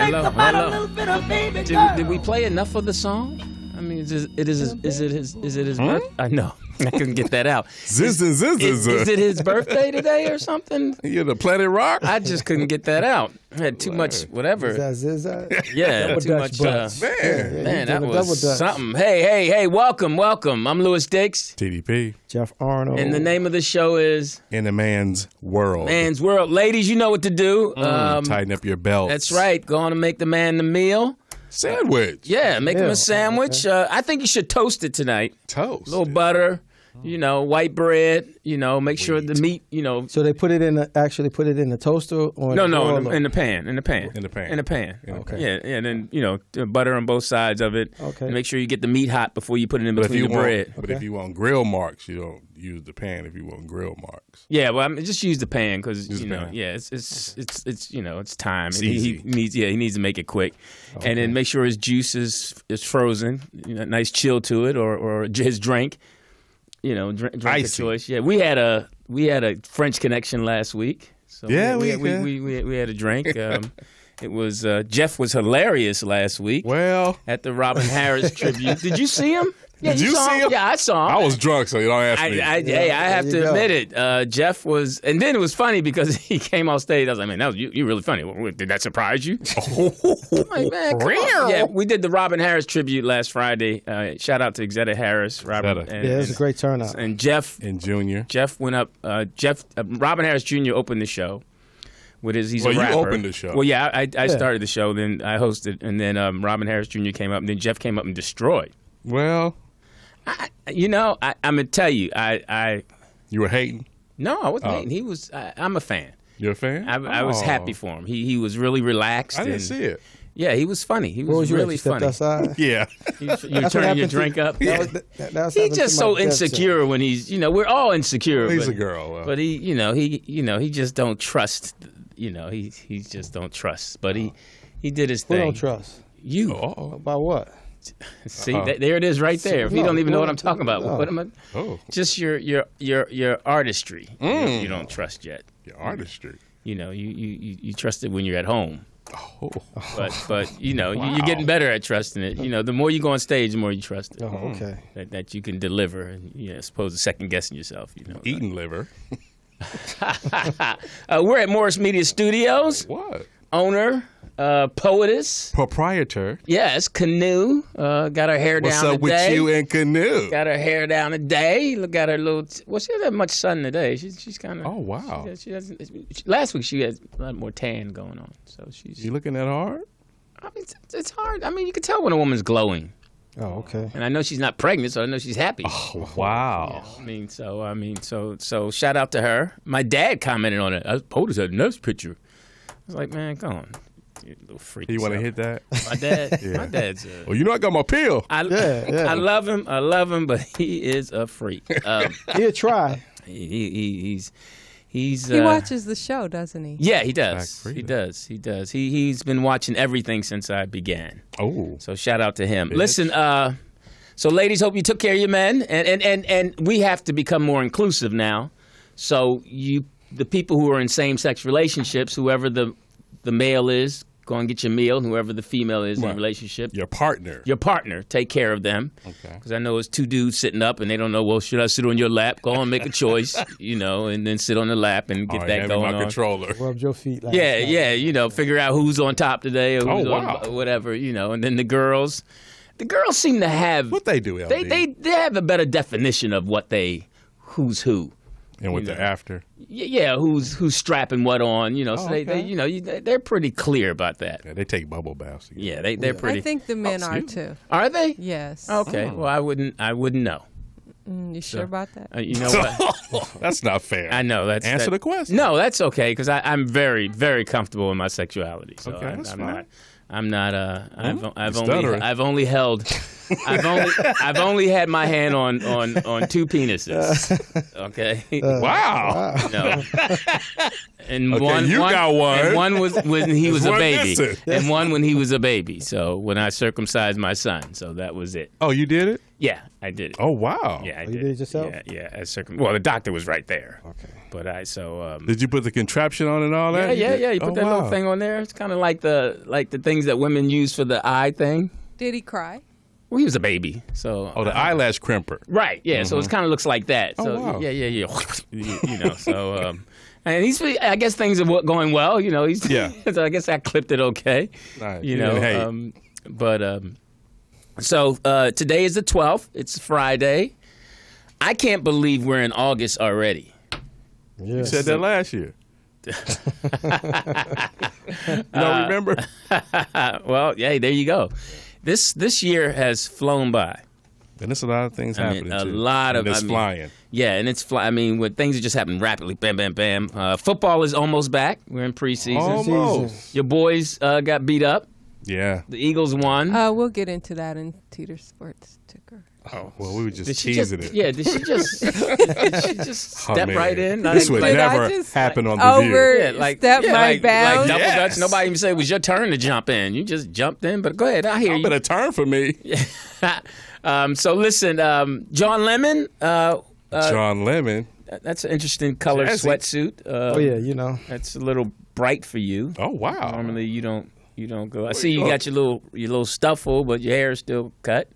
Hello. Did we play enough of the song? I mean, is it his birth? I know. I couldn't get that out. Is it his birthday today or something? You're the Planet Rock? I just couldn't get that out. I had too much whatever. Is that? Yeah, Double too Dutch much. Man, that double was Dutch. something. Hey, welcome. I'm Louis Dix. TDP. Jeff Arnold. And the name of the show is In the Man's World. Man's World. Ladies, you know what to do. Tighten up your belt. That's right. Go on and make the man the meal. Sandwich. Yeah, make him Yeah. a sandwich. Okay. I think you should toast it tonight. Toast. A little butter, white bread, make sure the meat, So they put it in the toaster or No, in in the pan. In the pan. Okay. Yeah, and then, butter on both sides of it. Okay. And make sure you get the meat hot before you put it in between the bread. But if you want grill marks, you don't use the pan if you want grill marks. Yeah, well, just use the pan because pan. it's time. It's And easy. he needs to make it quick, and then make sure his juice is frozen. Nice chill to it, or his drink. Drink Icy. of choice. Yeah, we had a French connection last week. So Yeah, we we had a drink. It was Jeff was hilarious last week. Well, At the Robin Harris tribute. Did you see him? Yeah, Did you saw see him? Yeah, I saw him. I was drunk, so you don't ask me. I have there to you go. admit it. Jeff was, and then it was funny because he came on stage. I was like, man, you're really funny. Did that surprise you? I'm like, man, come on. Yeah, we did the Robin Harris tribute last Friday. Shout out to Exetta Harris, Robin. Exetta. And, Yeah, it was a great turnout. And Jeff And Junior. Jeff went up. Robin Harris Jr. opened the show. He's Well, a you rapper. opened the show. Well, yeah, I started the show. Then I hosted, and then Robin Harris Jr. came up, and then Jeff came up and destroyed. Well, I'm gonna tell you, you were hating. No, I wasn't hating. He was. I'm a fan. You're a fan? I was happy for him. He was really relaxed. I didn't and, see it. Yeah, he was funny. He What was really you stepped funny. outside? Yeah. You That's what turning your happened to- drink up. That was happened He's just to so my Jeff insecure when he's. We're all insecure. He's but, a girl. But he just don't trust. He just don't trust. But he did his Who thing. don't trust? You. About what? See, there it is right there. If you No, don't even know what I'm no, talking about, no. what am I? Oh, Just your artistry. You don't trust yet. your artistry. You trust it when you're at home. Oh. But you're getting better at trusting it. The more you go on stage, the more you trust it. Oh, okay. That you can deliver, and as opposed to second guessing yourself. Eating liver. We're at Morris Media Studios. What? Owner, poetess, Proprietor. yes, Canoe. Got her hair What's down up with today. you and Canoe? Got her hair down today. Look at her little. Well, she doesn't have much sun today. She's kind of. Oh, wow. She doesn't. Last week she had a lot more tan going on, so she's. You looking that hard? I mean, it's hard. I mean, you can tell when a woman's glowing, Oh, okay. and I know she's not pregnant, so I know she's happy. Oh, wow. So shout out to her. My dad commented on it. I POTUS had a nice picture. I was like, man, come on, you little freak. You want to So, hit that? my dad? Yeah. My dad's. Well, I got my pill. I love him, but he is a freak. He'll try. He's He watches the show, doesn't he? Yeah, he does. Back He freely. does. He does. He's been watching everything since I began. Oh. So shout out to him. Bitch. Listen, so ladies, hope you took care of your men, and we have to become more inclusive now. So the people who are in same-sex relationships, whoever the male is, go and get your meal, and whoever the female is in Right. a relationship. Your partner. Your partner, take care of them. Okay. Because I know it's two dudes sitting up and they don't know, well, should I sit on your lap? Go on, make a choice, and then sit on the lap and get All right, that hand me going my on. controller. Rubbed your feet. Last Yeah, night. yeah, figure out who's on top today or who's Oh, wow. on whatever, and then the girls seem to have What they do, LD? they have a better definition of who's who. And with the after. Yeah, who's strapping what on, so okay. they're pretty clear about that. Yeah, they take bubble baths. together. Yeah, they're pretty. I think the men are excuse too. Are they? Yes. Okay. Well, I wouldn't know. You sure about that? You know what? That's not fair. I know that's Answer the question. No, that's okay because I'm very, very comfortable in my sexuality. So Okay, that's fine. I'm not. I've You're stuttering. only held I've only had my hand on two penises. Okay. Wow. No. And Okay, you got one. And one was when he was a one baby, missing. and one when he was a baby. So when I circumcised my son, so that was it. Oh, you did it? Yeah, I did it. Oh, wow. Yeah, I you did. did it yourself? Yeah. Well, the doctor was right there. Okay. But Did you put the contraption on and all that? Yeah. You put Oh, that wow. little thing on there. It's kind of like the things that women use for the eye thing. Did he cry? Well, he was a baby, so. Oh, the eyelash crimper. Right. Yeah. So it kind of looks like that. Oh, So wow. yeah. you know. So and I guess things are going well. You know. Yeah. So I guess I clipped it okay. Nice. You You know. didn't hate. So today is the 12th. It's Friday. I can't believe we're in August already. You Yes. said that last year. You don't remember? Well, yeah, there you go. This year has flown by. And there's a lot of things I mean, happening, too. a lot of And it's flying. Yeah, and it's I mean, when things are just happening rapidly. Bam, bam, bam. Football is almost back. We're in preseason. Almost. Your boys got beat up. Yeah. The Eagles won. We'll get into that in Teeter Sports Ticker. Oh, well, we were just Did she teasing just, it. Yeah, did she just Oh, step man. right in? This would Did I never just, happen on over- The View. Step my bounds? Like double Yes. dutch. Nobody even said it was your turn to jump in. You just jumped in. But go ahead, I hear It's you. been a turn for me. So listen, John Lemon. John Lemon. That's an interesting color Jazzy. sweatsuit. Oh yeah, you know. That's a little bright for you. Oh, wow. Normally you don't go. I see you got your little stuffle, but your hair is still cut.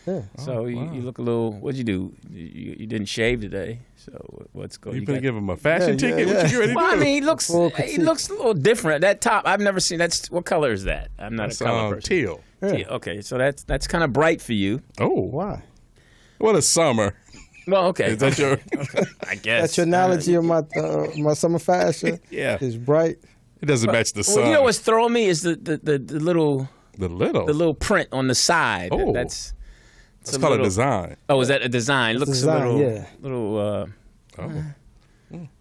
Yeah. So you look a little. What'd you do? You didn't shave today. So what's going? You gonna give him a fashion ticket? yeah. What you ready to Well, I do? mean, he looks a little different. That top, I've never seen. What color is that? I'm not That's, a color person. teal. Yeah. Teal. Okay, so that's kind of bright for you. Oh, Why? what a summer. Well, okay. Is that your... I guess. That's your analogy of my summer fashion. Yeah. It's bright. It doesn't match the sun. Well, you know what's throwing me is the little The little. the little print on the side. Oh. That's It's called a design. Oh, is that a design? Looks design, a little, yeah. Oh.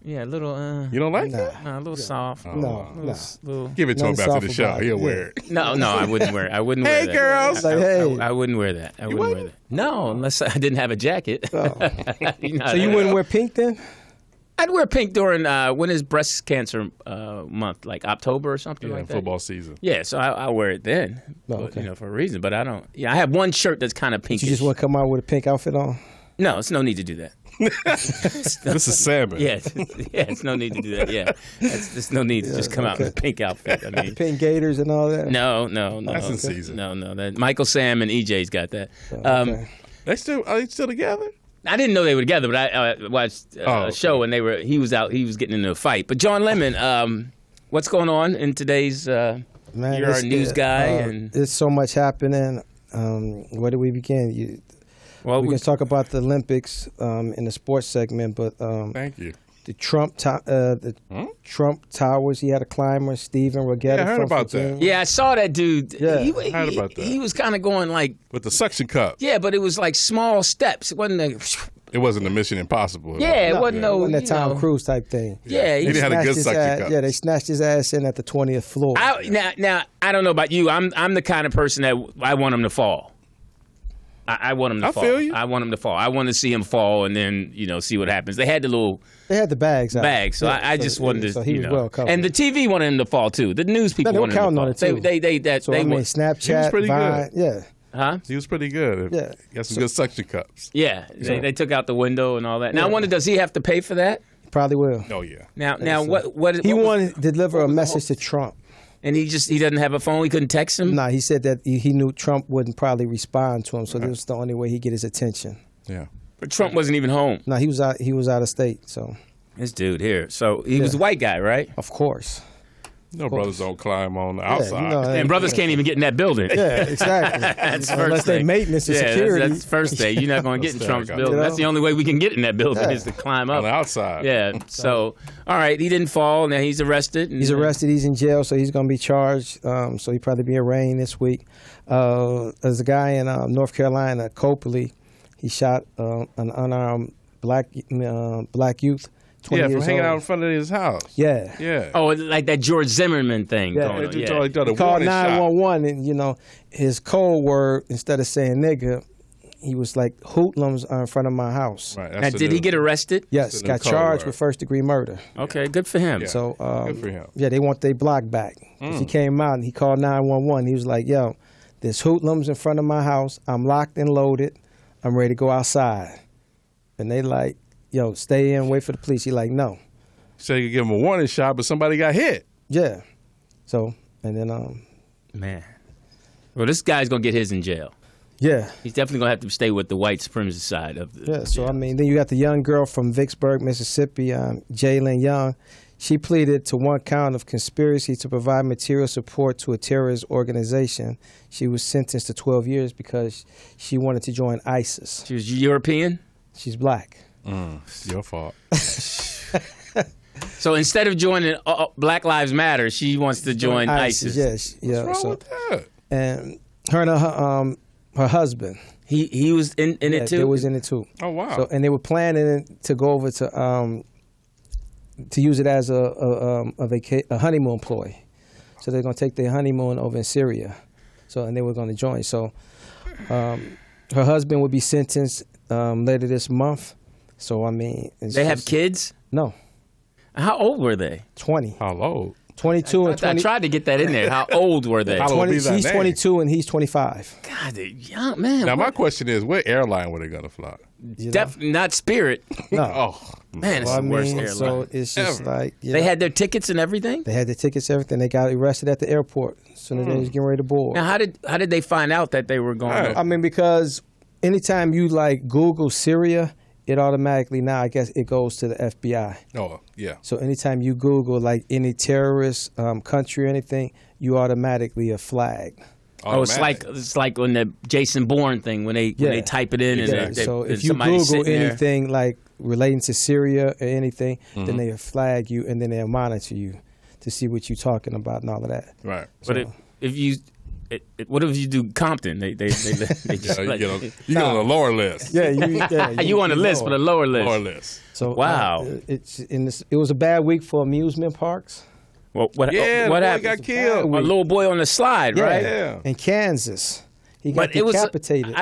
yeah, little, You don't like that? a little soft. No, no. Little, Give it to him Nothing after the soft show. about it. He'll Yeah. wear it. no, I wouldn't wear. I wouldn't wear Hey, that. girls. Like, hey. I wouldn't wear that. I wouldn't wear that. No, unless I didn't have a jacket. Oh. You know, So you wouldn't wear pink then? I'd wear pink during when is breast cancer month, like October or something Yeah, like that. football season. Yeah, so I'll wear it then, but, okay. for a reason. But I don't. Yeah, I have one shirt that's kind of pinkish. You just want to come out with a pink outfit on? No, it's no need to do that. This is salmon. Yeah, it's no need to do that. Yeah, there's no need to just come out in a pink outfit. I mean, Pink gaiters and all that? no. That's in season. No. That Michael, Sam, and EJ's got that. Okay. Are they still together? I didn't know they were together, but I watched a show and he was getting into a fight. But John Lemon, what's going on in today's? Man, You're our news guy, and there's so much happening. Where do we begin? well, We can talk about the Olympics in the sports segment, but Thank you. the Trump Towers, he had a climber, Stephen Regatta. Yeah, I heard from about that. Virginia. yeah, I saw that dude. Yeah, he, I heard about that. He was kind of going like, With the suction cup. yeah, but it was like small steps. It wasn't like, It wasn't a Mission Impossible. yeah, it wasn't no, Wasn't that you Tom know. Cruise type thing. Yeah, He didn't have a Snatched good his suction ass- cup. Yeah, they snatched his ass in at the 20th floor. Now I don't know about you. I'm the kind of person that I want him to fall. I want him to I fall. feel you. I want him to fall. I want to see him fall and then see what happens. They had the little They had the bags out. bag, so Yeah, I just wanted to. So he was well covered. And the TV wanted him to fall too. The news people they were wanted him to counting fall. on it, too. So They I mean, wa- Snapchat, He was pretty Vine, good. yeah. He was pretty good. Yeah. Got some good suction cups. Yeah, they took out the window and all that. Now I wonder, does he have to pay for that? Probably will. Oh, yeah. Now what? He what was- wanted to deliver a message to Trump. and he doesn't have a phone. He couldn't text him. Nah, he said that he knew Trump wouldn't probably respond to him, so this was the only way he'd get his attention. Yeah. But Trump wasn't even home. No, he was out of state, so This dude here. So he was a white guy, right? of course. No brothers don't climb on the outside. you know, And brothers can't even get in that building. Yeah, exactly. That's Unless first they thing. maintenance and Yeah, security. that's first thing. You're not going to get in That's Trump's fair, building. you know? That's the only way we can get in that building Yeah. is to climb On up. the outside. Yeah. So, all right, he didn't fall. Now he's arrested. He's arrested. He's in jail, so he's going to be charged. So he'll probably be arraigned this week. There's a guy in North Carolina, Copley. He shot an unarmed black youth, 20 from years hanging out in old. front of his house. Yeah. Yeah. Oh, like that George Zimmerman thing Yeah. going on. They Yeah. told the He called warning shot. 911, and his code word, instead of saying nigga, he was like hoodlums in front of my house. Right. Now, That's did he get arrested? Yes, the got code charged word. with first-degree murder. Okay, good for him. Yeah. So, Good for him. yeah, they want their block back. 'Cause he came out and he called 911. He was like, "Yo, there's hoodlums in front of my house. I'm locked and loaded. I'm ready to go outside." And they like, "Yo, stay in, wait for the police." He like, "No." Said you could give him a warning shot, but somebody got hit. Yeah. So, and then, Man. Well, this guy's going to get his in jail. yeah. He's definitely going to have to stay with the white supremacist side of the. Yeah, so I mean, then you got the young girl from Vicksburg, Mississippi, Jalen Young. She pleaded to one count of conspiracy to provide material support to a terrorist organization. She was sentenced to 12 years because she wanted to join ISIS. She was European? She's black. Your fault. So instead of joining Black Lives Matter, she wants to join ISIS. Yes, yeah. What's wrong with that? And her and her husband. He was in Yeah, it too? they was in it too. Oh, wow. So, and they were planning to go over to use it as a honeymoon ploy. So they're gonna take their honeymoon over in Syria. So and they were gonna join. So her husband would be sentenced later this month. So I mean, They have kids? No, How old were they? 20, How low? 22 and I 20. tried to get that in there. How old were they? How old? 20 be that he's name? 22 and he's 25. God, they're young, man. Now, my question is, what airline were they going to fly? Definitely not Spirit. No, Oh, Man, it's Well, I the worst mean, airline. so it's just Ever. like They had their tickets and everything? they had the tickets, everything. They got arrested at the airport as soon as they was getting ready to board. Now, how did they find out that they were going Right. I mean, because anytime you like Google Syria, it automatically now I guess it goes to the FBI. oh, yeah. So anytime you Google like any terrorist country or anything, you automatically are flagged. Oh, it's like when the Jason Bourne thing when they type it in and Yeah. they, So if you somebody's Google sitting there. anything like relating to Syria or anything, then they'll flag you and then they'll monitor you to see what you're talking about and all of that. Right. But if you, what if you do Compton? They just Yeah, like, you get on the lower list. Yeah, you on the list, know. but a lower list. Lower list. So Wow. it was a bad week for amusement parks. What Yeah, what the boy happened? got killed. A little boy on the slide, right? Yeah. In Kansas, he got But it was decapitated.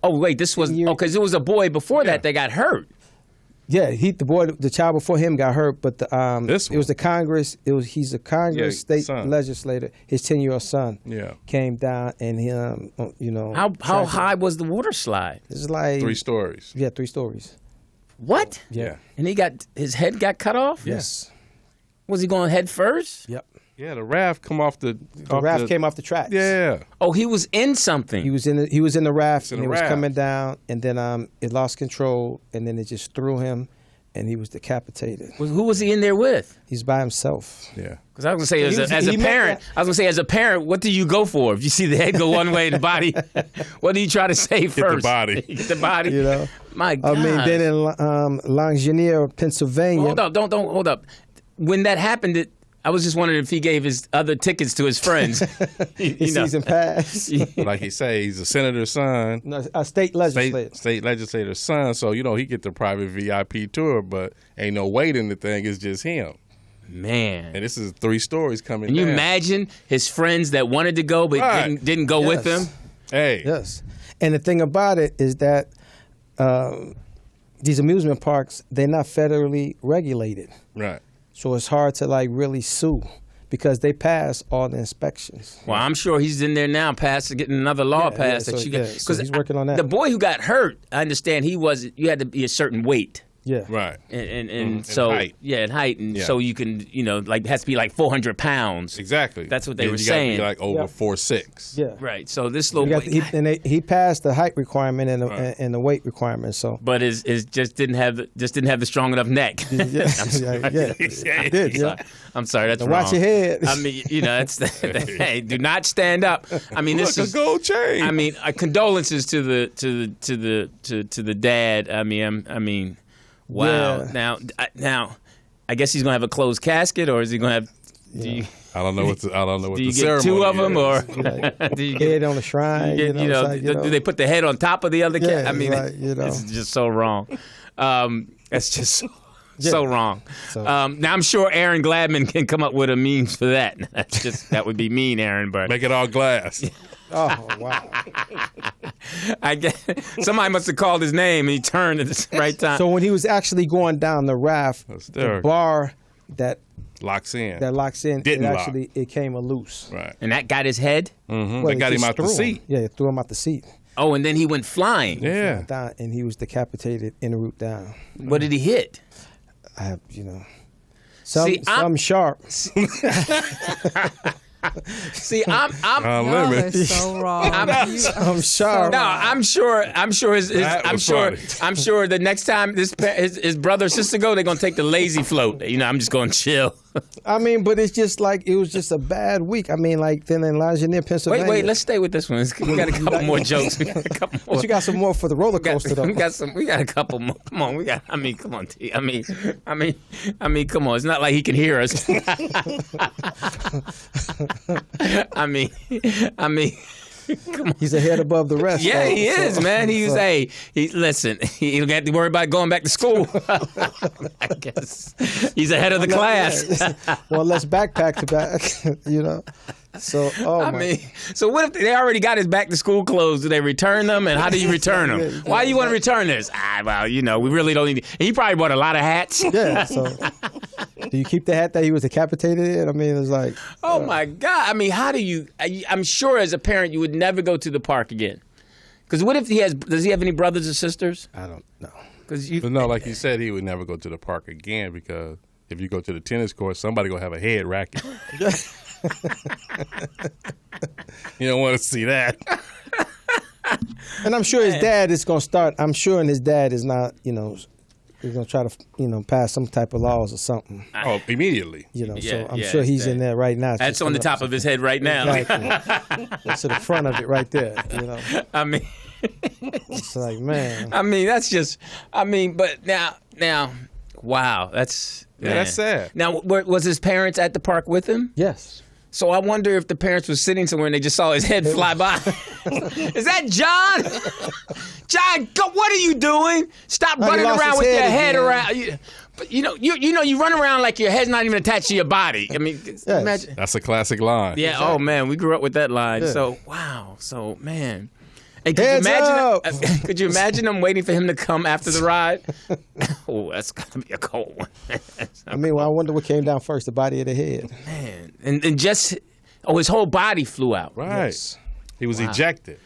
oh wait, this was because it was a boy before that got hurt. Yeah, the child before him got hurt, but This it was the Congress. He's a Congress state son. legislator. His 10-year-old son Yeah. came down, and he, How tragic. high was the water slide? It's like 3 stories. Yeah, 3 stories. What? Yeah. And his head got cut off? Yes. Was he going head first? Yep. Yeah, the raft come off the... The raft came off the tracks. Yeah. Oh, he was in something. He was in the raft, in and the it was raft. coming down, and then it lost control, and then it just threw him, and he was decapitated. Who was he in there with? He's by himself. Yeah. Because I was gonna say, as a he meant parent, that- I was gonna say, as a parent, what do you go for if you see the head go one way and the body? What do you try to say the first? body. Get the body. You know. My God. I mean, then in Longinier, Pennsylvania. Hold up! Don't hold up. When that happened, I was just wondering if he gave his other tickets to his friends. His season pass. Like he say, he's a senator's son. No, a state legislator. State legislator's son, so he get the private VIP tour, but ain't no weight in the thing. It's just him. Man. And this is 3 stories coming. Can you down. imagine his friends that wanted to go but Right. didn't go with Yes. him? Hey, Yes. And the thing about it is that these amusement parks, they're not federally regulated. right? So it's hard to like really sue because they pass all the inspections. Well, I'm sure he's in there now, getting another law Yeah, passed yeah, that so- you get. yeah, so he's working on that. The boy who got hurt, I understand you had to be a certain weight. Yeah. Right. And so height. and height, and Yeah. so you can like it has to be like 400 pounds. Exactly. That's what they You were gotta saying. Be like over Yeah. 4'6". Yeah. Right. So this He, little got, boy, he passed the height requirement and the, Right. and the weight requirement. So but is just didn't have the strong enough neck. yeah, yeah, I did. Yeah. I'm sorry, that's Now wrong. watch your head. I mean, that's hey, do not stand up. I mean, this Look, is a gold chain. I mean, condolences to the dad. I mean, wow. Yeah. Now, I guess he's gonna have a closed casket, or is he gonna have? I don't know what the Do you get 2 of them, or Like, do you get? head on the shrine. You You know, know, do they put the head on top of the other cat? Yeah, I mean, right, you know. this is just so wrong. That's just So wrong. Now I'm sure Aaron Gladman can come up with a memes for that. That would be mean, Aaron. But Make it all glass. Oh, wow. I guess somebody must have called his name and he turned at the right time. So when he was actually going down the raft, the bar that locks in. It came loose. Right. And that got his head? Mm-hmm. Well, that got him out the seat. Yeah, it threw him out the seat. Oh, and then he went flying. Yeah. Down, and he was decapitated en route down. What did he hit? Some sharp. See, I'm Y'all are so wrong. I'm sharp. No, I'm sure the next time his brother or sister go, they're gonna take the lazy float. I'm just gonna chill. I mean, but it's just like it was just a bad week. I mean, like then in Longinier, Pennsylvania. Wait, let's stay with this one. We got a couple more jokes. We got a couple more. But you got some more for the roller coaster, though. We got a couple more. Come on, come on, T. I mean, come on. It's not like he can hear us. I mean, come on. He's a head above the rest. Yeah, though. he is, man. Listen, he don't have to worry about going back to school. I guess he's ahead of the class. Well, let's backpack to back, So, so what if they already got his back to school clothes? Do they return them, and how do you return them? Why do you want to return this? We really don't need. He probably bought a lot of hats. Yeah. So, do you keep the hat that he was decapitated in? I mean, it's like. Oh my God! I mean, how do you? I'm sure as a parent you would never go to the park again. Because what if does he have any brothers or sisters? I don't know. But no, like you said, he would never go to the park again because if you go to the tennis court, somebody gonna have a head racket. You don't want to see that. And I'm sure his dad is going to start. I'm sure and his dad is not, he's going to try to, pass some type of laws or something. Oh, immediately. So I'm sure he's in there right now. That's on the top of his head right now. Exactly. That's to the front of it right there, I mean. It's like, man. I mean, that's just, but now, wow, that's. Yeah, that's sad. Now, was his parents at the park with him? Yes. So I wonder if the parents were sitting somewhere and they just saw his head fly by. Is that John? John, what are you doing? Stop running around with your head around. But you run around like your head's not even attached to your body. I mean, imagine. That's a classic line. Yeah. Exactly. Oh man, we grew up with that line. Yeah. So wow. So man. Hey, could you imagine them waiting for him to come after the ride? Oh, that's gotta be a cold one. I wonder what came down first, the body or the head. Man, and just his whole body flew out. Right. Yes. He was ejected.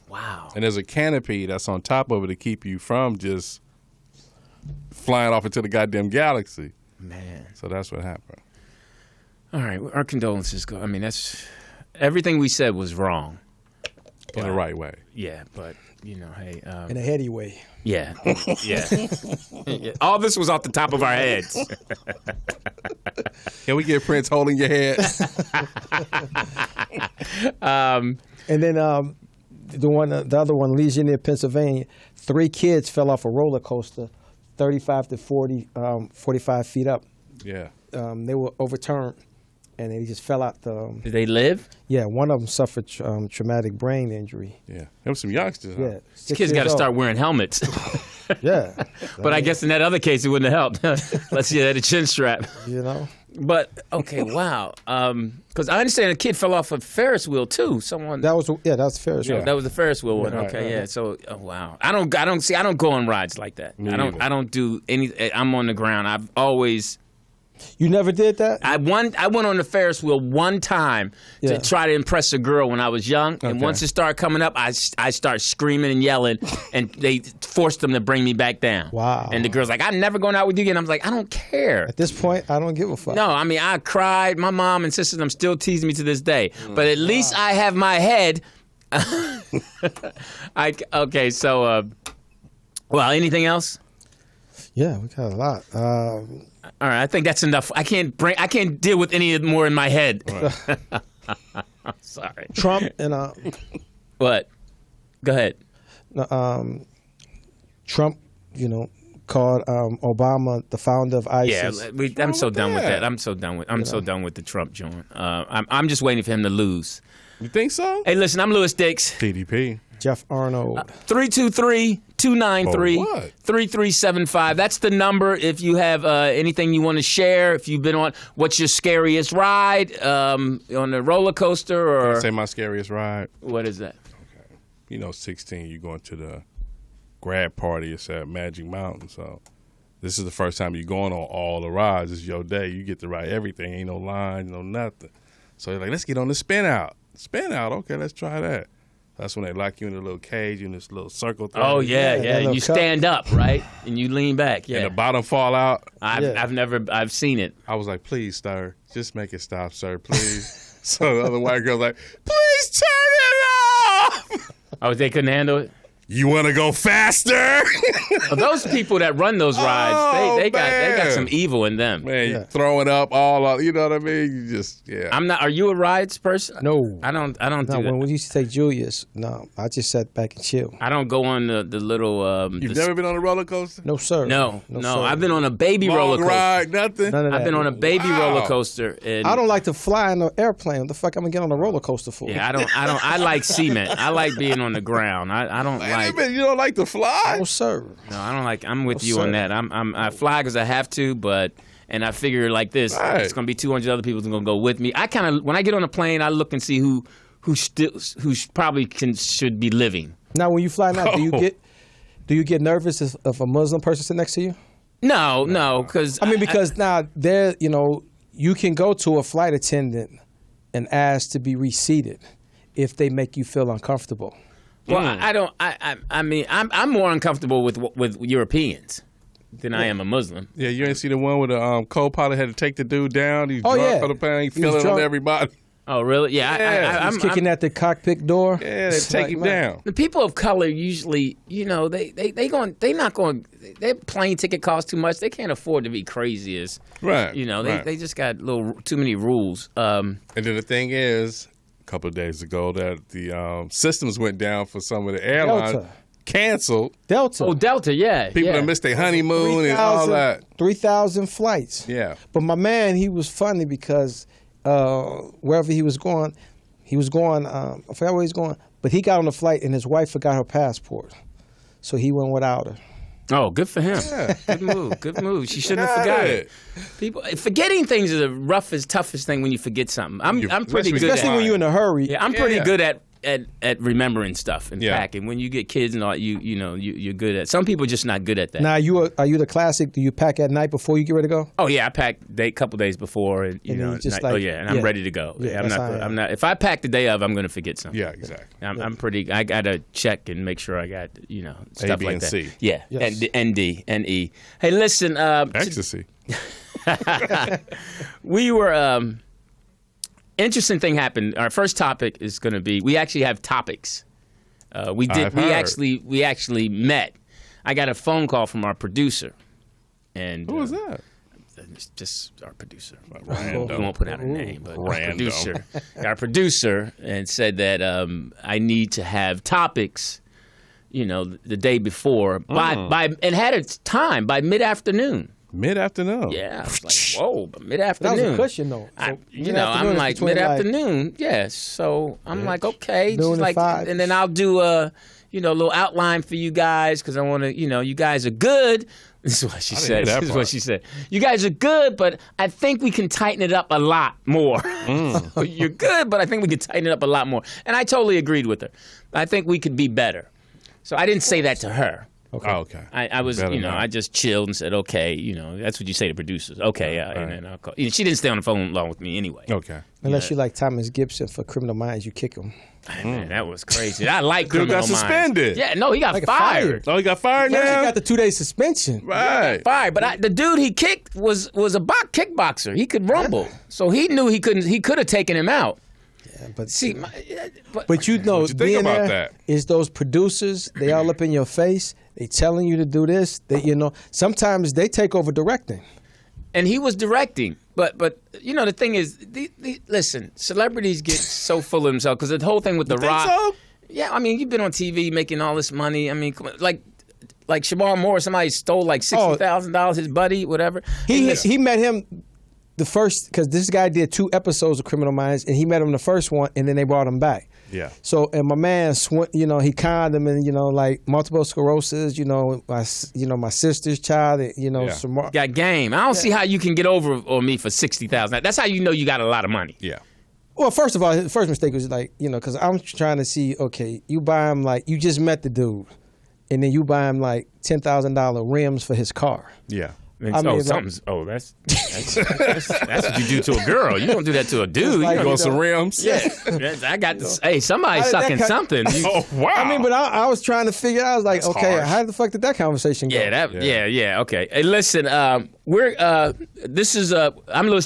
Wow. And there's a canopy that's on top of it to keep you from just flying off into the goddamn galaxy. Man. So that's what happened. All right, our condolences go. I mean, that's everything we said was wrong. In the right way. Yeah, but, hey. In a heady way. Yeah. Yeah. All this was off the top of our heads. Can we get Prince holding your head? And then the other one, Legionnaire, Pennsylvania, 3 kids fell off a roller coaster, 35 to 45 feet up. Yeah. They were overturned. And they just fell out the. Did they live? Yeah, one of them suffered traumatic brain injury. Yeah, there were some youngsters. Huh? Yeah, these kids got to start wearing helmets. Yeah, but I guess in that other case it wouldn't have helped. Let's see, they had a chin strap. But okay, wow. Because I understand a kid fell off a Ferris wheel too. That was Ferris wheel. That was the Ferris wheel one. Okay, yeah. So wow, I don't go on rides like that. I don't do any. I'm on the ground. I've always. You never did that? I went on the Ferris wheel one time to try to impress a girl when I was young, and once it started coming up, I start screaming and yelling, and they forced them to bring me back down. Wow! And the girl's like, "I'm never going out with you again." I'm like, "I don't care." At this point, I don't give a fuck. No, I mean, I cried. My mom and sisters, I'm still teasing me to this day. But at least I have my head. Okay, so, well, anything else? Yeah, we got a lot. All right, I think that's enough. I can't deal with any more in my head. Right. Sorry. Trump and what? Go ahead. Trump, called Obama the founder of ISIS. Yeah, I'm so done with that. I'm so done with the Trump joint. I'm just waiting for him to lose. You think so? Hey, listen, I'm Louis Dix. TDP. Jeff Arnold. 323 293-3375. That's the number if you have anything you want to share. If you've been on, what's your scariest ride on a roller coaster? Or Can I say my scariest ride? what is that? 16, you going to the grad party. It's at Magic Mountain. So this is the first time you're going on all the rides. It's your day. You get to ride everything. Ain't no line, no nothing. So you're like, let's get on the spin out. Spin out. Okay, let's try that. That's when they lock you in a little cage in this little circle thing. Oh yeah. little You cup. stand up, right, and you lean back. Yeah, And the bottom fall out. I've seen it. I was like, please, sir, just make it stop, sir, please. So the other white girl's like, please turn it off. Oh, they couldn't handle it. You want to go faster? Well, those people that run those rides, Oh, they got man. some evil in them. Man, Yeah. you throwing up all out. You know what I mean? You just, yeah. I'm not. Are you a rides person? No. I don't No, do that. when we used to take Julius, no, I just sat back and chill. I don't go on the little. You've never been on a roller coaster? No, sir. No. sir. I've been on a baby roller Long coaster. ride, nothing? None of that. I've been on a baby Wow. roller coaster. And I don't like to fly in an airplane. What the fuck I'm gonna get on a roller coaster for? Yeah, I don't. I like cement. I like being on the ground. I don't Wait a like. minute, you don't like to fly? No, sir. No, I don't like. I'm with No, you sir. on that. I fly because I have to, but. And I figure like this, Right. it's gonna be 200 other people who's gonna go with me. I kind of when I get on a plane, I look and see who probably should be living. Now, when you fly now, Oh. do you get nervous if a Muslim person sitting next to you? No, because I mean, because now there, you can go to a flight attendant and ask to be reseated if they make you feel uncomfortable. well, I don't. I mean, I'm more uncomfortable with Europeans than I am a Muslim. Yeah, you ain't see the one where the co-pilot had to take the dude down? He's Oh, drunk yeah. on the plane, He was feeling on drunk. everybody. Oh, really? Yeah, Yeah. I'm He's kicking at the cockpit door. Yeah, they It's take like, him man, down. The people of color usually, their plane ticket costs too much. They can't afford to be crazy as, Right. they, right. they just got too many rules. And then the thing is, a couple of days ago, that the systems went down for some of the airlines. Delta. Canceled. Delta. Oh, Delta, yeah. People yeah. that missed their honeymoon and all that. 3,000 flights. Yeah. But my man, he was funny because wherever he was going, I forgot where he was going, but he got on the flight and his wife forgot her passport. So he went without her. Oh, good for him. Yeah. Good move. Good move. She shouldn't have Got forgot it. it. People forgetting things is the roughest, toughest thing when you forget something. I'm pretty good Especially at when you're in a hurry. Yeah, I'm pretty Yeah. good at remembering stuff and Yeah. packing. When you get kids and all, you're good at. Some people are just not good at that. Now, are you the classic? Do you pack at night before you get ready to go? Oh yeah, I pack a couple days before, and And then you just oh like- yeah, and I'm yeah. ready to go. Yeah, Yeah, that's how I am. I'm not. If I pack the day of, I'm going to forget something. Yeah, exactly. I'm pretty. I gotta check and make sure I got stuff B, like and that. C. Yeah, Yes. and D and E. Hey, listen. Ecstasy. We were. Interesting thing happened. Our first topic is going to be. We actually have topics. We I've heard. We actually met. I got a phone call from our producer, and Who was that? It's just our producer. Random. We won't put out a name, but Random. our producer, and said that I need to have topics, the day before by and had a time by mid-afternoon. Mid-afternoon. Yeah, I was like, whoa, but That mid-afternoon. was a cushion, though. So I'm mid-afternoon is like between, mid-afternoon. Yes. So I'm like, okay. noon She's and like, 5. and then I'll do a little outline for you guys because I want to, you guys are good. This is what she didn't said. hear that This is part. what she said. You guys are good, but I think we can tighten it up a lot more. You're good, but I think we can tighten it up a lot more. And I totally agreed with her. I think we could be better. So I didn't say that to her. Okay. Oh, okay. I was, Better not. I just chilled and said, okay, that's what you say to producers. Okay, yeah. And then I'll call. She didn't stay on the phone long with me anyway. Okay. Unless you like Thomas Gibson for Criminal Minds, you kick him. Man, that was crazy. I like Dude Criminal got Minds. suspended. Yeah, no, he got Like fired. Oh, he got fired Yeah, now? he got the 2-day suspension. Right. Fired, but the dude he kicked was a kickboxer. He could rumble, so he knew he couldn't. He could have taken him out. But See, But you know, What you think being about there that? is those producers. They all up in your face. They telling you to do this. Sometimes they take over directing. and he was directing. But the thing is, listen, celebrities get so full of themselves because the whole thing with The Think Rock. so? Yeah, I mean, you've been on TV making all this money. I mean, come on, like Shamar Moore, somebody stole like $60,000, his buddy, whatever. He met him the first, because this guy did 2 episodes of Criminal Minds, and he met him the first one, and then they brought him back. Yeah. So, and my man, he conned him, and like multiple sclerosis. My sister's child. Got game. I don't see how you can get over on me for $60,000. That's how you know you got a lot of money. Yeah. Well, first of all, his first mistake was like, because I'm trying to see, okay, you buy him like, you just met the dude, and then you buy him like $10,000 rims for his car. Yeah. That's what you do to a girl. You don't do that to a dude. Like, you Want some rims? Yeah, I got this. Hey, somebody's sucking something. Oh, wow. I mean, but I was trying to figure out. I was like, That's okay, harsh. how the fuck did that conversation go? Yeah, okay. Hey, listen, I'm Louis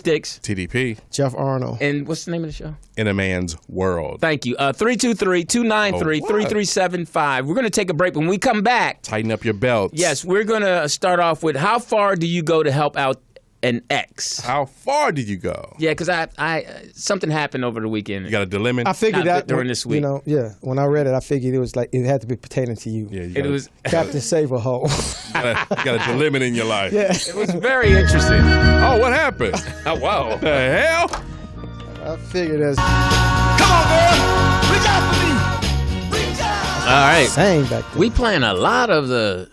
Dix, TDP. Jeff Arnold. and what's the name of the show? In a Man's World. Thank you. 323-293-3375. We're going to take a break. When we come back, Tighten up your belts. yes, we're going to start off with how far do you go to help out an ex? How far did you go? Yeah, because I something happened over the weekend. You got to delimit? I figured Not that during this week. When I read it, I figured it was like it had to be pertaining to you. Yeah, you It was Captain Saverhole. got to delimit in your life. Yeah. it was very interesting. Oh, what happened? Oh, wow. The hell? I figured that's All right. same back then. We playing a lot of the,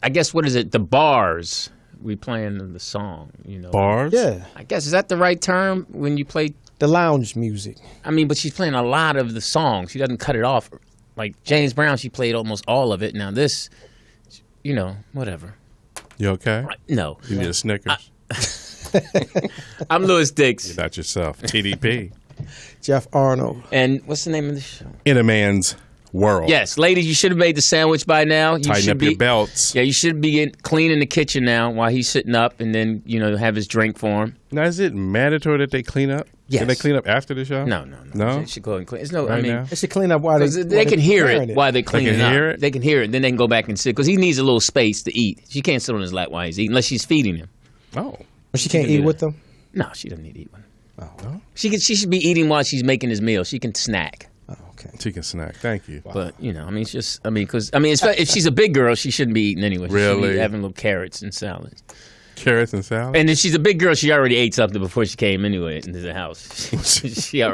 I guess, what is it? The bars. We playing the song, Bars? Yeah, I guess, is that the right term when you play? the lounge music. I mean, but she's playing a lot of the songs. She doesn't cut it off. Like James Brown, she played almost all of it. Now this, whatever. You okay? No. You need a Snickers? I'm Louis Dix. Not yourself. TDP. Jeff Arnold. And what's the name of the show? In a Man's World. Yes, ladies, you should have made the sandwich by now. You Tighten should up be, your belts. Yeah, you should be cleaning the kitchen now while he's sitting up, and then have his drink for him. Now, is it mandatory that they clean up? Yes. Can they clean up after the show? No. No? They should go and clean. It's no. Right I mean, now? They should clean up while they can hear preparing it while they clean can it up. hear it? They can hear it. Then they can go back and sit because he needs a little space to eat. She can't sit on his lap while he's eating unless she's feeding him. Oh. But she can't can eat do with that. them. No, she doesn't need to eat one. Oh, no? She should be eating while she's making his meal. She can snack. Oh, okay. Chicken snack. Thank you. But if she's a big girl, she shouldn't be eating anyway. She should Really? be having little carrots and salads. Carrots and salad? And if she's a big girl, she already ate something before she came into the house. she had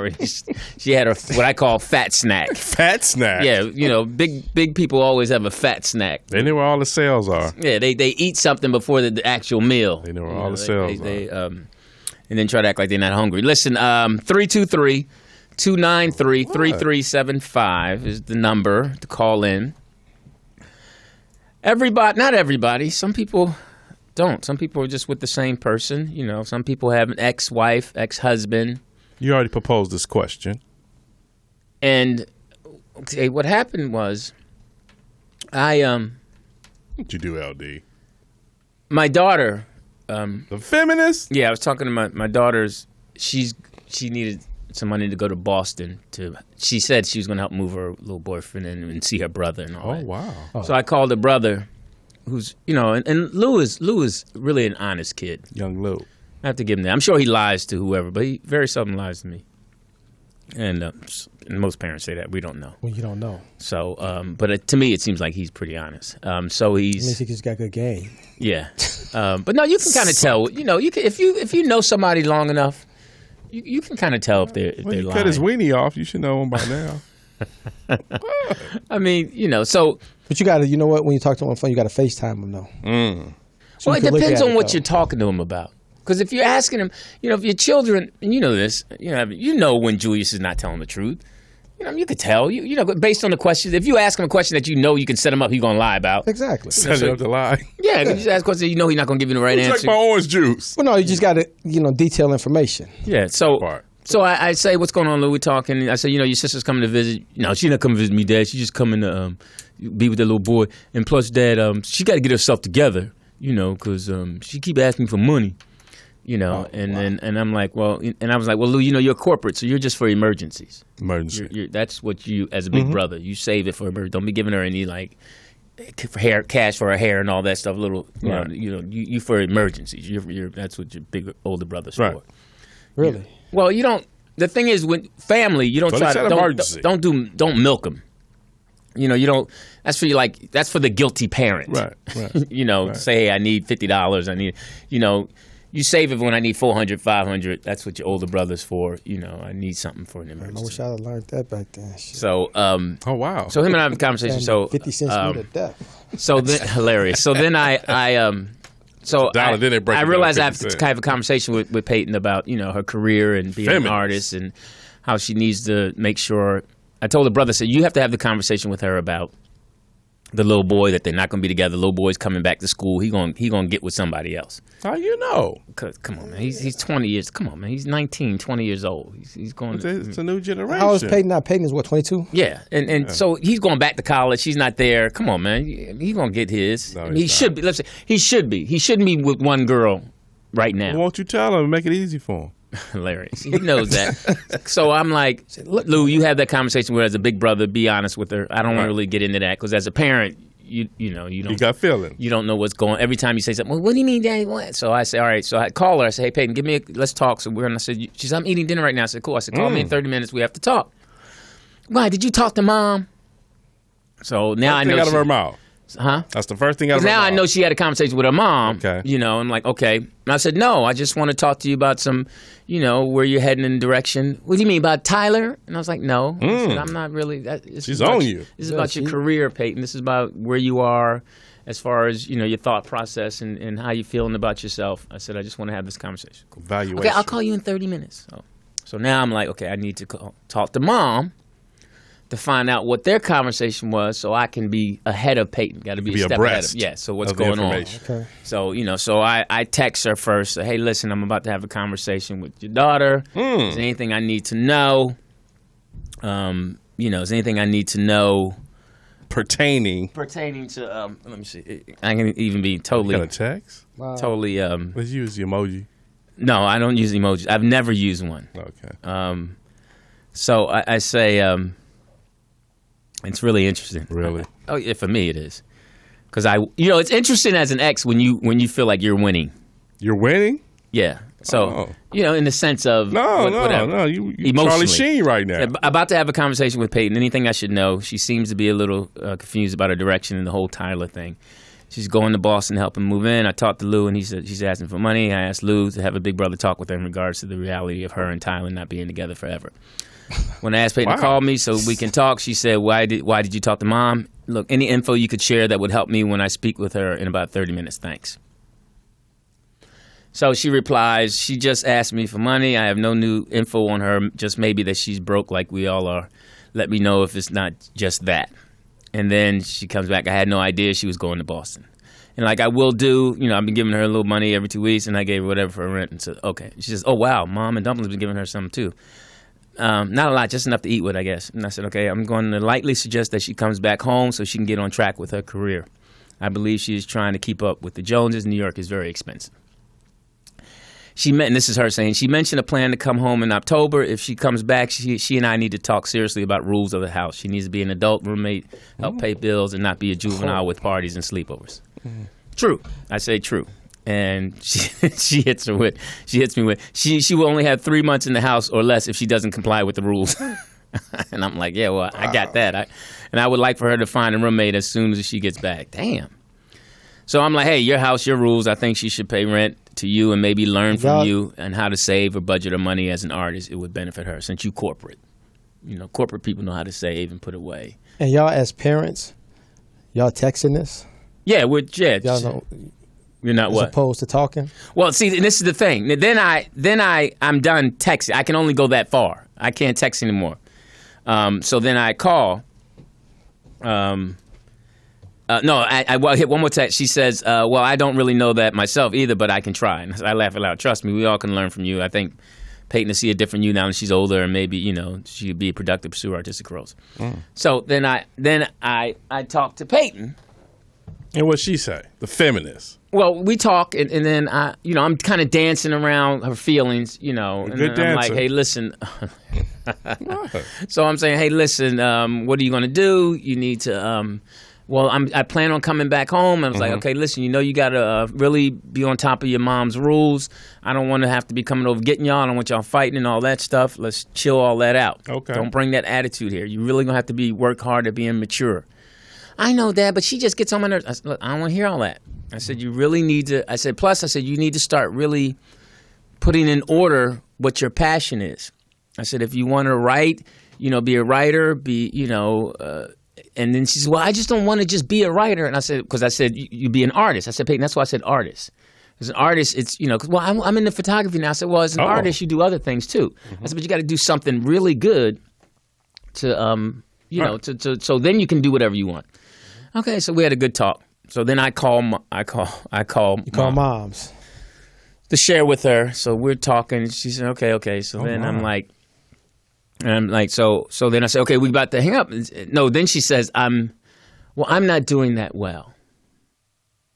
her what I call fat snack. Fat snack? Yeah, big people always have a fat snack. They know where all the sales are. Yeah, they eat something before the actual meal. They know where all the sales are. And then try to act like they're not hungry. Listen, 323-293-3375 is the number to call in. Not everybody. Some people don't. Some people are just with the same person. Some people have an ex-wife, ex-husband. You already proposed this question. And okay, what happened was, What'd you do, LD? my daughter. The feminist? Yeah, I was talking to my daughter's. She needed some money to go to Boston. She said she was going to help move her little boyfriend in and see her brother and all Oh, that. wow. So I called her brother, who's and Lou is really an honest kid. Young Lou. I have to give him that. I'm sure he lies to whoever, but he very seldom lies to me. And most parents say that. We don't know. Well, you don't know. So, but to me, it seems like he's pretty honest. So At he's least he just got good game. yeah. But no, you can kind of tell. You can if you know somebody long enough, you can kind of tell if they're Well, you lying. cut his weenie off. You should know him by now. I mean, so. But you got to, when you talk to him on the phone, you got to FaceTime him though. So Well, you it can look depends at on it, what though. you're talking to him about. Because if you're asking him, if your children, and you know this, when Julius is not telling the truth. You could tell. Based on the questions. If you ask him a question that you can set him up, he's going to lie about. Exactly. Set it up to lie. Yeah, you just ask questions he's not going to give you the right It's like answer. my orange juice. Well, no, you just got to, detail information. Yeah, so Part. I say, what's going on, Lou? We're talking. I say, your sister's coming to visit. No, she's not coming to visit me, Dad. She's just coming to be with that little boy. And plus, Dad, she got to get herself together, because she keep asking for money. And I'm like, well, and I was like, well, Lou, you're corporate, so you're just for emergencies. Emergency. That's what you, as a big brother, you save it for emergency. Don't be giving her any cash for her hair and all that stuff. Right. You for emergencies. That's what your big older brother's Right. for. Really? Well, you don't. The thing is, with family, you don't Well, try it's to an emergency. don't milk them. You don't. That's for That's for the guilty parent. Right. Say, hey, I need $50. I need. You save it when I need 400, 500. That's what your older brother's for. You know, I need something for an I wish emergency. I'd have learned that back then. Shit. So, Oh wow. so him and I have a conversation. And So, 50 cents worth of death. so then hilarious. So then so Dollar, then they break I it down realized to I have 50 to kind of have a conversation with Peyton about, you know, her career and being Feminist. an artist and how she needs to make sure. I told her brother, I said, you have to have the conversation with her about the little boy, that they're not going to be together. The little boy's coming back to school. He gonna get with somebody else. How you know? 'Cause, come on, man. He's 20 years. Come on, man. He's 19, 20 years old. He's going to. It's a new generation. How is Peyton now? Peyton is what, 22? Yeah, and so he's going back to college. He's not there. Come on, man. He's gonna get his. No, he he's should be. Let's say he should be. He shouldn't be with one girl right now. Won't you tell him and make it easy for him? Hilarious. He knows that. So I'm like, Lou, you have that conversation with her as a big brother. Be honest with her. I don't want to really get into that because as a parent, you know, you don't. You got feeling. You don't know what's going. Every time you say something, well, what do you mean, Daddy? What? So I say, all right. So I call her. I say, hey, Peyton, give me. Let's talk. So we're. And I said, she said, I'm eating dinner right now. I said, cool. I said, call me in 30 minutes. We have to talk. Why? Did you talk to Mom? So now I know. Out of her mouth. Huh? That's the first thing out of her Now mouth. I know she had a conversation with her mom. Okay. You know, I'm like, okay. And I said, no, I just want to talk to you about some, you know, where you're heading in the direction. What do you mean about Tyler? And I was like, no. I said, I'm not really. She's on you. This is about your career, Peyton. This is about where you are as far as, you know, your thought process and how you're feeling about yourself. I said, I just want to have this conversation. Valuation. Okay, I'll call you in 30 minutes. So now I'm like, okay, I need to talk to Mom to find out what their conversation was so I can be ahead of Peyton. Got to be a step ahead abreast of. Yeah, so what's of the going on. information. Okay. So, you know, so I text her first, say, hey, listen, I'm about to have a conversation with your daughter. Is there anything I need to know? You know, is there anything I need to know Pertaining. to, let me see. I can even be totally, Got a text? totally, Let's use the emoji. no, I don't use emojis. I've never used one. Okay. So I say, it's really interesting. Really? Oh, yeah, for me it is. Because you know, it's interesting as an ex when you feel like you're winning. You're winning? Yeah. So, you know, in the sense of whatever. No. You Emotionally. Charlie Sheen right now. Yeah, about to have a conversation with Peyton. Anything I should know? She seems to be a little confused about her direction in the whole Tyler thing. She's going to Boston to help him move in. I talked to Lou, and he said she's asking for money. I asked Lou to have a big brother talk with her in regards to the reality of her and Tyler not being together forever. When I asked Peyton to call me so we can talk, she said, why did you talk to Mom? Look, any info you could share that would help me when I speak with her in about 30 minutes. Thanks. So she replies, she just asked me for money. I have no new info on her, just maybe that she's broke like we all are. Let me know if it's not just that. And then she comes back, I had no idea she was going to Boston. And like I will do, you know, I've been giving her a little money every 2 weeks, and I gave her whatever for her rent. And so, okay. She says, oh, wow, Mom and Dumpling's been giving her some too. Not a lot, just enough to eat with, I guess. And I said, okay, I'm going to lightly suggest that she comes back home so she can get on track with her career. I believe she is trying to keep up with the Joneses. New York is very expensive. And this is her saying, she mentioned a plan to come home in October. If she comes back, she and I need to talk seriously about rules of the house. She needs to be an adult roommate, help pay bills, and not be a juvenile with parties and sleepovers. True. I say true. And she hits me with, she will only have 3 months in the house or less if she doesn't comply with the rules. And I'm like, yeah, well, I got that. And I would like for her to find a roommate as soon as she gets back. Damn. So I'm like, hey, your house, your rules. I think she should pay rent to you and maybe learn from you and how to save or budget her money as an artist. It would benefit her since you corporate. You know, corporate people know how to save and put away. And y'all as parents, y'all texting this? Yeah, y'all know, you're not as what? opposed to talking? Well, see, and this is the thing. Then I'm done texting. I can only go that far. I can't text anymore. So then I call. I hit one more text. She says, well, I don't really know that myself either, but I can try. And I laugh aloud. Trust me, we all can learn from you. I think Peyton to see a different you now that she's older and maybe, you know, she'd be productive, pursue artistic roles. So then I talked to Peyton. And what'd she say? The feminist. Well, we talk, and then I'm kind of dancing around her feelings, you know. And good then I'm dancer. like, hey, listen. So I'm saying, hey, listen, what are you going to do? You need to, I plan on coming back home. I was like, okay, listen, you know you got to really be on top of your mom's rules. I don't want to have to be coming over getting y'all. I don't want y'all fighting and all that stuff. Let's chill all that out. Okay. Don't bring that attitude here. You're really going to have to work hard at being mature. I know that, but she just gets on my nerves. I said, look, I don't want to hear all that. I said, you really need to. I said, plus, I said, you need to start really putting in order what your passion is. I said, if you want to write, be a writer, and then she said, well, I just don't want to just be a writer. And I said, because I said, you be an artist. I said, Peyton, that's why I said artist. As an artist, it's, I'm into photography now. I said, well, as an artist, you do other things too. I said, but you got to do something really good to, so then you can do whatever you want. Okay, so we had a good talk. So then I call moms to share with her. So we're talking. She said, okay. So then I'm like, so then I said, okay, we about to hang up. No, then she says, I'm not doing that well.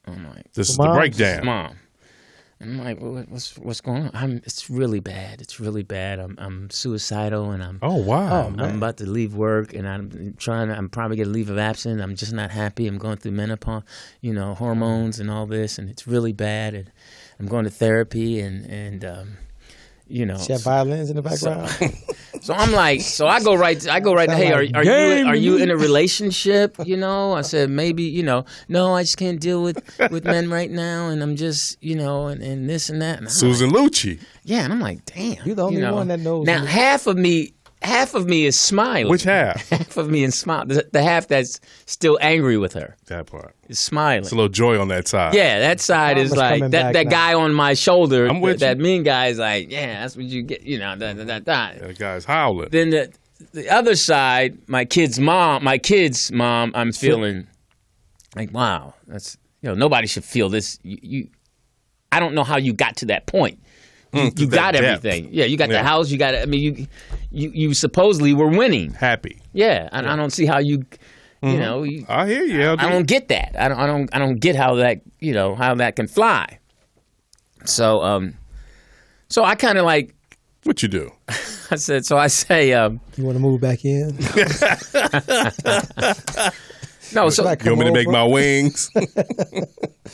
I'm like, this is the breakdown. Mom. And I'm like, what's going on? It's really bad. It's really bad. I'm suicidal, and I'm. Oh wow! I'm about to leave work, and I'm probably get a leave of absence. I'm just not happy. I'm going through menopause, hormones and all this, and it's really bad. And I'm going to therapy, and She had violins in the background. So I'm like, I go right. Hey, are you in a relationship? I said maybe. No, I just can't deal with men right now, and I'm just, and this and that. And Susan Lucci. Yeah, and I'm like, damn. You're the only one that knows. Now half of me is smiling. Which half? Half of me is smiling. The half that's still angry with her. That part. Is smiling. It's a little joy on that side. Yeah, that side is like that guy on my shoulder. I'm with that you. mean guy is like, yeah, that's what you get. That guy's howling. Then the other side, my kid's mom, I'm feeling like, wow, that's nobody should feel this. I don't know how you got to that point. You got everything. Yeah, you got the house. You got it. I mean, you supposedly were winning. Happy. Yeah, I don't see how you. I hear you. LD. I don't get that. I don't get how that how that can fly. So I kind of like. What you do? I say. You want to move back in? No, so you want me to make my wings?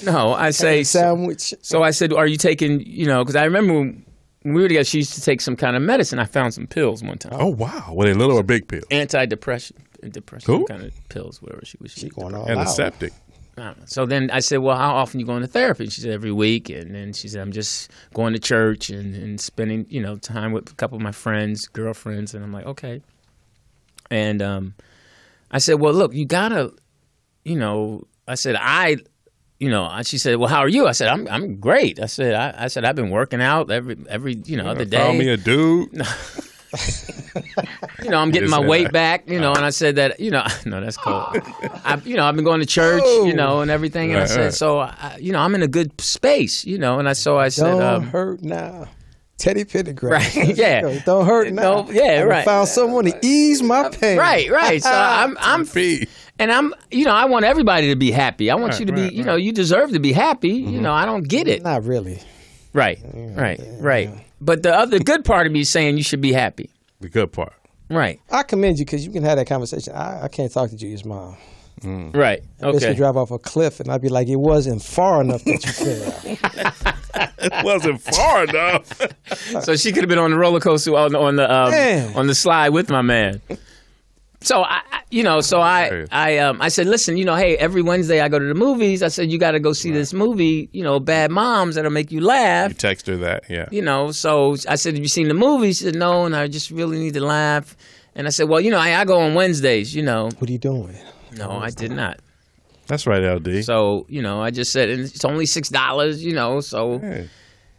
No, I say sandwich. So I said, "Are you taking?" Because I remember when we were together, she used to take some kind of medicine. I found some pills one time. Oh wow! Were they little or big pills? Antidepressant, cool. kind of pills. Wherever she was, She going all antiseptic. I don't know. So then I said, well, how often you going to therapy? She said, every week. And then she said, I'm just going to church and spending, time with a couple of my friends, girlfriends. And I'm like, okay. And I said, well, look, you got to, I said, she said, well, how are you? I said, I'm great. I said, I've been working out every other day. Found me a dude. I'm getting my weight back, and I said that, no, that's cool. I've been going to church, and everything. And I said, so, I'm in a good space, and I said, don't hurt now. Teddy Pendergrass. Right, yeah. Don't hurt now. No, yeah, right. I found someone to ease my pain. Right. So I'm and I want everybody to be happy. I want you to be, you deserve to be happy. Mm-hmm. I don't get it. Not really. Right. But the other good part of me is saying you should be happy. The good part. Right. I commend you because you can have that conversation. I can't talk to Julia's mom. Right. Okay. She drive off a cliff, and I'd be like, it wasn't far enough that you fell. It wasn't far enough. So she could have been on the roller coaster on the slide with my man. So I said, listen, hey, every Wednesday I go to the movies. I said, you got to go see this movie, Bad Moms, that'll make you laugh. You text her that, yeah. So I said, have you seen the movie? She said, no, and I just really need to laugh. And I said, well, I go on Wednesdays, What are you doing? No, I did not. That's right, LD. So, I just said, and it's only $6, so. Hey,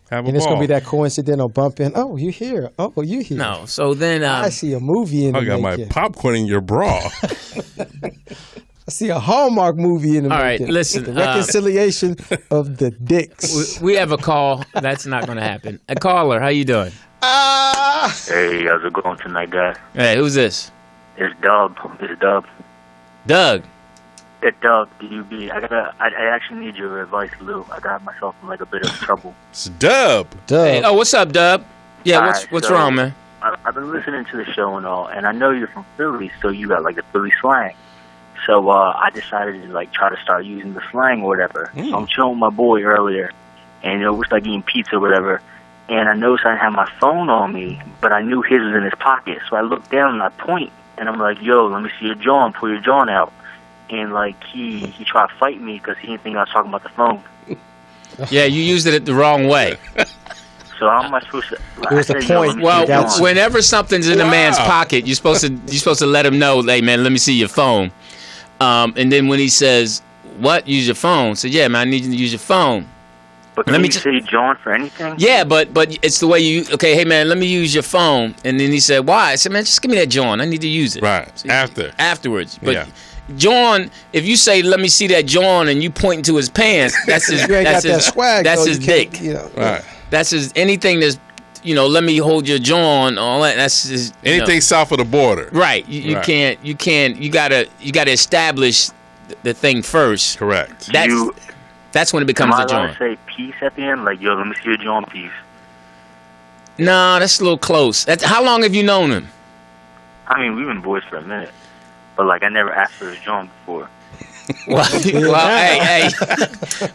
have a and it's ball. going to be that coincidental bump in. Oh, you here. Oh, you here. No, so then. I see a movie in the I got making. my popcorn in your bra. I see a Hallmark movie in the All right, making. listen. The reconciliation of the dicks. We have a call. That's not going to happen. A caller, how you doing? Hey, how's it going tonight, guys? Hey, who's this? It's Dub. Doug. It's Dub, D-U-B. I actually need your advice, Lou. I got myself in a bit of trouble. It's Dub. Hey, what's up, Dub? Yeah, All what's right, wrong, man? I've been listening to the show and all, and I know you're from Philly, so you got the Philly slang. So I decided to try to start using the slang or whatever. So I'm chilling with my boy earlier, and it was eating pizza or whatever. And I noticed I didn't have my phone on me, but I knew his was in his pocket. So I looked down and I point, and I'm like, yo, let me see your jaw and pull your jaw out. and like he tried to fight me because he didn't think I was talking about the phone. Yeah, you used it the wrong way. So how am I supposed to? Like, It was I the said, yo, point. let me Well, see your phone. whenever something's in a man's pocket, you're supposed to let him know, hey man, let me see your phone. And then when he says, "What? Use your phone?" Say, "Yeah, man, I need you to use your phone." But let can me you just- say John for anything? Yeah, but it's the way you. Okay, hey man, let me use your phone. And then he said, "Why?" I said, "Man, just give me that John. I need to use it." Right. See, After. afterwards. But Yeah. John, if you say, "Let me see that John," and you pointing to his pants, that's his. You ain't that's got that his, swag. That's though. his You can't, dick. You know, Right. That's his. Anything that's, let me hold your John. All that. That's his. Anything south of the border. Right. You Right. can't. You can't. You gotta establish the thing first. Correct. That's when it Am becomes I a allowed John. to say peace at the end? Like, yo, let me see your John piece. No, that's a little close. How long have you known him? I mean, we've been boys for a minute, but like I never asked for his John before. Well, hey.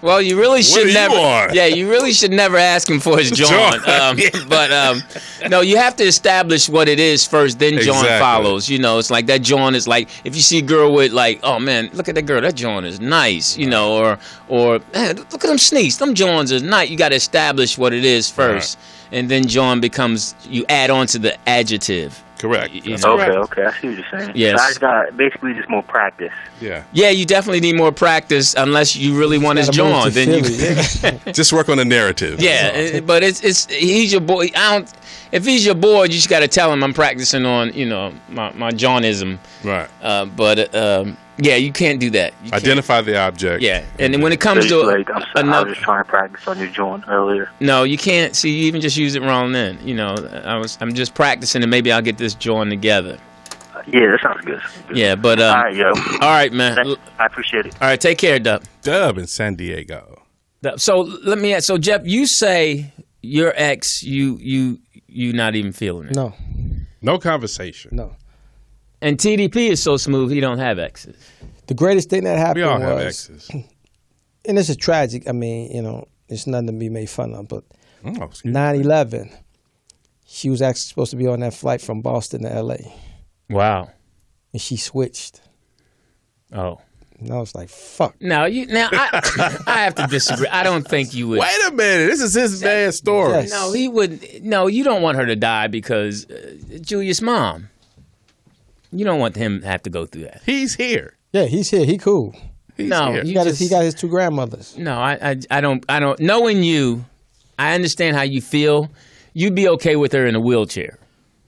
Well, you really should are you never. on? Yeah, you really should never ask him for his John. John. But no, you have to establish what it is first. Then John Exactly. follows. It's like that John is like if you see a girl with like, oh man, look at that girl. That John is nice. Or man, look at them sneaks. Them Johns is nice. You got to establish what it is first, and then John becomes. You add on to the adjective. Correct. You That's know. correct. Okay, I see what you're saying. Yes. So I just got basically just more practice. Yeah. Yeah, you definitely need more practice unless you really want his gotta move John. to Then you. Philly, yeah. Just work on the narrative. Yeah, but it's he's your boy. If he's your boy, you just got to tell him I'm practicing on my Johnism. Right. Yeah, you can't do that. You can't. Identify the object. Yeah, and then when it So comes you're to like, I was just trying to practice on your John earlier. no, you can't. See, you even just use it wrong. Then I'm just practicing, and maybe I'll get this John together. Yeah, that sounds good. Yeah, but All right, yo. all right, man. I appreciate it. All right, take care, Dub. Dub in San Diego. So let me ask. So Jeff, you say your ex, you not even feeling it. No, No conversation. no. And TDP is so smooth, he don't have exes. The greatest thing that happened We all have was, exes. and this is tragic. I mean, it's nothing to be made fun of, but Oh, excuse me. 9/11, she was actually supposed to be on that flight from Boston to L.A. Wow. and she switched. Oh. And I was like, fuck. I have to disagree. I don't think you would. Wait a minute. This is his bad story. Yes. No, he would. No, you don't want her to die because Julius' mom. You don't want him to have to go through that. He's here. Yeah, he's here. He cool. He's No, here. you He got his two grandmothers. No, I don't. Knowing you, I understand how you feel. You'd be okay with her in a wheelchair.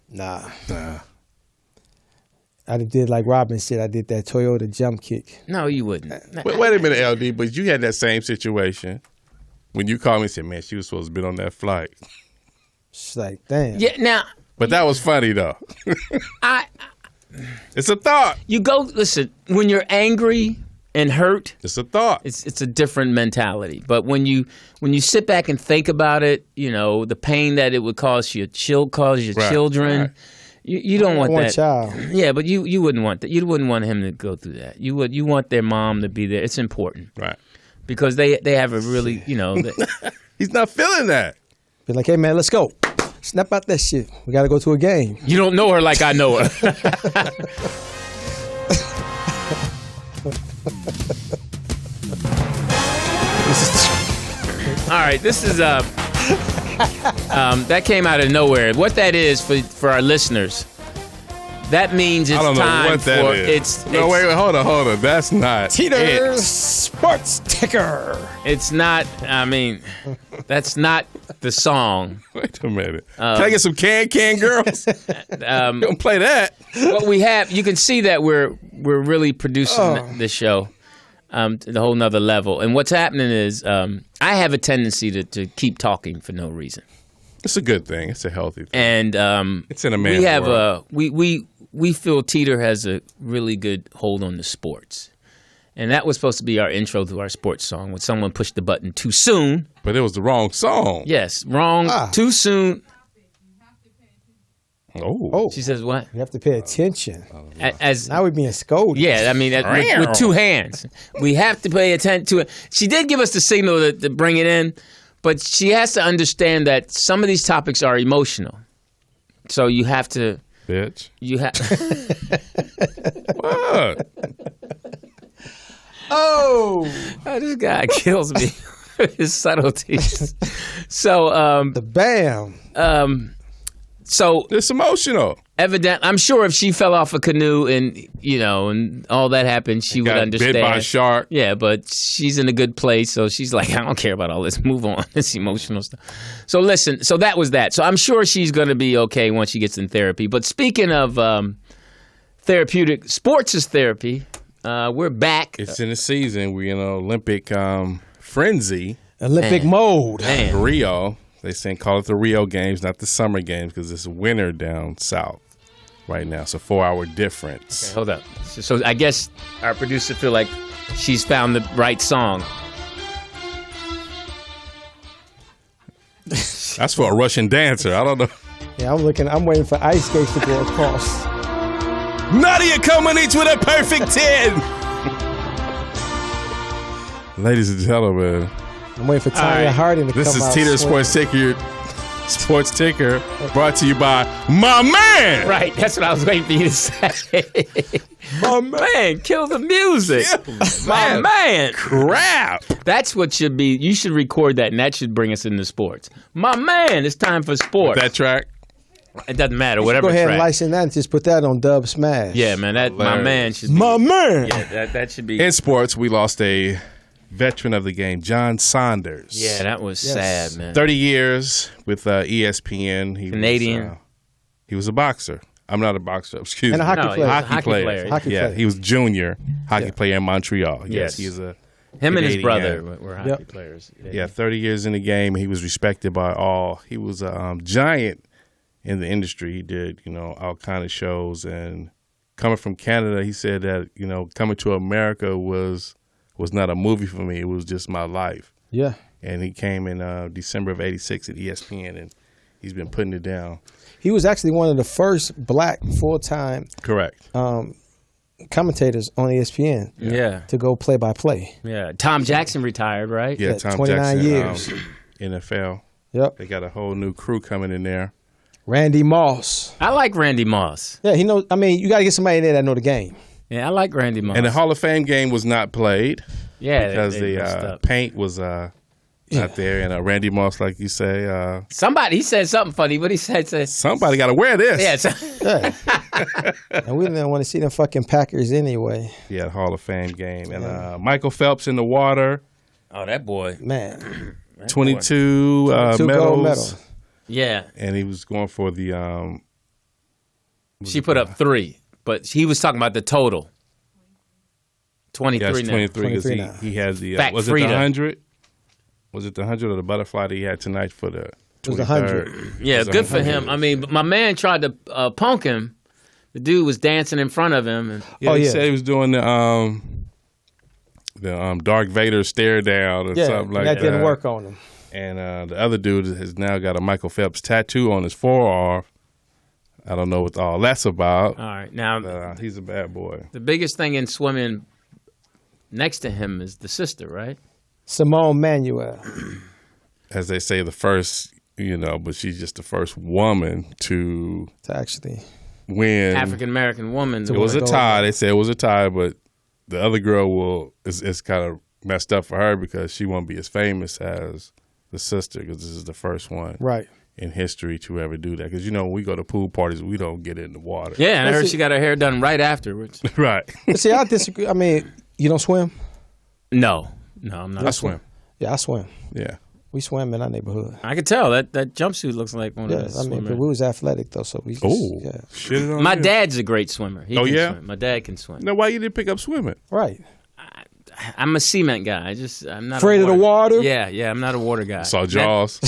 Nah. I did like Robin said. I did that Toyota jump kick. No, you wouldn't. Wait a minute, LD, but you had that same situation when you called me and said, man, she was supposed to be on that flight. It's like, damn. Yeah. Now, But that was funny, though. It's a thought. you go. Listen, when you're angry and hurt, It's a thought. it's a different mentality. But when you sit back and think about it, the pain that it would cause your Right, children. right. You don't want One that. child. Yeah, but you wouldn't want that. You wouldn't want him to go through that. You want their mom to be there. It's important Right. because they have a really He's not feeling that. Be like, hey man, let's go. Snap out that shit. We got to go to a game. you don't know her like I know her. All right, this is that came out of nowhere. What that is for our listeners, that means it's I don't know time what that for is. it's Wait, hold on. That's not Teeter it. Sports Ticker. It's not. I mean, that's not the song. Wait a minute. Can I get some can girls? Don't play that. What we have, you can see that we're really producing this show to the whole nother level. And what's happening is I have a tendency to keep talking for no reason. It's a good thing. It's a healthy thing. And It's in a man's we have world. we feel Teeter has a really good hold on the sports. And that was supposed to be our intro to our sports song when someone pushed the button too soon. But it was the wrong song. Yes, wrong, too soon. Oh. She says what? You have to pay attention. As Now we're being scolded. Yeah, I mean, with two hands. We have to pay attention to it. She did give us the signal to bring it in, but she has to understand that some of these topics are emotional. So you have to. Bitch. You have. What? This guy kills me. His subtleties. So, The bam. so It's emotional. evident. I'm sure if she fell off a canoe and and all that happened, she would Got understand. bit by a shark. Yeah, but she's in a good place, so she's like, I don't care about all this. Move on. It's emotional stuff. So listen, so that was that. So I'm sure she's going to be okay once she gets in therapy. But speaking of therapeutic, sports is therapy. We're back. It's in the season. We're in an Olympic frenzy. Olympic Man. mode. Man. Rio. They saying call it the Rio Games, not the Summer Games, because it's winter down south right now. It's a 4-hour difference. Hold up. So I guess our producer feel like she's found the right song. That's for a Russian dancer. I don't know. Yeah, I'm waiting for ice skates to go across. Nadia Comaneci with a perfect 10. Ladies and gentlemen, I'm waiting for Tanya right. Harding to this come is out. Teeter swinging. Sports Ticker, brought to you by my man. Right, that's what I was waiting for you to say. My man, kill the music. My man. Crap. That's what should be. You should record that, and that should bring us into sports. My man, it's time for sports. That track. It doesn't matter, whatever Go ahead track. and license that and just put that on Dub Smash. Yeah, man, that my Hilarious. man should be. My man. Yeah, that should be. In sports, we lost a veteran of the game, John Saunders. Yeah, that was Yes. sad, man. 30 years with ESPN. He Canadian. Was, he was a boxer. I'm not a boxer. Excuse me. And a hockey No, player. he's a Hockey player. player. Hockey yeah, player. he was junior hockey Yeah. player in Montreal. Yes. He is a Him and his Canadian. brother were hockey Yep. players. Yeah, 30 years in the game. He was respected by all. He was a giant in the industry. He did, all kind of shows. And coming from Canada, he said that, coming to America was not a movie for me. It was just my life. Yeah. And he came in December of '86 at ESPN, and he's been putting it down. He was actually one of the first black full-time Correct. commentators on ESPN Yeah. to go play-by-play. Yeah. Tom Jackson retired, right? Yeah, Yeah, Tom 29 Jackson, years. NFL. Yep. They got a whole new crew coming in there. Randy Moss. I like Randy Moss. Yeah, he knows. I mean, you got to get somebody in there that know the game. Yeah, I like Randy Moss. And the Hall of Fame game was not played yeah, because they messed the up. paint was not there. And Randy Moss, like you say, Somebody, he said something funny, but he said somebody got to wear this. yeah, Yeah. And we didn't want to see them fucking Packers anyway. Yeah, Hall of Fame game. And Michael Phelps in the water, oh, that boy. Man. 22 Two medals. gold medals. Yeah, And he was going for the she put up 3, but he was talking about the total. 23 yes, now. 23 because 23 now. he has the Fact was Frida. it the 100? Was it the 100 or the butterfly that he had tonight for the 23rd? It was 100. Yeah, It was good for 100. him. I mean, but my man tried to punk him. The dude was dancing in front of him. And, Yeah, Oh, he yeah. said he was doing the Darth Vader stare down or Yeah, something like that that. didn't work on him. And the other dude has now got a Michael Phelps tattoo on his forearm. I don't know what all that's about. all right, now He's a bad boy. the biggest thing in swimming next to him is the sister, right? Simone Manuel. As they say, the first, but she's just the first woman to To actually. win. African American woman. It was a Gold tie. They said it was a tie, but the other girl it's kind of messed up for her because she won't be as famous as the sister because this is the first one Right. in history to ever do that. Because when we go to pool parties, we don't get in the water. Yeah, and I heard That's she got her hair done right afterwards. Right. But see, I disagree. I mean, you don't swim? No, I'm not. I swim. Yeah, I swim. Yeah. We swam in our neighborhood. I could tell that jumpsuit looks like one Yeah, of the I mean, swimmers. but we was athletic though, so we just, Oh, yeah. shit on My you. dad's a great swimmer. He Oh, can yeah? swim. My dad can swim. Now, why you didn't pick up swimming? Right. I'm a cement guy. I'm not Afraid of the water? Yeah, I'm not a water guy. Saw Jaws.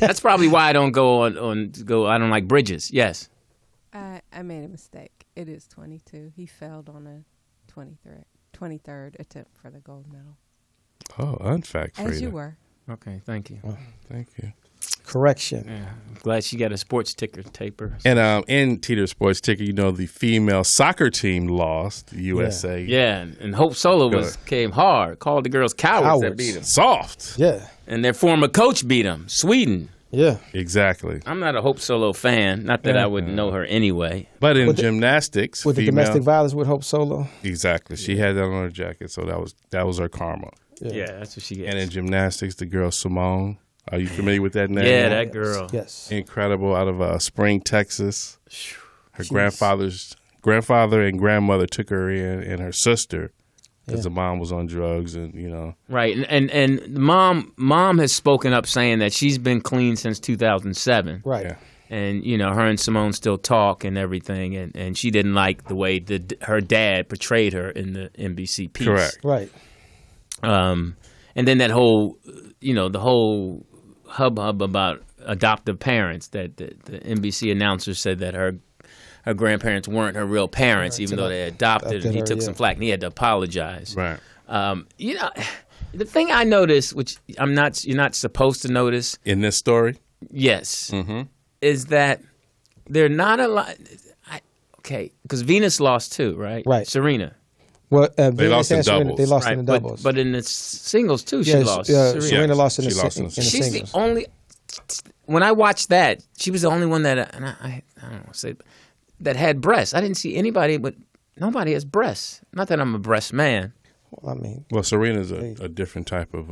That's probably why I don't go I don't like bridges. Yes. I made a mistake. It is 22. He failed on a 23rd attempt for the gold medal. Oh, unfact As you Frida. were. Okay, thank you. Thank you. Correction. Yeah, I'm glad she got a sports ticker taper. And in Teeter Sports Ticker, the female soccer team lost, the USA. Yeah, and Hope Solo came hard, called the girls cowards that Cowards. beat them. Soft. Yeah. And their former coach beat them, Sweden. Yeah. Exactly. I'm not a Hope Solo fan, not that I would know her anyway. But in With the- gymnastics, With the female, domestic violence with Hope Solo. exactly. She had that on her jacket, so that was her karma. Yeah, that's what she gets. And in gymnastics, the girl Simone. Are you familiar with that name? Yeah, that girl. Yes. Incredible, out of Spring, Texas. Her grandfather and grandmother took her in, and her sister, because the mom was on drugs, and Right, and mom has spoken up saying that she's been clean since 2007. Right. Yeah. And her and Simone still talk and everything, and she didn't like the way her dad portrayed her in the NBC piece. Correct. Right. And then that whole, the whole hubbub about adoptive parents, that the NBC announcer said that her grandparents weren't her real parents, even though they adopted, and he took some flack, and he had to apologize. Right. The thing I noticed, which you're not supposed to notice, In this story? yes, is that they're not a lot. Okay, because Venus lost too, right? Right. Serena. Well, They lost in Serena, doubles. They lost Right, in the doubles. but in the singles too, she yes, lost. Yeah, Serena. Serena lost in the She lost in the singles. She's the only. When I watched that, she was the only one that, and I don't want to say, that had breasts. I didn't see anybody, but nobody has breasts. Not that I'm a breast man, Well, I mean, Well, Serena's a different type of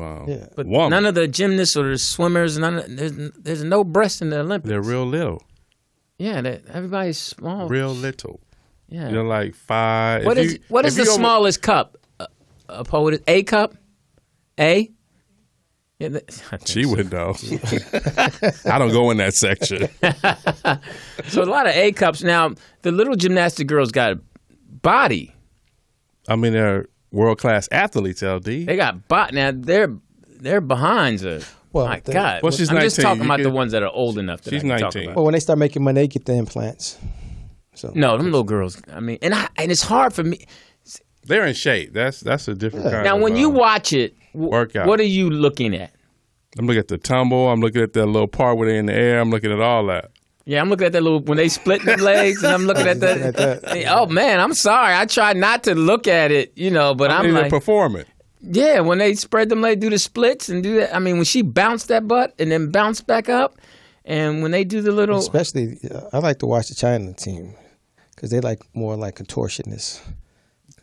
but woman. none of the gymnasts or the swimmers, there's no breast in the Olympics. They're real little. Yeah, everybody's small. Real little. Yeah. Like 5. What is the smallest cup? A poet? A cup? A? Yeah, I think She so. would know. I don't go in that section. So a lot of A cups. Now, the little gymnastic girls got a body. I mean, they're world-class athletes, LD. They got body. Now, their behinds are, Well, my they- God. Well, she's I'm just 19. talking You about the can- ones that are old enough that She's I can talk 19. about. well, when they start making money, they get the implants. So No, them little girls. I mean, and it's hard for me. They're in shape. That's a different kind Now, of when you watch it, workout. what are you looking at? I'm looking at the tumble. I'm looking at that little part where they're in the air. I'm looking at all that. Yeah, I'm looking at that little, when they split their legs, and I'm looking at Looking at that. that. Oh, man, I'm sorry. I try not to look at it, but I I'm mean, like, they're performing. yeah, when they spread them legs, do the splits and do that. I mean, when she bounced that butt and then bounced back up, and when they do the little, especially, I like to watch the China team because they like more like contortionists.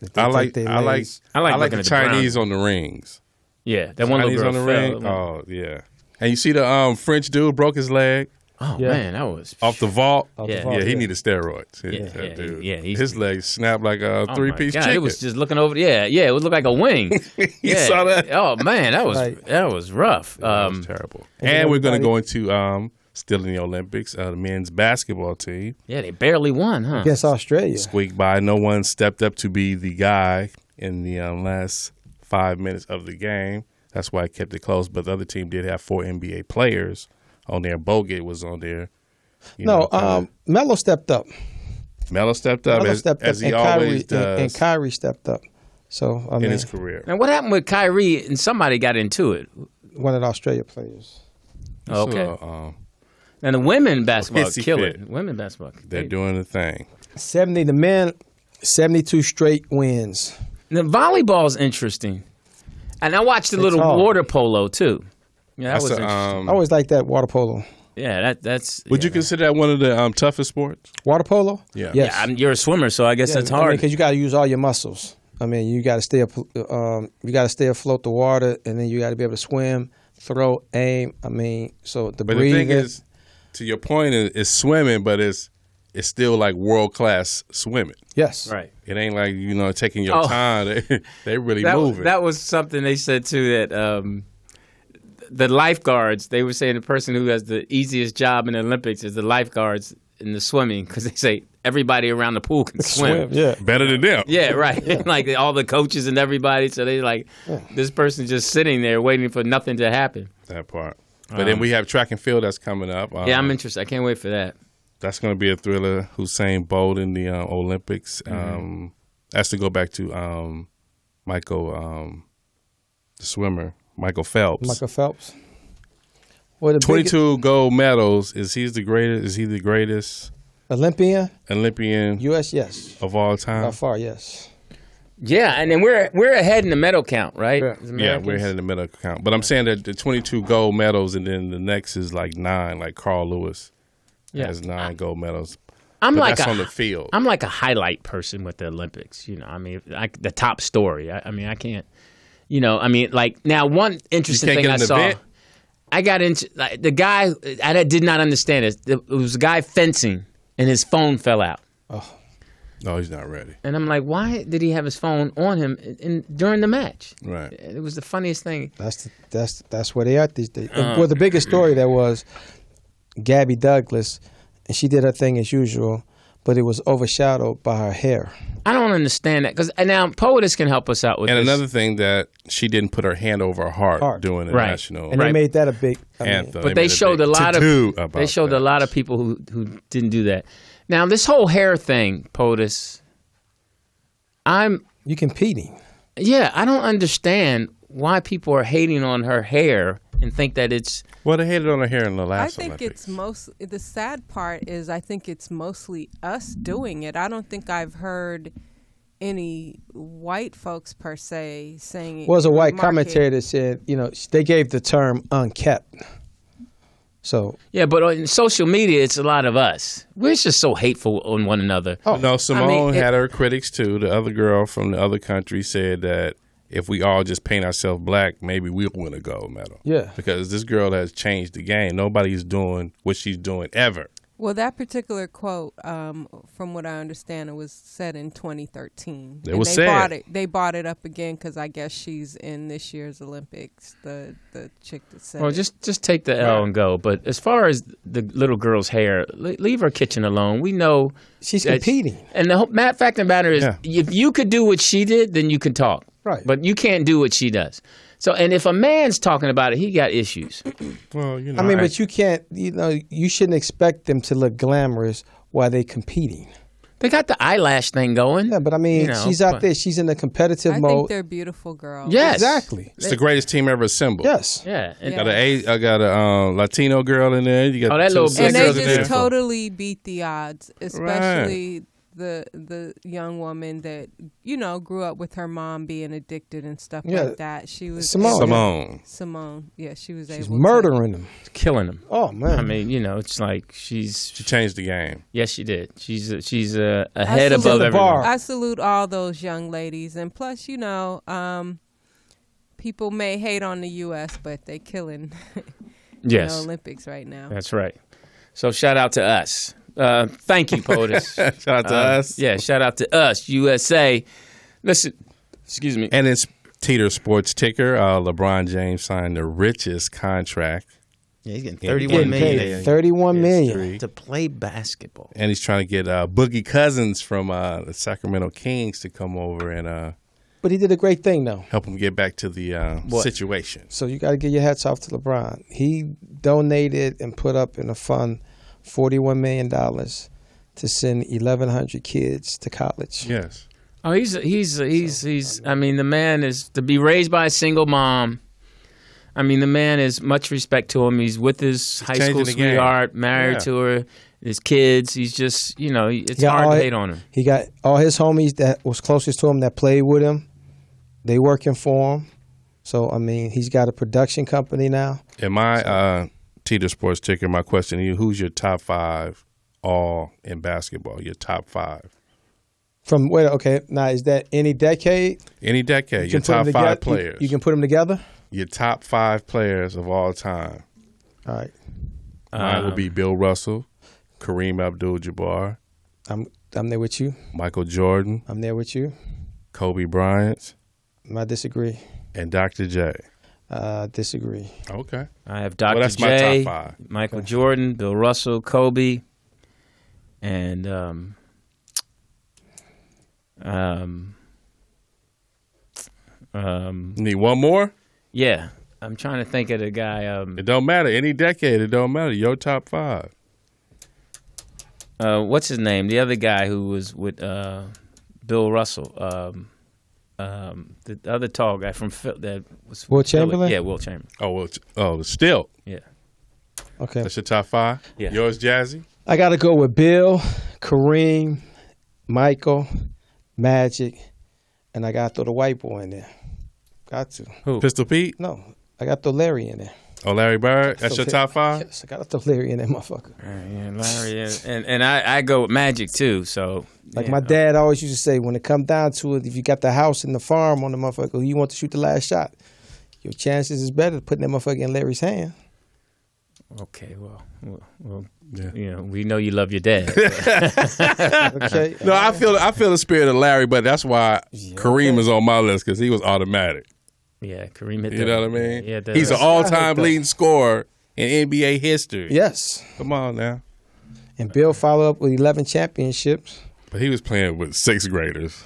They I take like their I like legs- I like looking the at the Chinese on the rings. yeah, that one little Chinese girl on the fell. ring. Oh yeah. And you see the French dude broke his leg Oh Yeah. man, that was off the vault. Off the Yeah. vault, Yeah, he needed steroids. That yeah, dude. yeah, he's- His legs snapped like a oh, three-piece my God, chicken. It was just looking over. Yeah, it would look like a wing. You saw that? Oh man, that was Right. rough. That was terrible. and And we're going to everybody- go into still in the Olympics, the men's basketball team Yeah, they barely won, huh? against Australia. squeaked by. No one stepped up to be the guy in the last 5 minutes of the game. That's why I kept it close. But the other team did have 4 NBA players on there. Bogut was on there. Melo stepped up. Melo stepped up Melo as, stepped as up, he and always Kyrie, does and Kyrie stepped up. So I in mean, his career. Now, what happened with Kyrie? And somebody got into it. one of the Australia players. Okay. So, And the women basketball hissy kill fit. it. Women basketball. they're doing the thing. 70 the men, 72 straight wins. The volleyball's interesting. And I watched the little hard. water polo too. Yeah, that That's was a, interesting. I always like that water polo. Yeah, that's. Would you consider that one of the toughest sports? Water polo? Yeah. Yes. Yeah, you're a swimmer, so I guess that's hard. because you got to use all your muscles. I mean, you got to stay up. You got to stay afloat the water, and then you got to be able to swim, throw, aim. I mean, so the But breathing. the thing is, to your point, is swimming, but it's still like world class swimming. yes, Right. It ain't like taking your Oh. time. They really That, moving. that was something they said too, that the lifeguards, they were saying the person who has the easiest job in the Olympics is the lifeguards in the swimming, because they say everybody around the pool can swim. Yeah. Better than them. Yeah, right. Like all the coaches and everybody. So they like, this person just sitting there waiting for nothing to happen. That part. But then we have track and field that's coming up. Yeah, I'm interested. I can't wait for that. That's going to be a thriller. Usain Bolt in the Olympics. Has to go back to Michael, the swimmer, Michael Phelps. Michael Phelps. Well, the 22 gold medals. Is he the greatest? Is he the greatest Olympian, Olympian U.S. Yes, of all time? by far, yes. Yeah, and then we're ahead in the medal count, right? Yeah. As Yeah, Americans? we're ahead in the middle count. But I'm saying that the 22 gold medals, and then the next is like 9, like Carl Lewis has 9 gold medals. I'm But like that's on the field. I'm like a highlight person with the Olympics. I mean, the top story. I mean, I can't. You know, I mean, like now one interesting You can't thing get I in the saw. vet? I got into the guy. I did not understand it. It was a guy fencing, and his phone fell out. No, he's not ready. And I'm like, why did he have his phone on him during the match? Right. It was the funniest thing. That's where they are these days. Well, the biggest story there was Gabby Douglas, and she did her thing as usual, but it was overshadowed by her hair. I don't understand that because now POTUS can help us out with And this. another thing that she didn't put her hand over her heart doing the Right. national And they made that a big anthem. But they showed a lot of a lot of people who didn't do that. Now this whole hair thing, POTUS, You competing. I don't understand why people are hating on her hair and think that it's Well, they hated on her hair in the last I think Olympics. the sad part is I think it's mostly us doing it. I don't think I've heard any white folks per se saying it. Was a white remark it. commentator that said, they gave the term unkept. So but on social media it's a lot of us. We're just so hateful on one another. No, Simone I mean, had her critics too. The other girl from the other country said that if we all just paint ourselves black, maybe we'll win a gold medal. Yeah. Because this girl has changed the game. Nobody's doing what she's doing ever. Well, that particular quote, from what I understand, it was said in 2013. It was they said. They bought it up again because I guess she's in this year's Olympics. The chick that said. Well, it. just take the L and go. But as far as the little girl's hair, leave her kitchen alone. We know she's that- competing. And the fact of the matter is, Yeah. if you could do what she did, then you can talk. Right. But you can't do what she does. So, and if a man's talking about it, he got issues. Well, I mean, but you can't, you shouldn't expect them to look glamorous while they're competing. They got the eyelash thing going. Yeah, but I mean, she's out there. She's in a competitive I mode. think they're beautiful girls. Yes. Exactly. it's the greatest team ever assembled. Yes. Yeah. And, Yeah. I got a Latino girl in there. You got Oh, that two little black And they girls in just there. totally beat the odds, especially the young woman that grew up with her mom being addicted and stuff Yeah. like that. She was Simone. Simone, yeah, she was She's able murdering them. killing them. Oh, man. I mean, it's like She changed the game. yes, she did. She's a head salute above the everyone. bar. I salute all those young ladies, and plus, people may hate on the U.S., but they killing Yes, Olympics right now. that's right. So shout out to us. Thank you, POTUS. Shout out to us. Yeah, shout out to us, USA. Listen, excuse me. And it's Teeter Sports Ticker. LeBron James signed the richest contract, Yeah, he's getting Yeah, 31 Getting million. paid $31 million. To play basketball. and he's trying to get Boogie Cousins from the Sacramento Kings to come over and But he did a great thing, though. help him get back to the situation. So you got to give your hats off to LeBron. He donated and put up in a fund $41 million to send 1,100 kids to college. Yes. Oh, he's. I mean, the man is to be raised by a single mom. I mean, the man is much respect to him. He's with his high changing school the game. sweetheart, married Yeah. to her, his kids. He's just, it's He got hard all- to hate on him. He got all his homies that was closest to him that played with him. They working for him. So, I mean, he's got a production company now. In my Teeter Sports Ticker, my question to you, who's your top 5 all in basketball? Your top 5. From where? Okay, now is that any decade? Any decade, You your can put 'em top 5 together- players. You can put them together? Your top 5 players of all time. All right. Mine would be Bill Russell, Kareem Abdul-Jabbar, I'm there with you. Michael Jordan, I'm there with you. Kobe Bryant, I disagree. and Dr. J. Disagree. Okay. I have Dr. that's my J, top 5. Michael Jordan, Bill Russell, Kobe, and Need one more? yeah. I'm trying to think of the guy. It don't matter. Any decade, it don't matter. Your top 5. What's his name? The other guy who was with Bill Russell. The other tall guy from that was Will with Philly. Chamberlain? Yeah, Will Chamberlain. Still. Yeah. Okay. That's your top 5? Yeah. Yours, Jazzy? I got to go with Bill, Kareem, Michael, Magic, and I got to throw the white boy in there. Got to. Who? Pistol Pete? No, I got to throw Larry in there. Oh, Larry Bird. That's your top 5. Yes, I got to throw Larry in that motherfucker. Yeah, Larry, and I go with Magic too. So Like my dad always used to say, when it come down to it, if you got the house and the farm on the motherfucker, who you want to shoot the last shot, your chances is better putting that motherfucker in Larry's hand. Okay, well, Yeah. you know, we know you love your dad. Okay. No, I feel the spirit of Larry, but that's why Kareem is on my list because he was automatic. Yeah, Kareem hit You know what I mean? Yeah, He's an all-time leading scorer in NBA history. Yes. Come on now. And Bill followed up with 11 championships. But he was playing with 6th graders.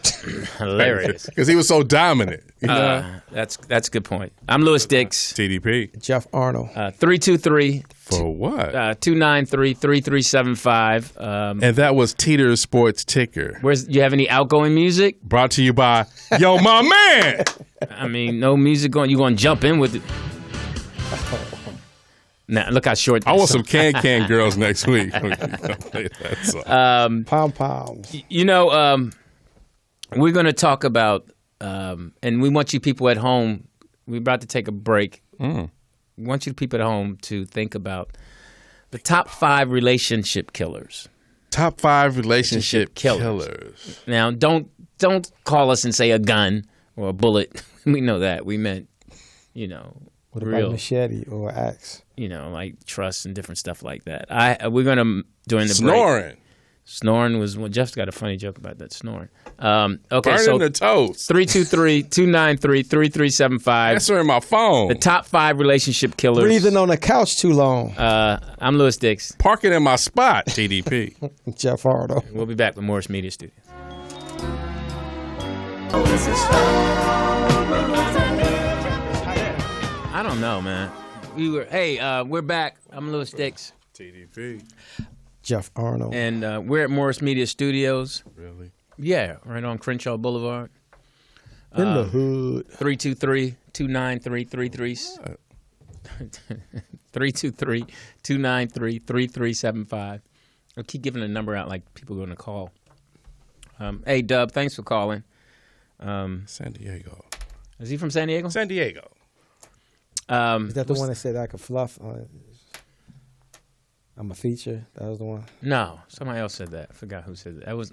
hilarious. Because he was so dominant. You know? That's a good point. I'm Lewis Dix. TDP. Jeff Arnold. 323 For what? 293-3375. And that was Teeter's Sports Ticker. You have any outgoing music? Brought to you by Yo My Man. I mean, no music going. You going to jump in with it? Now look how short. I want some Can girls next week. That song. Pom-poms. You know, we're going to talk about, and we want you people at home. We're about to take a break. We want you people at home to think about the top 5 relationship killers. Top 5 relationship killers. Now, don't call us and say a gun or a bullet. We know that. We meant, you know, What about real, a machete or an axe? you know, like trust and different stuff like that. We're going to, during the break. Snoring. Snoring was, well, Jeff's got a funny joke about that snoring. Okay, Burning so the toast. 323-293-3375. Answering my phone. The top 5 relationship killers. Breathing on the couch too long. I'm Lewis Dix. Parking in my spot. TDP. Jeff Arnold. We'll be back with Morris Media Studios. I don't know, man. We're back. I'm Lewis Dix, TDP. Jeff Arnold. and we're at Morris Media Studios. Really? Yeah, right on Crenshaw Boulevard. In the hood. 323-293-3375. 323-293-3375. I'll keep giving the number out like people are going to call. Hey, Dub, thanks for calling. San Diego. Is he from San Diego? San Diego. Is that the one that said I could fluff? I'm a feature. That was the one. No, somebody else said that. I forgot who said that. That was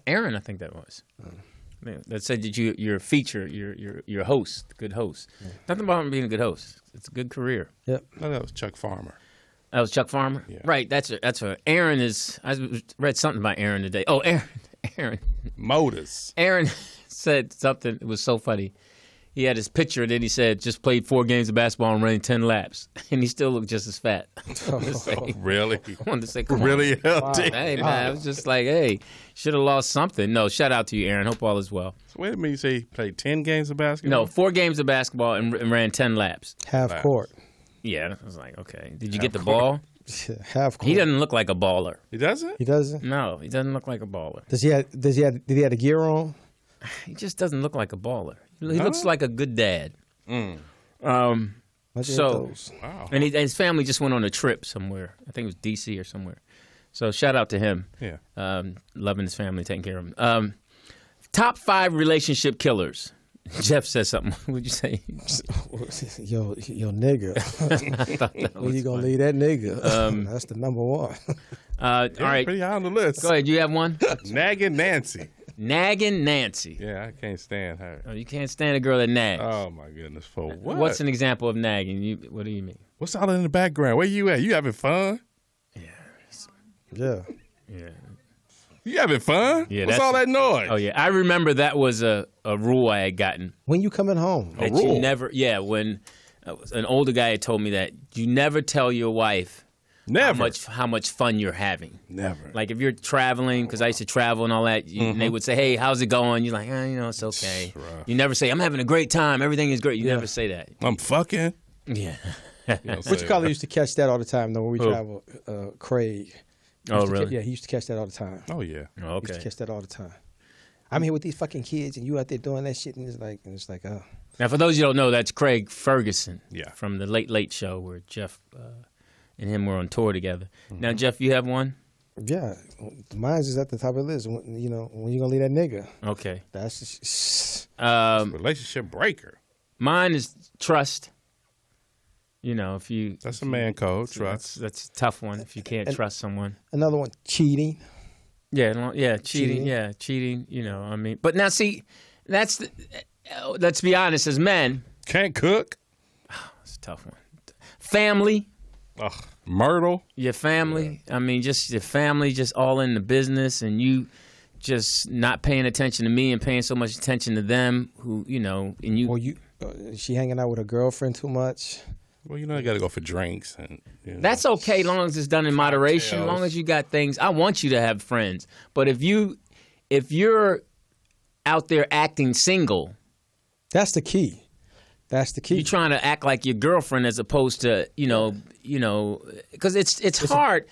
Aaron. I think that was. That said that you're a feature. You're a host, good host. Nothing about being a good host. It's a good career. Yep. No, that was Chuck Farmer. That was Chuck Farmer. Yeah. Right. That's a Aaron is. I read something about Aaron today. Oh, Aaron. Motors. Aaron said something. It was so funny. He had his picture, and then he said, just played 4 games of basketball and ran 10 laps. And he still looked just as fat. I Really? wanted to say, come on. Really healthy. Hey, man, I was just like, hey, should have lost something. No, shout out to you, Aaron. Hope all is well. So wait a minute, you say he played 10 games of basketball? No, 4 games of basketball and ran 10 laps. Half Laps. court. Yeah, I was like, okay. Did you get the ball? Half court. He doesn't look like a baller. He doesn't? He doesn't? No, he doesn't look like a baller. Did he have the gear on? He just doesn't look like a baller. He looks like a good dad. Imagine So- those. Wow. And his family just went on a trip somewhere. I think it was D.C. or somewhere. So shout out to him. Yeah. Loving his family, taking care of him. Top 5 relationship killers. Jeff said something. What would you say? Yo, nigga. Where you gonna leave that nigga? That's the number one. All right. Pretty high on the list. Go ahead. You have one? Nagging Nancy. Nagging Nancy. Yeah, I can't stand her. Oh, you can't stand a girl that nags. Oh, my goodness. For what? What's an example of nagging? What do you mean? What's all in the background? Where you at? You having fun? Yeah. Yeah. You having fun? Yeah, What's that's- all that noise? Oh, yeah. I remember that was a rule I had gotten. When you coming home? That rule? you never, when an older guy had told me that you never tell your wife Never. how much fun you're having. Never. Like if you're traveling, because I used to travel and all that, and they would say, "Hey, how's it going?" You're like, it's okay. rough. You never say, "I'm having a great time. Everything is great." You never say that. I'm fucking. Yeah. You don't say Which color used to catch that all the time though when we Who? travel? Craig. Oh, Used to really? yeah, he used to catch that all the time. Oh, yeah. Oh, Used okay. to catch that all the time. I'm here with these fucking kids, and you out there doing that shit, and it's like, Now, for those you don't know, that's Craig Ferguson. Yeah. From the Late Late Show, where Jeff and him were on tour together. Now, Jeff, you have one? yeah. Mine's is at the top of the list. When you gonna leave that nigga? Okay. That's just, Relationship breaker. Mine is trust. You know, if you That's a man code. Trust. that's a tough one if you can't trust someone. Another one, cheating. Yeah, cheating. Yeah, cheating. You know, I mean, but now see, let's be honest, as men, Can't cook. it's a tough one. Family, Ugh. Myrtle. your family. I mean, just your family, just all in the business, and you just not paying attention to me and paying so much attention to them. Who you know, and you. Or she hanging out with her girlfriend too much. Well, you know, you got to go for drinks. And That's okay, long as it's done in moderation. Cocktails. Long as you got things. I want you to have friends, but if you're out there acting single, That's the key. That's the key. you're trying to act like your girlfriend as opposed to because it's hard.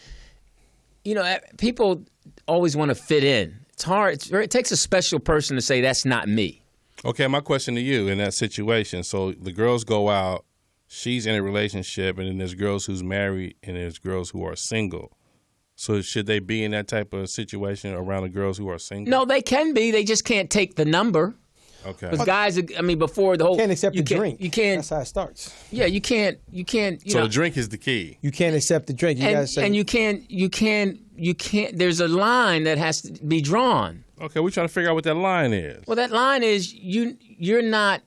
You know, people always want to fit in. It's hard. It takes a special person to say that's not me. Okay, my question to you in that situation. So the girls go out, she's in a relationship, and then there's girls who's married and there's girls who are single. So should they be in that type of situation around the girls who are single? No, they can be. They just can't take the number. Okay. Because guys, I mean, before the whole, You can't accept the drink. You can't. That's how it starts. Yeah, you can't. So the drink is the key. You can't accept the drink. You gotta say, and you can't. There's a line that has to be drawn. Okay, we're trying to figure out what that line is. Well, that line is you're not.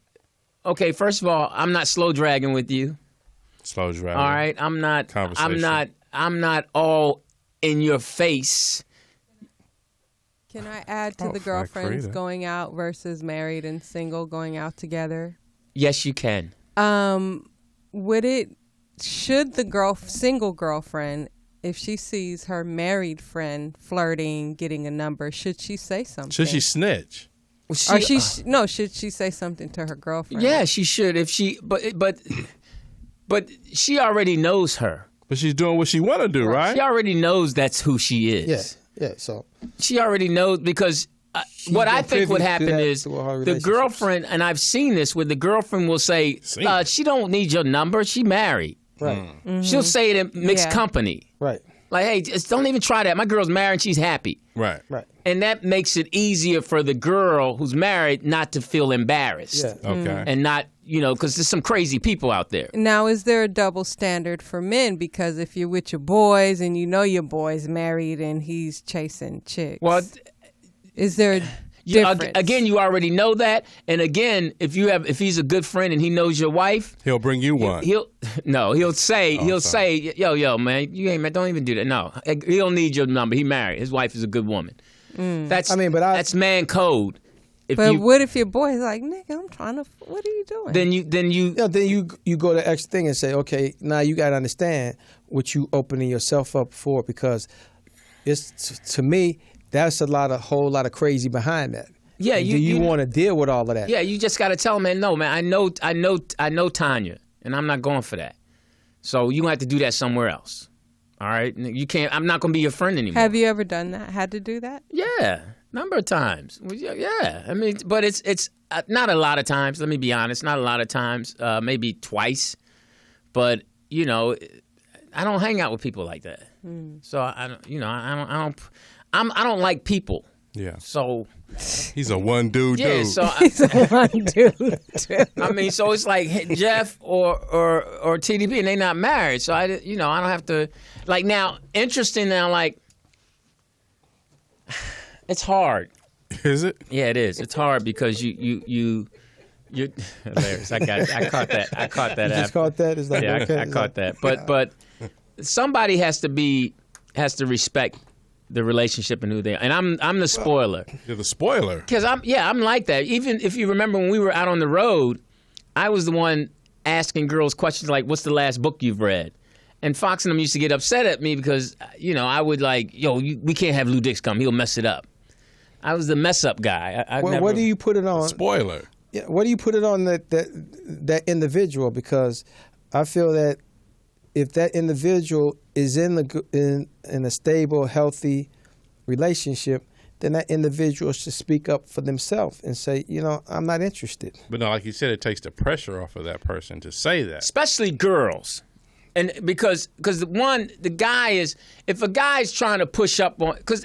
Okay, first of all, I'm not slow dragging with you. Slow driving. All right, I'm not. Conversation. I'm not all in your face. Can I add to Oh, the Frank girlfriends Frida. going out versus married and single going out together? Yes, you can. Should the single girlfriend, if she sees her married friend flirting, getting a number, should she say something? Should she snitch? Or should she say something to her girlfriend? Yeah, she should. If she, but she already knows her. But she's doing what she want to do, right? She already knows that's who she is. yeah. So She already knows because what I been think would privy to happen that is through her the relationships. girlfriend, and I've seen this where the girlfriend will say, she don't need your number. She married. right, She'll say it in mixed Yeah. company. right, Like, hey, just don't even try that. My girl's married and she's happy. Right. right. And that makes it easier for the girl who's married not to feel embarrassed. Yeah. Okay. And not, because there's some crazy people out there. Now, is there a double standard for men? Because if you're with your boys and you know your boy's married and he's chasing chicks, Well, is there a you, difference? again, you already know that. And again, if he's a good friend and he knows your wife, He'll bring you one. he'll say, yo, man, you ain't, man, don't even do that. No, he don't need your number. He married. His wife is a good woman. That's, that's man code. What if your boy's like, nigga, I'm trying to, what are you doing? Then you You go the extra thing and say, okay, now you got to understand what you opening yourself up for, because it's to me that's a whole lot of crazy behind that. Yeah, And do you want to deal with all of that? Yeah, you just got to tell him, man, no, man, I know Tanya, and I'm not going for that. So you gonna have to do that somewhere else. All right, you can't. I'm not gonna be your friend anymore. Have you ever done that? Had to do that? Yeah, number of times. Yeah, I mean, but it's not a lot of times. Let me be honest, not a lot of times. Maybe twice, but I don't hang out with people like that. So I don't like people. Yeah. So He's a one dude yeah, dude. so One dude. I mean, so it's like Jeff or TDP, and they not married. So I don't have to like now. Interesting now, like it's hard. Is it? Yeah, it is. It's hard because you're hilarious. I caught that. I caught that. You just caught that? It's like, Yeah, okay, I it's caught like- that. But somebody has to respect the relationship and who they are. And I'm the spoiler. You're the spoiler. Because I'm like that. Even if you remember when we were out on the road, I was the one asking girls questions like, "What's the last book you've read?" And Fox and them used to get upset at me because I would like, we can't have Lou Dix come. He'll mess it up. I was the mess up guy. What do you put it on? Spoiler. Yeah, what do you put it on that individual? Because I feel that if that individual is in a stable, healthy relationship, then that individual should speak up for themselves and say, I'm not interested. But no, like you said, it takes the pressure off of that person to say that. Especially girls. And because the guy is, if a guy's trying to push up on, because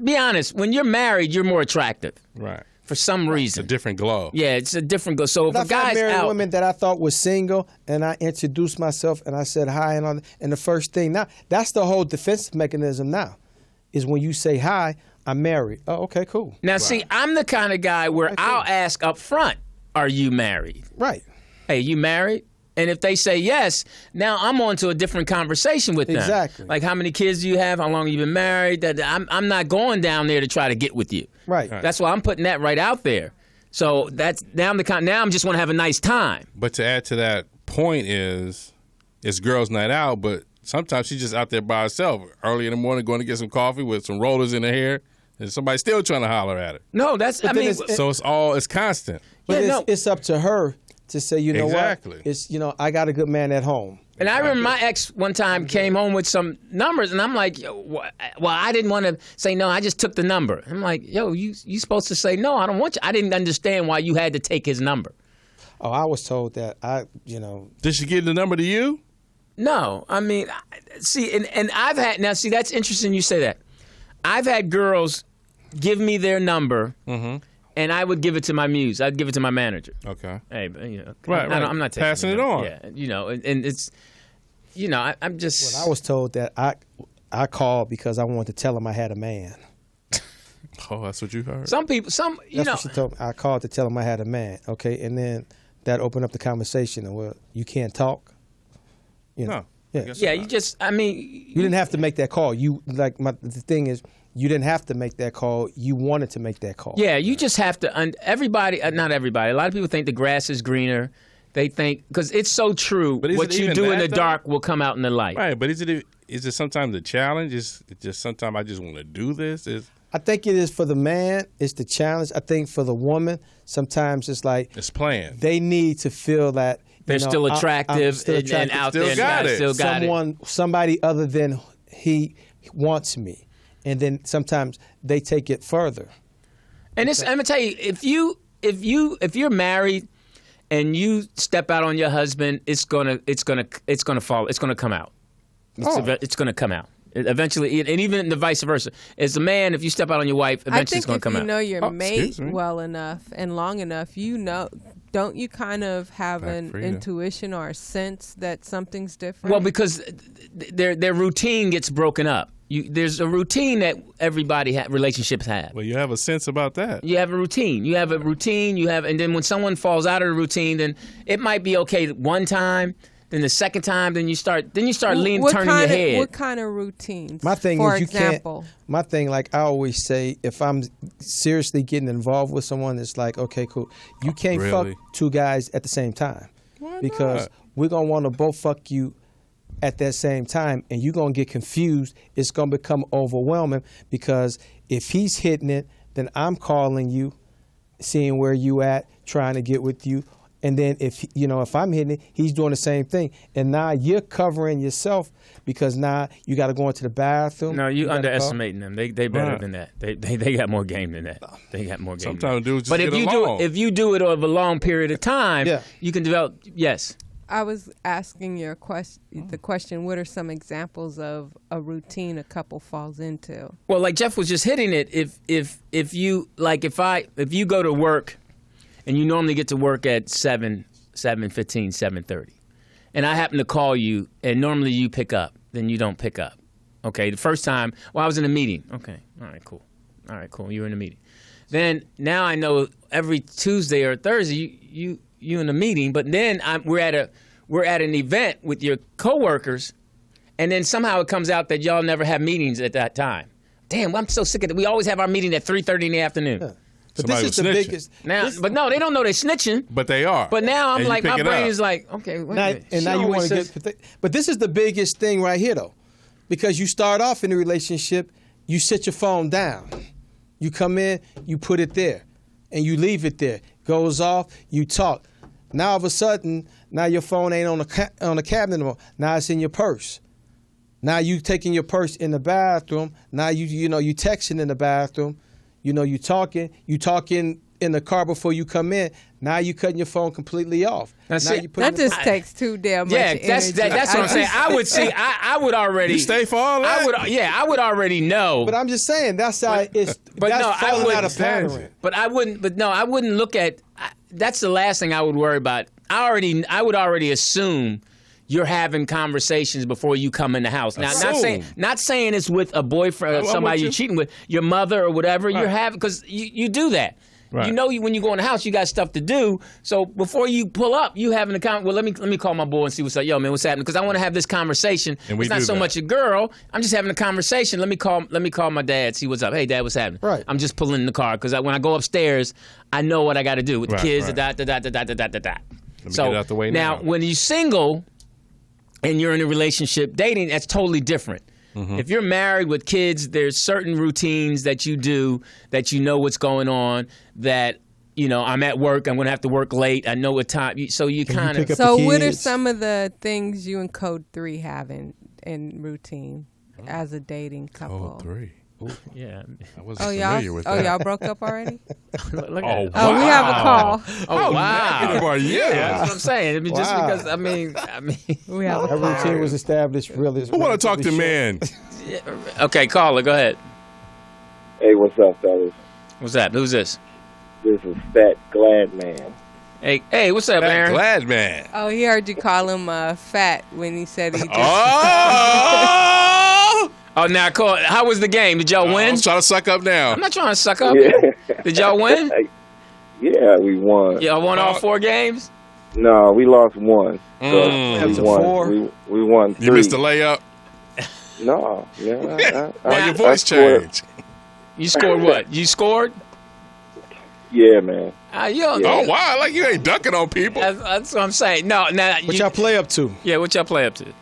be honest, when you're married, you're more attractive. Right. for some It's reason. a different glow. Yeah, it's a different go. So if But a I've guy's married out, women that I thought was single, and I introduced myself and I said hi, and the first thing now, that's the whole defense mechanism now, is when you say hi, I'm married. Oh, okay, cool. now see, I'm the kind of guy where Okay. I'll ask up front, "Are you married? Right. Hey, you married?" And if they say yes, now I'm on to a different conversation with them. Exactly. Like, how many kids do you have? How long have you been married? That I'm not going down there to try to get with you. Right. That's why I'm putting that right out there. So that's now I'm just want to have a nice time. But to add to that point is, it's girls' night out, but sometimes she's just out there by herself early in the morning going to get some coffee with some rollers in her hair, and somebody's still trying to holler at her. No, that's But I then mean, So it's constant. But Yeah, it's up to her to say, you know Exactly. what? It's, I got a good man at home. and I remember my ex one time came home with some numbers, and I'm like, yo, well, I didn't want to say no. I just took the number. I'm like, yo, you supposed to say no. I don't want you. I didn't understand why you had to take his number. Oh, I was told that Did she give the number to you? No, I mean, see, and I've had now. See, that's interesting. You say that. I've had girls give me their number, and I would give it to my muse. I'd give it to my manager. Okay. Hey, Right, I'm not taking passing the it number. on. Yeah, and it's, I'm just. I was told that I called because I wanted to tell him I had a man. Oh, that's what you heard. Some people, That's what she told me. I called to tell him I had a man. Okay, and then that opened up the conversation. And well, you can't talk. You know. No. Yeah. I guess Yeah, not. you just. I mean, You didn't have to make that call. The thing is, you didn't have to make that call. You wanted to make that call. yeah, you just have to. Everybody, not everybody. A lot of people think the grass is greener. They think because it's so true. But is What it you even do in that, the though? dark will come out in the light. Right, but is it sometimes a challenge? Is it just sometimes I just want to do this? I think it is for the man. It's the challenge. I think for the woman, sometimes it's like It's planned. they need to feel that They're still I'm attractive, still and attractive. out Still there. got it. Still got Somebody other than he wants me, and then sometimes they take it further. And I'm gonna tell you, if you're married and you step out on your husband, it's gonna fall. It's gonna come out. It's gonna come out eventually, and even the vice versa. As a man, if you step out on your wife, I eventually think it's gonna if come you out. know your mate excuse me. well enough and long enough, don't you kind of have Back an freedom. intuition or a sense that something's different? Well, because their routine gets broken up. There's a routine that everybody relationships have. Well, you have a sense about that. You have a routine. And then when someone falls out of the routine, then it might be okay one time. Then the second time, then you start turning your head. What kind of routines? My thing for is, you example, can't. My thing, like I always say, if I'm seriously getting involved with someone, it's like, okay, cool. You can't Really? fuck two guys at the same time. Why Because not? we're gonna want to both fuck you at that same time, and you're gonna get confused. It's gonna become overwhelming because if he's hitting it, then I'm calling you, seeing where you at, trying to get with you. And then if I'm hitting it, he's doing the same thing. And now you're covering yourself because now you got to go into the bathroom. No, you gotta underestimating them. They better Right. than that. They got more game than that. They got more game. Sometimes dudes just but if get you along. if you do it over a long period of time, Yeah. you can develop. Yes. I was asking the question, what are some examples of a routine a couple falls into? Well, like Jeff was just hitting it. If you go to work, and you normally get to work at 7:15, 7:30, and I happen to call you, and normally you pick up, then you don't pick up. Okay, the first time, I was in a meeting. Okay, all right, cool. You were in a meeting. Then now I know every Tuesday or Thursday you in a meeting, but then we're at an event with your coworkers, and then somehow it comes out that y'all never have meetings at that time. Damn, I'm so sick of it. We always have our meeting at 3:30 in the afternoon. Yeah. But Somebody this is was the snitching. biggest. Now, but no, they don't know they're snitching. But they are. But now I'm And you like, my pick it brain up. is like, okay, wait a Now, minute. and She now you always want to says- get. But this is the biggest thing right here, though, because you start off in the relationship, you sit your phone down, you come in, you put it there, and you leave it there. Goes off, you talk. Now all of a sudden, now your phone ain't on the cabinet anymore. Now it's in your purse. Now you taking your purse in the bathroom. Now you texting in the bathroom. You talking in the car before you come in. Now you cutting your phone completely off. That's Now it. you put That just takes too damn much energy. That's what I'm saying. I would see. I would already. You stay for all that? I would already know. But I'm just saying that's how it's. But that's no, I falling wouldn't. out of pattern. But I wouldn't. But no, I wouldn't look at. That's the last thing I would worry about. I would already assume you're having conversations before you come in the house. Now, not saying it's with a boyfriend or somebody you're cheating with, your mother or whatever. You're having because you do that. Right. You know, when you go in the house, you got stuff to do. So before you pull up, you having a well, let me call my boy and see what's up. Yo, man, what's happening? Because I want to have this conversation. And we it's not do so that. much a girl. I'm just having a conversation. Let me call my dad. See what's up. Hey, Dad, what's happening? Right. I'm just pulling in the car because when I go upstairs, I know what I got to do with the Right, kids. right. Let me get it out the way now. When you're single and you're in a relationship, dating, that's totally different. Mm-hmm. If you're married with kids, there's certain routines that you do that you know what's going on. That I'm at work. I'm going to have to work late. I know what time. So you kind pick of. up So the what are kids? some of the things you and Code 3 have in routine as a dating couple? Oh, 3. Yeah. I wasn't Oh, familiar with that. y'all broke up already? Look Oh, at wow. it. Oh, we have a call. Oh, wow. Negative are you? That's what I'm saying. I mean, just Wow. because I mean. We have a That call. routine was established really. Who want to talk to men? Okay, caller, go ahead. Hey, what's up, fellas? What's that? Who's this? This is Fat Glad Man. Hey, what's up, Aaron? Glad man. Oh, he heard you call him fat when he said he just. Oh! Oh, now, call. How was the game? Did y'all I win? was trying to suck up now. I'm not trying to suck up. Yeah. Did y'all win? Yeah, we won. Y'all won all 4 games? No, we lost one. So Mm. we to won. 4? We won 3. You missed the layup. No, yeah. Why your voice scored. changed? You scored what? You scored? Yeah, man. Yo, Yeah. Oh, wow. Like you ain't dunking on people. That's what I'm saying. No, now. What y'all play up to? Yeah, what y'all play up to?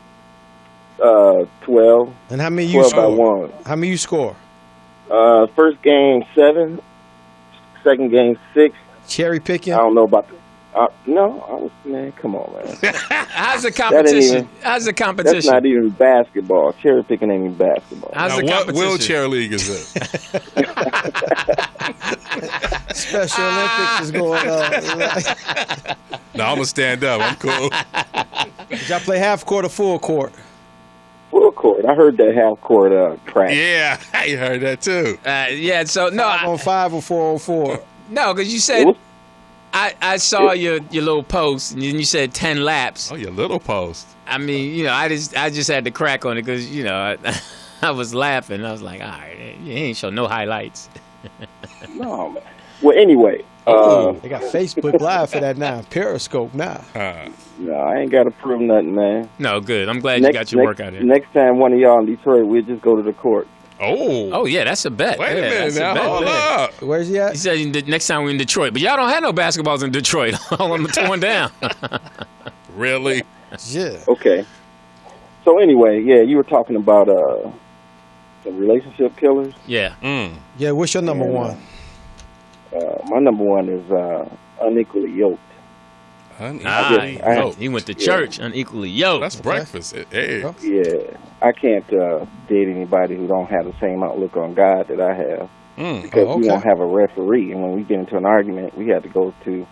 12. And how many you 12 by score? 1. How many you score? First game 7. Second game 6. Cherry picking. I don't know about the. No, come on, man. How's the competition? How's the That's competition? not even basketball. Cherry picking ain't even basketball. How's Now, the what competition? wheelchair league is this? Special Olympics is going on. No, I'm going to stand up. I'm cool. Did y'all play half court or full court? Full court. I heard that half court crack. Yeah, I heard that too. Yeah, so no, 5 on 5 or 4 on 4? no, because you said I saw your little post and then you said 10 laps. Oh, your little post. I mean, I just had to crack on it because I was laughing. I was like, all right, you ain't show no highlights. No, man. Well, anyway. They got Facebook Live for that now. Periscope now. No, I ain't got to prove nothing, man. No, good. I'm glad you got your workout in. Next time one of y'all in Detroit, we'll just go to the court. Oh yeah, that's a bet. Wait Yeah, a minute that's now. bet. Hold Yeah. up. Where's he He at? said next time we're in Detroit, but y'all don't have no basketballs in Detroit. All of them torn down. Really? Yeah. Okay. So anyway, yeah, you were talking about some relationship killers. Yeah. Yeah, what's your number one? My number one is unequally yoked. He went to church unequally yoked. That's breakfast. Hey. Yeah, I can't date anybody who don't have the same outlook on God that I have. Because we don't have a referee, and when we get into an argument, we have to go to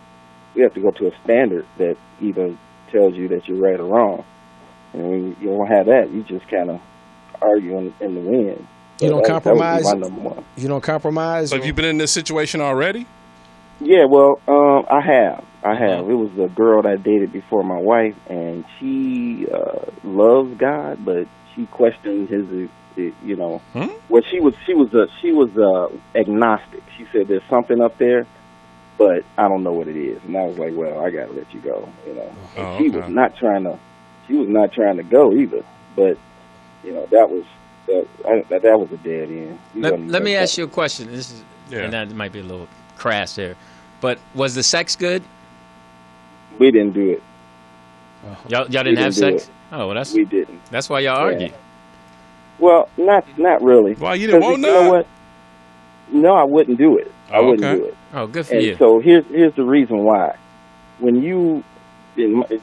a standard that either tells you that you're right or wrong. And when you don't have that, you just kind of argue in the wind. You don't compromise? That would be my number one. You don't compromise? So have you been in this situation already? Yeah, well, I have. It was a girl that I dated before my wife, and she loves God, but she questioned his, Well, she was agnostic. She said there's something up there, but I don't know what it is. And I was like, well, I gotta let you go, And she was not trying to go either, but that was a dead end. Let me ask you a question. This is, and that might be a little crass there, but was the sex good? We didn't do it. Y'all didn't have sex? Oh, well, we didn't. That's why y'all argued. Well, not really. Why you didn't want You know what? No, I wouldn't do it. I wouldn't do it. Oh, good for and you. So here's the reason why. When you, this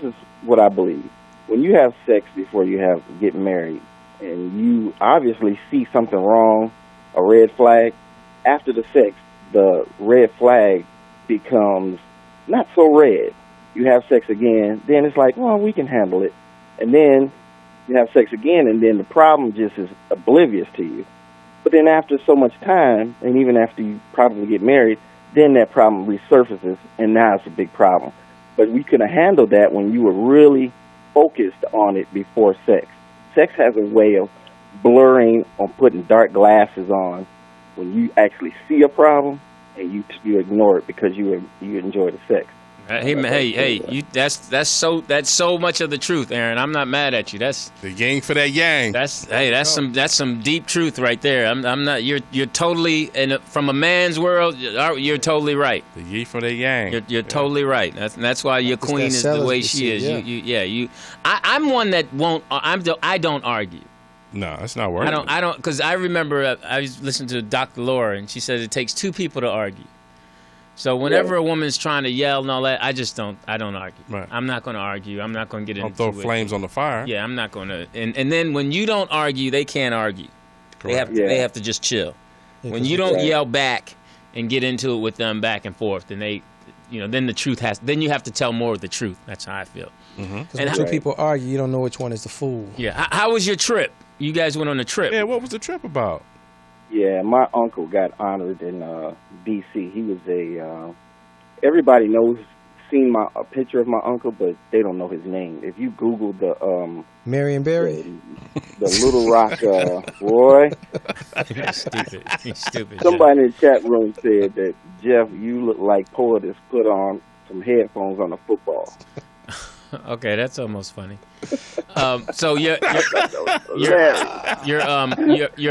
is what I believe. When you have sex before you get married, and you obviously see something wrong, a red flag, after the sex, the red flag becomes not so red. You have sex again, then it's like, well, we can handle it. And then you have sex again, and then the problem just is oblivious to you. But then after so much time, and even after you probably get married, then that problem resurfaces, and now it's a big problem. But we could have handled that when you were really focused on it before sex. Sex has a way of blurring or putting dark glasses on when you actually see a problem and you ignore it because you enjoy the sex. That's so much of the truth, Aaron. I'm not mad at you. That's the yang for that yang. That's some deep truth right there. I'm not. You're totally, and from a man's world, you're totally right. The yin for that yang. You're totally right. That's why your queen is the way she is. Yeah. I'm one that won't. I don't argue. No, it's not working. I don't, because I remember I was listening to Dr. Laura, and she said it takes two people to argue. So whenever a woman's trying to yell and all that, I don't argue. Right. I'm not going to argue. I'm not going to get into it. Don't throw flames on the fire. Yeah, I'm not going to. And then when you don't argue, they can't argue. Correct. They have to just chill. When you don't yell back and get into it with them back and forth, then then the truth then you have to tell more of the truth. That's how I feel. Because when two people argue, you don't know which one is the fool. Yeah. How was your trip? You guys went on a trip. Yeah, what was the trip about? Yeah, my uncle got honored in D.C. He was everybody seen a picture of my uncle, but they don't know his name. If you Google the Marion Barry, the Little Rock boy, You're stupid. Somebody in the chat room said that, Jeff, you look like Portis put on some headphones on a football. Okay, that's almost funny. So your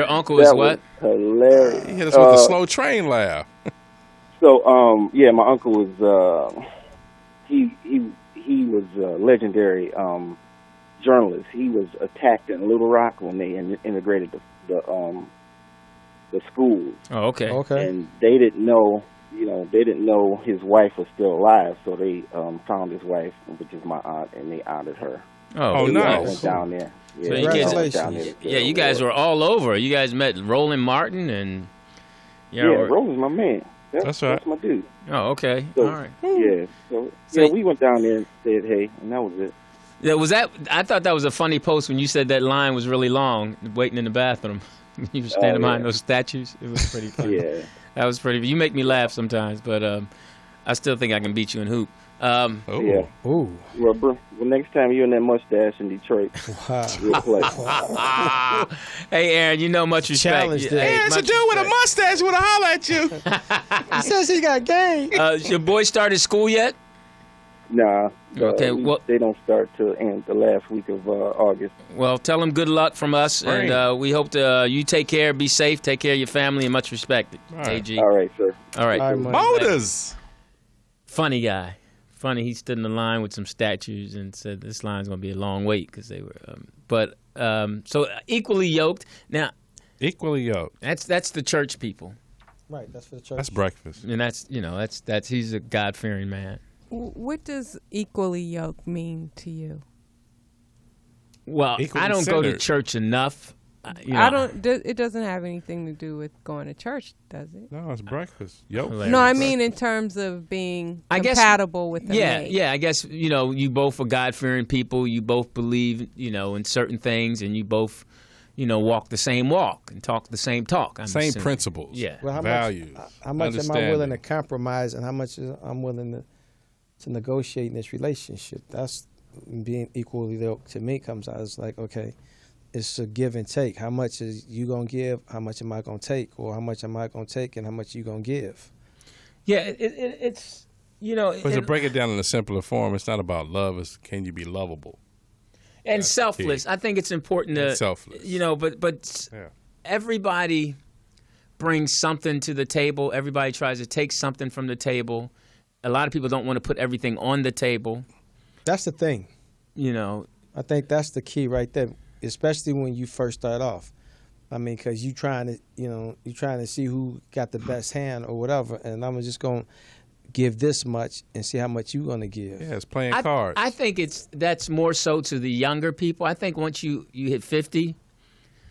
uncle is what? Hilarious. He hit us with a slow train laugh. So my uncle was he was a legendary journalist. He was attacked in Little Rock when they integrated the schools. Oh, okay. And they didn't know. They didn't know his wife was still alive, so they found his wife, which is my aunt, and they honored her. Oh, nice. Went down there. Yeah, So congratulations. You guys were all over. You guys met Roland Martin and Roland's my man. That's right. That's my dude. Oh, okay. So, all right. Yeah. So we went down there and said hey, and that was it. Yeah, I thought that was a funny post when you said that line was really long, waiting in the bathroom. You were standing behind those statues. It was pretty funny. Yeah. That was pretty. You make me laugh sometimes, but I still think I can beat you in hoop. Yeah. Ooh. Well, bro, next time you're in that mustache in Detroit, we'll play. Hey, Aaron, you know much respect. Challenge there. Hey, it's a dude with a mustache would have hollered at you. He says he got game. Your boy started school yet? Nah. Okay, they don't start till the last week of August. Well, tell him good luck from us, and we hope you take care, be safe, take care of your family, and much respect. AG. All right, sir. All right. Motors. Funny guy. Funny, he stood in the line with some statues and said this line's going to be a long wait because they were. So equally yoked. Now, equally yoked. That's the church people. Right, that's for the church. That's breakfast. And that's he's a God-fearing man. What does equally yoked mean to you? Well, Equally I don't go to centered. church enough. I don't. It doesn't have anything to do with going to church, does it? No, it's breakfast. Yoked. No, I mean in terms of being compatible with the mate. Yeah. I guess you both are God-fearing people. You both believe in certain things, and you both walk the same walk and talk the same talk. Same assuming. principles. Yeah. Well, values. How much am I willing to compromise, and how much I'm willing to negotiate in this relationship? That's being equally yoked to me comes out as like, okay, it's a give and take. How much is you gonna give? How much am I gonna take? Or how much am I gonna take, and how much you gonna give? Yeah, it's But to break it down in a simpler form, it's not about love. It's can you be lovable and That's selfless. key. I think it's important to And selfless. But Yeah. everybody brings something to the table. Everybody tries to take something from the table. A lot of people don't want to put everything on the table. That's the thing. I I think that's the key right there, especially when you first start off. I mean, because you're trying to see who got the best hand or whatever, and I'm just going to give this much and see how much you're going to give. Yeah, it's playing cards. I think that's more so to the younger people. I think once you hit 50,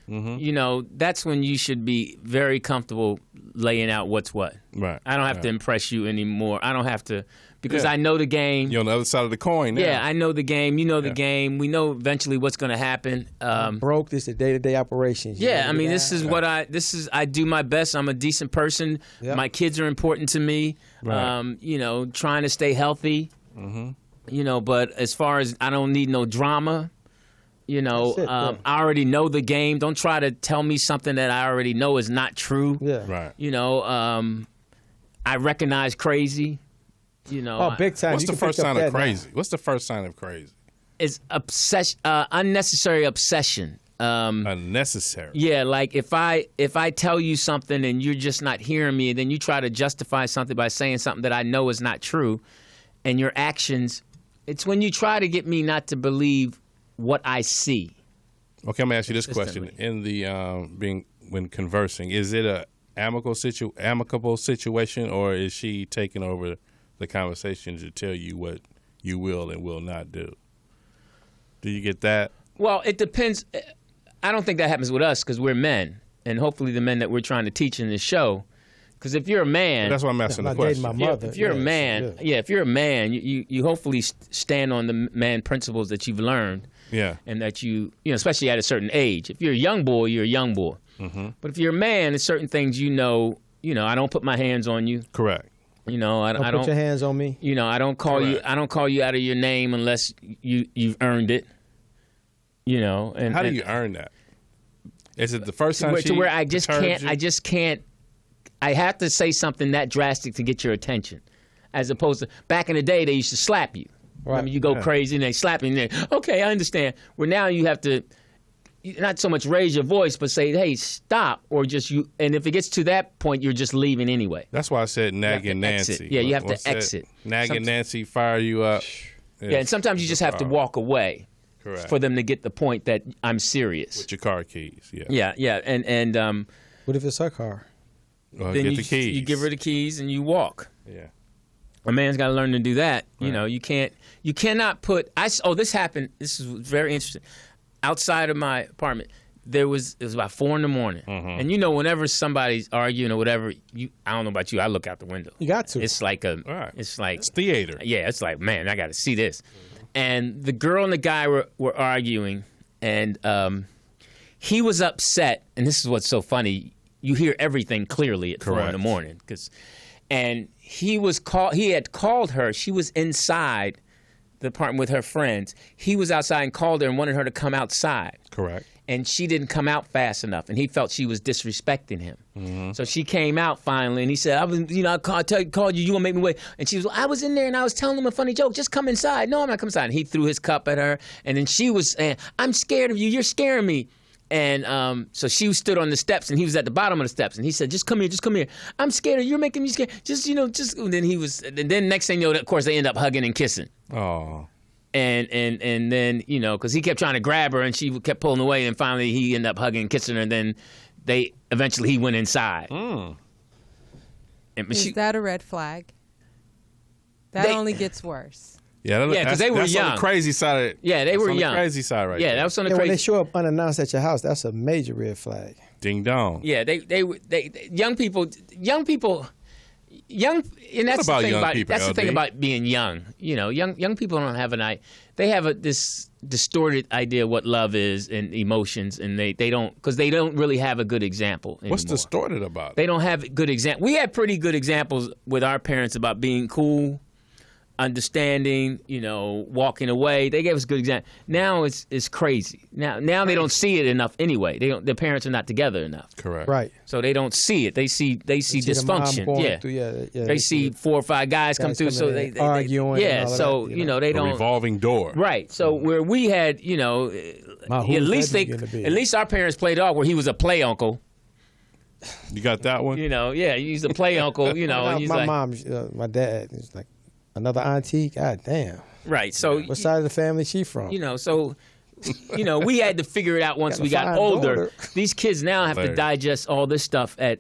you know, that's when you should be very comfortable laying out what's what. Right. I don't have to impress you anymore. I don't have to, because I know the game. You're on the other side of the coin now. Yeah, I know the game. You know the game. We know eventually what's going to happen. Broke. This is day-to-day operations. Yeah, I mean, this is what I do my best. I'm a decent person. Yep. My kids are important to me. Right. You know, trying to stay healthy. You know, but as far as I don't need no drama. You know, I already know the game. Don't try to tell me something that I already know is not true. Yeah. Right. You know, I recognize crazy. You know, Oh, big time. What's You the can first pick up sign of that now. crazy? What's the first sign of crazy? It's unnecessary obsession. Unnecessary. Yeah, like if I tell you something and you're just not hearing me, and then you try to justify something by saying something that I know is not true, and your actions, it's when you try to get me not to believe what I see. Okay, I'm gonna ask you this question: Consistently. in the when conversing, is it a amicable situation, or is she taking over the conversation to tell you what you will and will not do? Do you get that? Well, it depends. I don't think that happens with us because we're men, and hopefully the men that we're trying to teach in this show. Because if you're a man, That's why I'm asking the I'm not dating question. my mother. if you're a man, if you're a man, you hopefully stand on the man principles that you've learned. Yeah. And that you know, especially at a certain age. If you're a young boy, you're a young boy. But if you're a man, there's certain things you know, I don't put my hands on you. Correct. You know, I Don't don't put your hands on me. You know, I don't call you. Correct. I don't call you out of your name unless you've earned it. You know, and How do you earn that? Is it the first time to where I just can't. I have to say something that drastic to get your attention, as opposed to back in the day they used to slap you. Right. I mean, you go crazy and they slap you. And they, okay, I understand. Where now you have to not so much raise your voice, but say, "Hey, stop!" Or just you. And if it gets to that point, you're just leaving anyway. That's why I said nagging exit. Nancy. Yeah, you have to What's that? exit. Nagging Nancy, fire you up. Yeah, and sometimes you just have to walk away Correct. for them to get the point that I'm serious. With your car keys. Yeah. Yeah, and What if it's her car? Well, then get you the keys. you give her the keys and you walk. Yeah. A man's got to learn to do that. You Right. know, you cannot put. This happened. This is very interesting. Outside of my apartment, it was about 4 a.m, and you know, whenever somebody's arguing or whatever, I don't know about you, I look out the window. You got to. It's like Right. it's like It's theater. Yeah, it's like, man, I got to see this. And the girl and the guy were arguing, and he was upset. And this is what's so funny. You hear everything clearly at 4 Correct. a.m. And he had called her. She was inside the apartment with her friends. He was outside and called her and wanted her to come outside. Correct. And she didn't come out fast enough, and he felt she was disrespecting him. So she came out finally, and he said, I called you, you gonna make me wait. And she was, I was in there, and I was telling him a funny joke. Just come inside. No, I'm not coming inside. And he threw his cup at her, and then she was saying, I'm scared of you. You're scaring me. And so she stood on the steps, and he was at the bottom of the steps, and he said, just come here. I'm scared of you. You're making me scared. And then then next thing you know, of course, they end up hugging and kissing. Oh. And then, because he kept trying to grab her and she kept pulling away, and finally he ended up hugging and kissing her, and then eventually he went inside. And, Is that a red flag? That only gets worse. Yeah, because they were that's young. on the crazy side. They were on young. The crazy side, right? Yeah, there. that was on the Yeah, when they crazy. show up unannounced at your house, that's a major red flag. Ding dong. Yeah, they young people, and that's about the thing young about people, that's the thing LD? about being young. You know, young people don't have they have this distorted idea of what love is and emotions, and they don't, because they don't really have a good example anymore. What's distorted about it? They don't have good example. We had pretty good examples with our parents about being cool, understanding, walking away. They gave us a good example. Now it's crazy. Now they don't see it enough anyway. Their parents are not together enough. Correct. Right. So they don't see it. They see the mom dysfunction. going Yeah. through, yeah. They see 4 or 5 guys come through, so coming in they arguing yeah, and all of so that, you know. they A don't. revolving door. Right. So where we had, who's at least that gonna be? at least our parents played off where he was a play uncle. You got that one? Yeah, he's a play uncle. And he's my like, mom, my dad, is like another auntie. God damn. right. So What side of the family she from? So we had to figure it out once Got a we got fine older. daughter. These kids now have to Hilarious. digest all this stuff at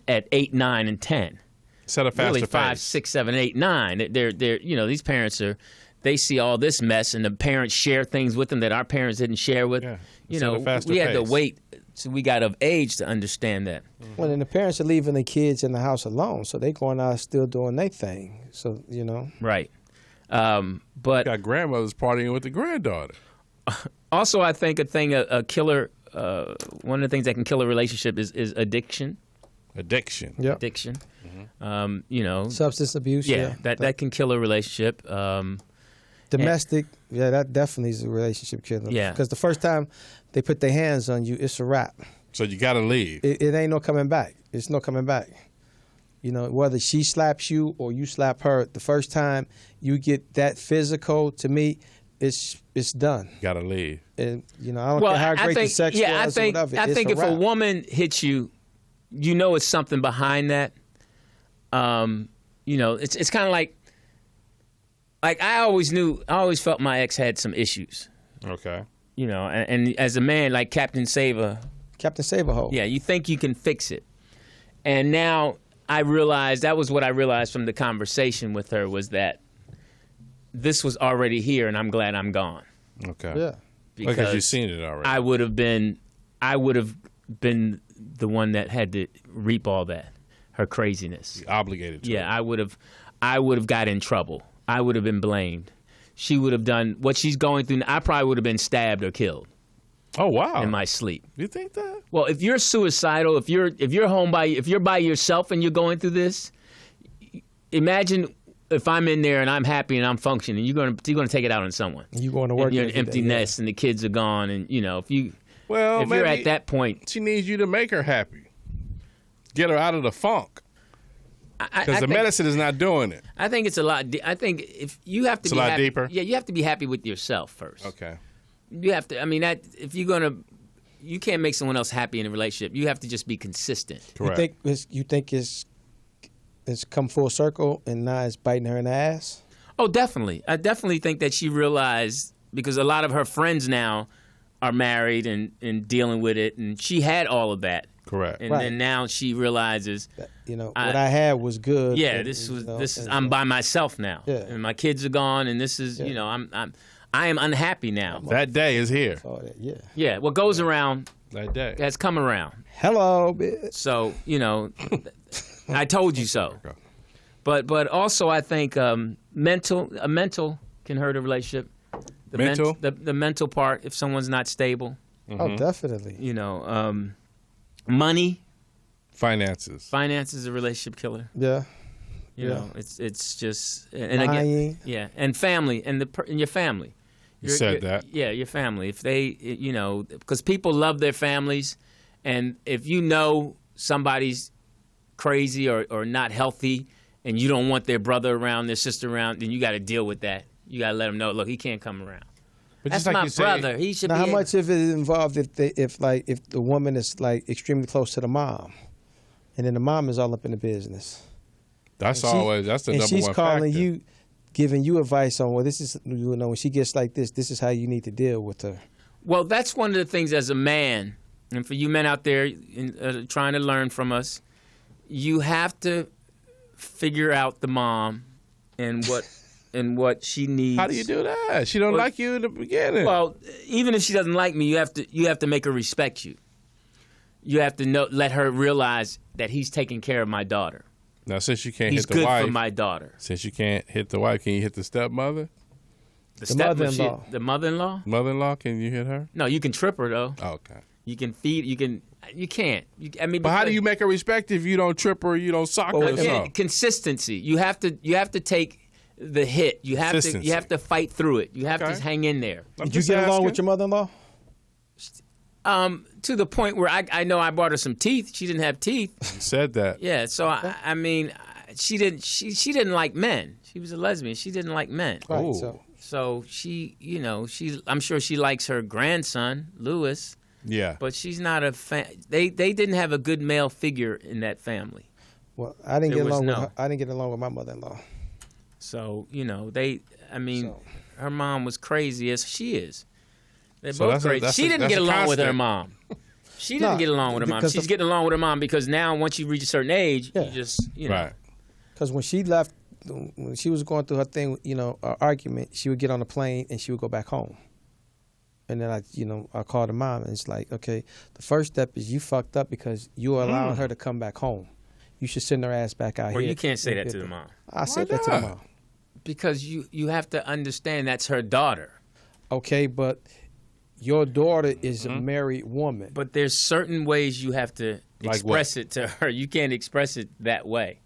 8, 9, and 10. Set a faster Really 5, pace. 6, 7, 8, 9. They're these parents are they see all this mess, and the parents share things with them that our parents didn't share with. Yeah. You It's at know, a faster we had to pace. wait till we got of age to understand that. Well, and the parents are leaving the kids in the house alone, so they going out still doing their thing. So Right. But Got grandmothers partying with the granddaughter. also, I think a killer. One of the things that can kill a relationship is addiction. Addiction. Yep. Addiction. Mm-hmm. Substance abuse. Yeah, that can kill a relationship. Domestic, that definitely is a relationship killer. Yeah. Because the first time they put their hands on you, it's a wrap. So you got to leave. It ain't no coming back. It's no coming back. Whether she slaps you or you slap her, the first time you get that physical, to me, it's done. Got to leave. And I don't care how great the sex was or whatever. I think if a wrap. woman hits you, it's something behind that. It's kind of like I always felt my ex had some issues. Okay. And as a man, like Captain Saberhole. Yeah, you think you can fix it. And now I realized that was what I realized from the conversation with her was that this was already here, and I'm glad I'm gone. Okay. Yeah. Because you've seen it already. I would have been the one that had to reap all that, her craziness. You're obligated to. Yeah, I would have got in trouble. I would have been blamed. She would have done what she's going through. I probably would have been stabbed or killed. Oh wow! In my sleep. You think that? Well, if you're suicidal, if you're by yourself and you're going through this, imagine if I'm in there and I'm happy and I'm functioning, you're going to take it out on someone. You going to work? And you're an every empty day, nest, and the kids are gone, and if you're maybe at that point, she needs you to make her happy, get her out of the funk. Because the medicine is not doing it. I think it's a lot. I think if you have to It's be a lot happy, deeper? Yeah, you have to be happy with yourself first. Okay. You have to. I mean, if you're gonna, you can't make someone else happy in a relationship. You have to just be consistent. Correct. You think it's come full circle and now it's biting her in the ass? Oh, definitely. I definitely think that she realized, because a lot of her friends now are married and dealing with it, and she had all of that. Correct. And then now she realizes, what I had was good. Yeah, and, this is I'm by myself now, and my kids are gone, and this is I am unhappy now. That day is here. Yeah. What goes around that day has come around. Hello, bitch. So I told you so. But also I think mental can hurt a relationship. The mental part, if someone's not stable. Mm-hmm. Oh, definitely. Money, finances is a relationship killer. Yeah. You know, it's just and again, and family and your family. You said that. Yeah, your family. If they, because people love their families, and if somebody's crazy or not healthy, and you don't want their brother around, their sister around, then you got to deal with that. You got to let them know, look, he can't come around. But That's just like my you say, brother. He should now, be. how much of it is involved if the woman is like extremely close to the mom, and then the mom is all up in the business? That's the number one factor. And she's calling you, giving you advice on, well, this is, when she gets like this is how you need to deal with her. Well, that's one of the things as a man, and for you men out there trying to learn from us, you have to figure out the mom and what she needs. How do you do that? She don't like you in the beginning. Well, even if she doesn't like me, you have to make her respect you. You have to let her realize that he's taking care of my daughter. Now, since you can't He's hit the wife, good for my daughter. Since you can't hit the wife, can you hit the stepmother? The mother-in-law. The mother-in-law? Mother-in-law, can you hit her? No, you can trip her though. Oh, okay. You can feed. You can't. But how do you make her respect if you don't trip her, you don't sock her? Or something? Consistency. You have to take the hit. You have to fight through it. You have to hang in there. Did you get along with your mother-in-law? To the point where I know I bought her some teeth. She didn't have teeth. You said that. Yeah. So I mean, she didn't like men. She was a lesbian. She didn't like men. Right. So she, I'm sure she likes her grandson, Lewis. Yeah. But she's not a fan. They didn't have a good male figure in that family. Well, I didn't get along with my mother-in-law. So, her mom was crazy as she is. They're both crazy. She didn't get along with her mom. She didn't get along with her mom. She's getting along with her mom because now once you reach a certain age, you just, Right. Because when she left when she was going through her thing, argument, she would get on the plane and she would go back home. And then I called her mom and it's like, okay, the first step is you fucked up because you are allowing her to come back home. You should send her ass back out Or here. you can't say that to the mom. I said that to the mom. Because you have to understand that's her daughter. Okay, but your daughter is a married woman. But there's certain ways you have to express it to her. You can't express it that way.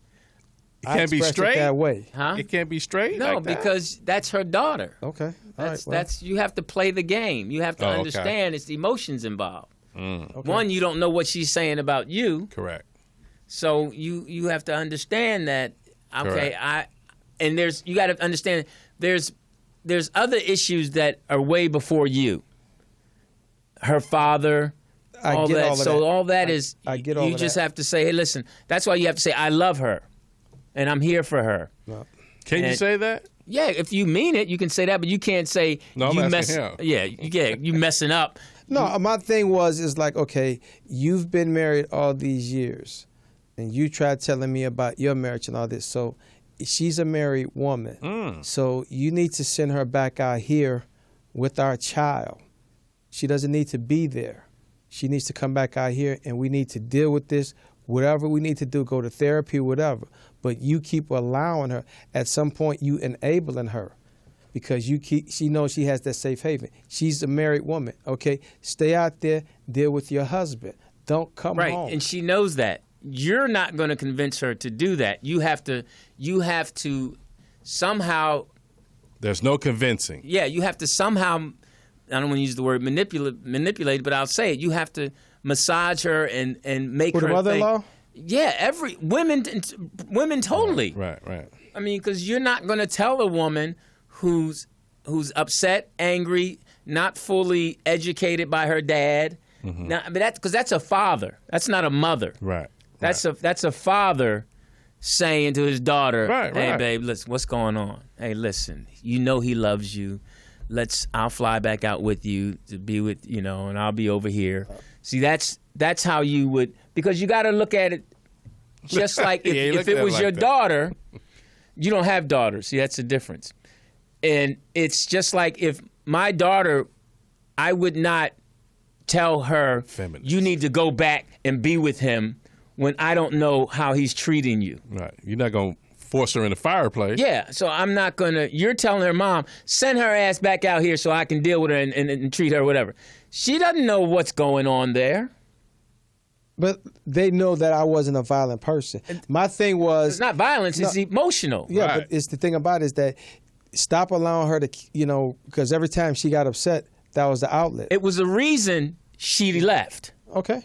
It can't be straight that way. Huh? It can't be straight. No, like that? because that's her daughter. Okay. All right, That's you have to play the game. You have to understand it's the emotions involved. Okay. One, you don't know what she's saying about you. Correct. So you have to understand that. Okay, Correct. you got to understand there's other issues that are way before you. Her father, all that. So all that is I get all you of just that. have to say, hey, listen. That's why you have to say, I love her, and I'm here for her. No. Can you say that? Yeah, if you mean it, you can say that, but you can't say No, I'm you asking him. Yeah, you messing up. No, my thing is like, okay, you've been married all these years, and you tried telling me about your marriage and all this. So she's a married woman. So you need to send her back out here with our child. She doesn't need to be there. She needs to come back out here, and we need to deal with this. Whatever we need to do, go to therapy, whatever. But you keep allowing her. At some point, you enabling her because she knows she has that safe haven. She's a married woman. Okay, stay out there, deal with your husband. Don't come home. Right, and she knows that. You're not going to convince her to do that. You have to somehow. There's no convincing. Yeah, you have to somehow. I don't want to use the word manipulate, but I'll say it. You have to massage her and make With her a mother-in-law? think. Yeah, women totally. Right. I mean, because you're not going to tell a woman who's upset, angry, not fully educated by her dad. Now, but that's a father. That's not a mother. Right. That's a father saying to his daughter, "Hey, Right. babe, listen, what's going on? Hey, listen, you know he loves you. I'll fly back out with you to be with and I'll be over here." See, that's how you would, because you got to look at it just like if it was your daughter. You don't have daughters. See, that's the difference. And it's just like if my daughter, I would not tell her, Feminist. you need to go back and be with him when I don't know how he's treating you. Right. You're not going to force her in the fireplace. Yeah, so I'm not going to, you're telling her mom, send her ass back out here so I can deal with her and treat her, whatever. She doesn't know what's going on there. But they know that I wasn't a violent person. My thing was... It's not violence, it's emotional. Yeah, Right. but it's the thing about it is that stop allowing her to, because every time she got upset, that was the outlet. It was a reason she left. Okay.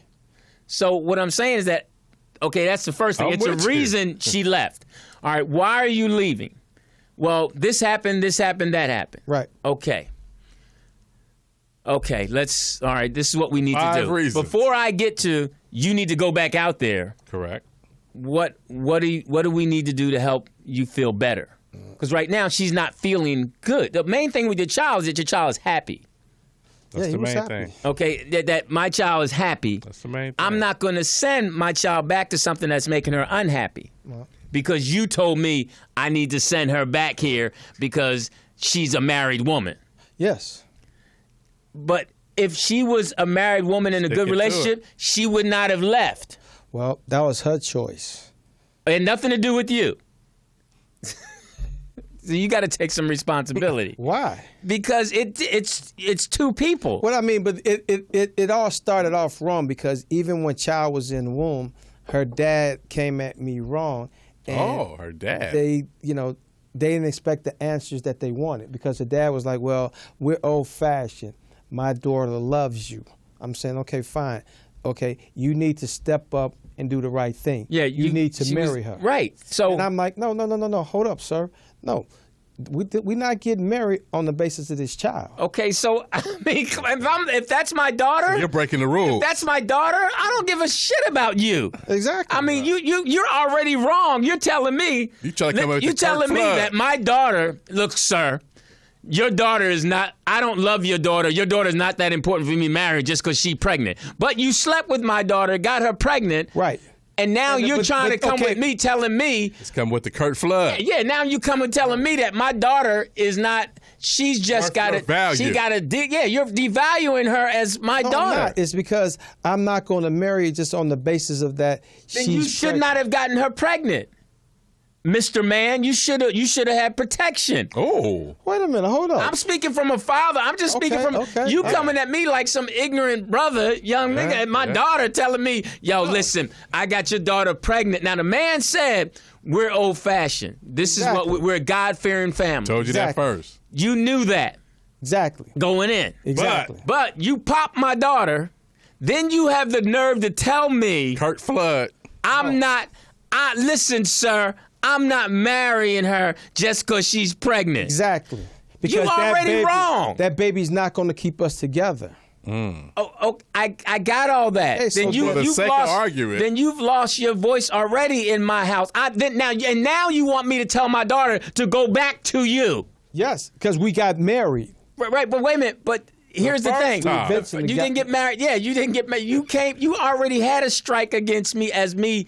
So what I'm saying is that, okay, that's the first thing. I'm It's a with you. reason she left. All right, why are you leaving? Well, this happened, that happened. Right. Okay, all right, this is what we need to 5 do. reasons. Before I get to, you need to go back out there, Correct. what do we need to do to help you feel better? Because right now, she's not feeling good. The main thing with your child is that your child is happy. That's he the was main happy. thing. Okay, that my child is happy. That's the main thing. I'm not going to send my child back to something that's making her unhappy. Because you told me I need to send her back here because she's a married woman. Yes. But if she was a married woman in a good to relationship, she would not have left. Well, that was her choice. It had nothing to do with you. So you got to take some responsibility. Why? Because it's two people. What I mean, but it all started off wrong because even when Child was in the womb, her dad came at me wrong. And her dad. They didn't expect the answers that they wanted because the dad was like, well, we're old-fashioned. My daughter loves you. I'm saying, okay, fine. Okay, you need to step up and do the right thing. Yeah, you need to marry her. Right. So And I'm like, no, hold up, sir. No, we're not getting married on the basis of this child. okay, so I mean, if that's my daughter, You're breaking the rules. that's my daughter. I don't give a shit about you. Exactly. I mean, you're already wrong. You're telling me. You trying to come up with You're the Kirk telling me Flood. that my daughter. Look, sir, your daughter is not. I don't love your daughter. Your daughter is not that important for me to marry just because she's pregnant. But you slept with my daughter, got her pregnant. Right. And now you're trying to come okay. with me, telling me, It's coming with the Kurt flood. yeah. Now you come and telling me that my daughter is not. She's just got your to. value. She got to. Yeah, you're devaluing her as my No, I'm daughter. not. It's because I'm not going to marry just on the basis of that. Then you should not have gotten her pregnant, Mr. Man. You should have had protection. Oh. Wait a minute. Hold on. I'm speaking from a father. I'm just speaking from you coming at me like some ignorant brother, young nigga, and my daughter telling me, yo, listen, I got your daughter pregnant. Now, the man said, we're old-fashioned. This is what we're a God-fearing family. Told you that first. You knew that Exactly. going in. Exactly. But you pop my daughter, then you have the nerve to tell me Kurt flood. I'm not, listen, sir, I'm not marrying her just because she's pregnant. Exactly. Because You that already baby, wrong. That baby's not going to keep us together. Oh, I got all that. Hey, so then for the you've sake of lost. argument. Then you've lost your voice already in my house. Now you want me to tell my daughter to go back to you. Yes, because we got married. Right, but wait a minute. But here's the first thing: time. Eventually you got- didn't get married. Yeah, you didn't get married. You came. You already had a strike against me as me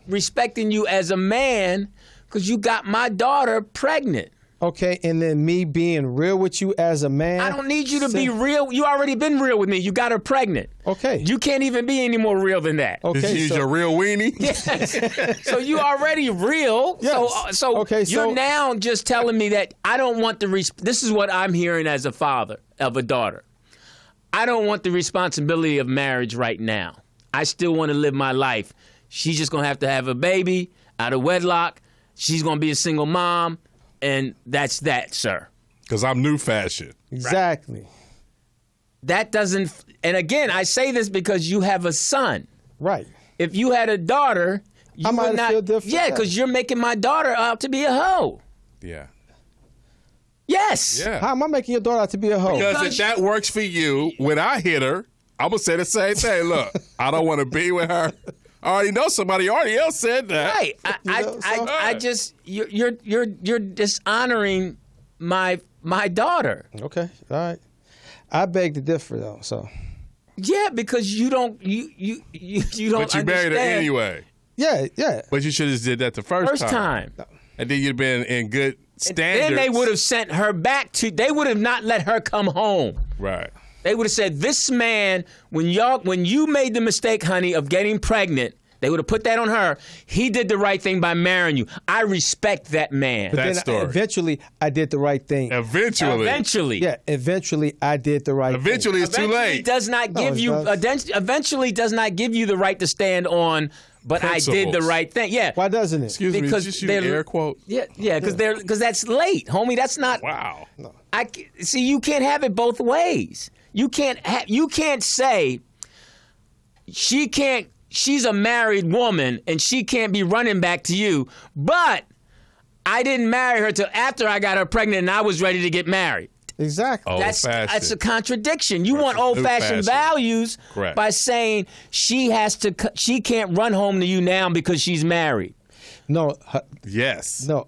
respecting you as a man because you got my daughter pregnant. Okay, and then me being real with you as a man. I don't need you to be real. You already been real with me. You got her pregnant. Okay. You can't even be any more real than that. Did Okay, you use so, your real weenie? Yes. So you already real. Yes. So Okay, you're so- now just telling me that I don't want the this is what I'm hearing as a father of a daughter. I don't want the responsibility of marriage right now. I still want to live my life. She's just going to have a baby out of wedlock. She's going to be a single mom. And that's that, sir. Because I'm new fashion. Exactly. That doesn't, and again, I say this because you have a son. Right. If you had a daughter, you I might would not. feel different. Yeah, because you're making my daughter out to be a hoe. Yeah. Yes. Yeah. How am I making your daughter out to be a hoe? Because if that works for you, when I hit her, I'm going to say the same thing. Look, I don't want to be with her. I already know somebody already else said that. Right. I just you're dishonoring my daughter. Okay. All right. I beg to differ, though. So. Yeah, because you don't you don't. But you married her understand. anyway. Yeah. Yeah. But you should have did that the first time. And then you'd been in good standards. Then they would have sent her back to. They would have not let her come home. Right. They would have said, "This man, when you made the mistake, honey, of getting pregnant, they would have put that on her. He did the right thing by marrying you. I respect that man." But That then story. Eventually, I did the right thing. Eventually. Yeah. Eventually, I did the right thing. Eventually, it's too late. Does not No, give it you. does. Eventually, does not give you the right to stand on. But I did the Principles. right thing. Yeah. Why doesn't it? Excuse me, Because did you they're- shoot air quote? Yeah. Because that's late, homie. That's not. Wow. See, you can't have it both ways. You can't say she's a married woman and she can't be running back to you, but I didn't marry her till after I got her pregnant and I was ready to get married. Exactly. That's Old-fashioned. a contradiction. You want Versus old-fashioned new-fashioned. values Correct. by saying she can't run home to you now because she's married. No. Yes. No.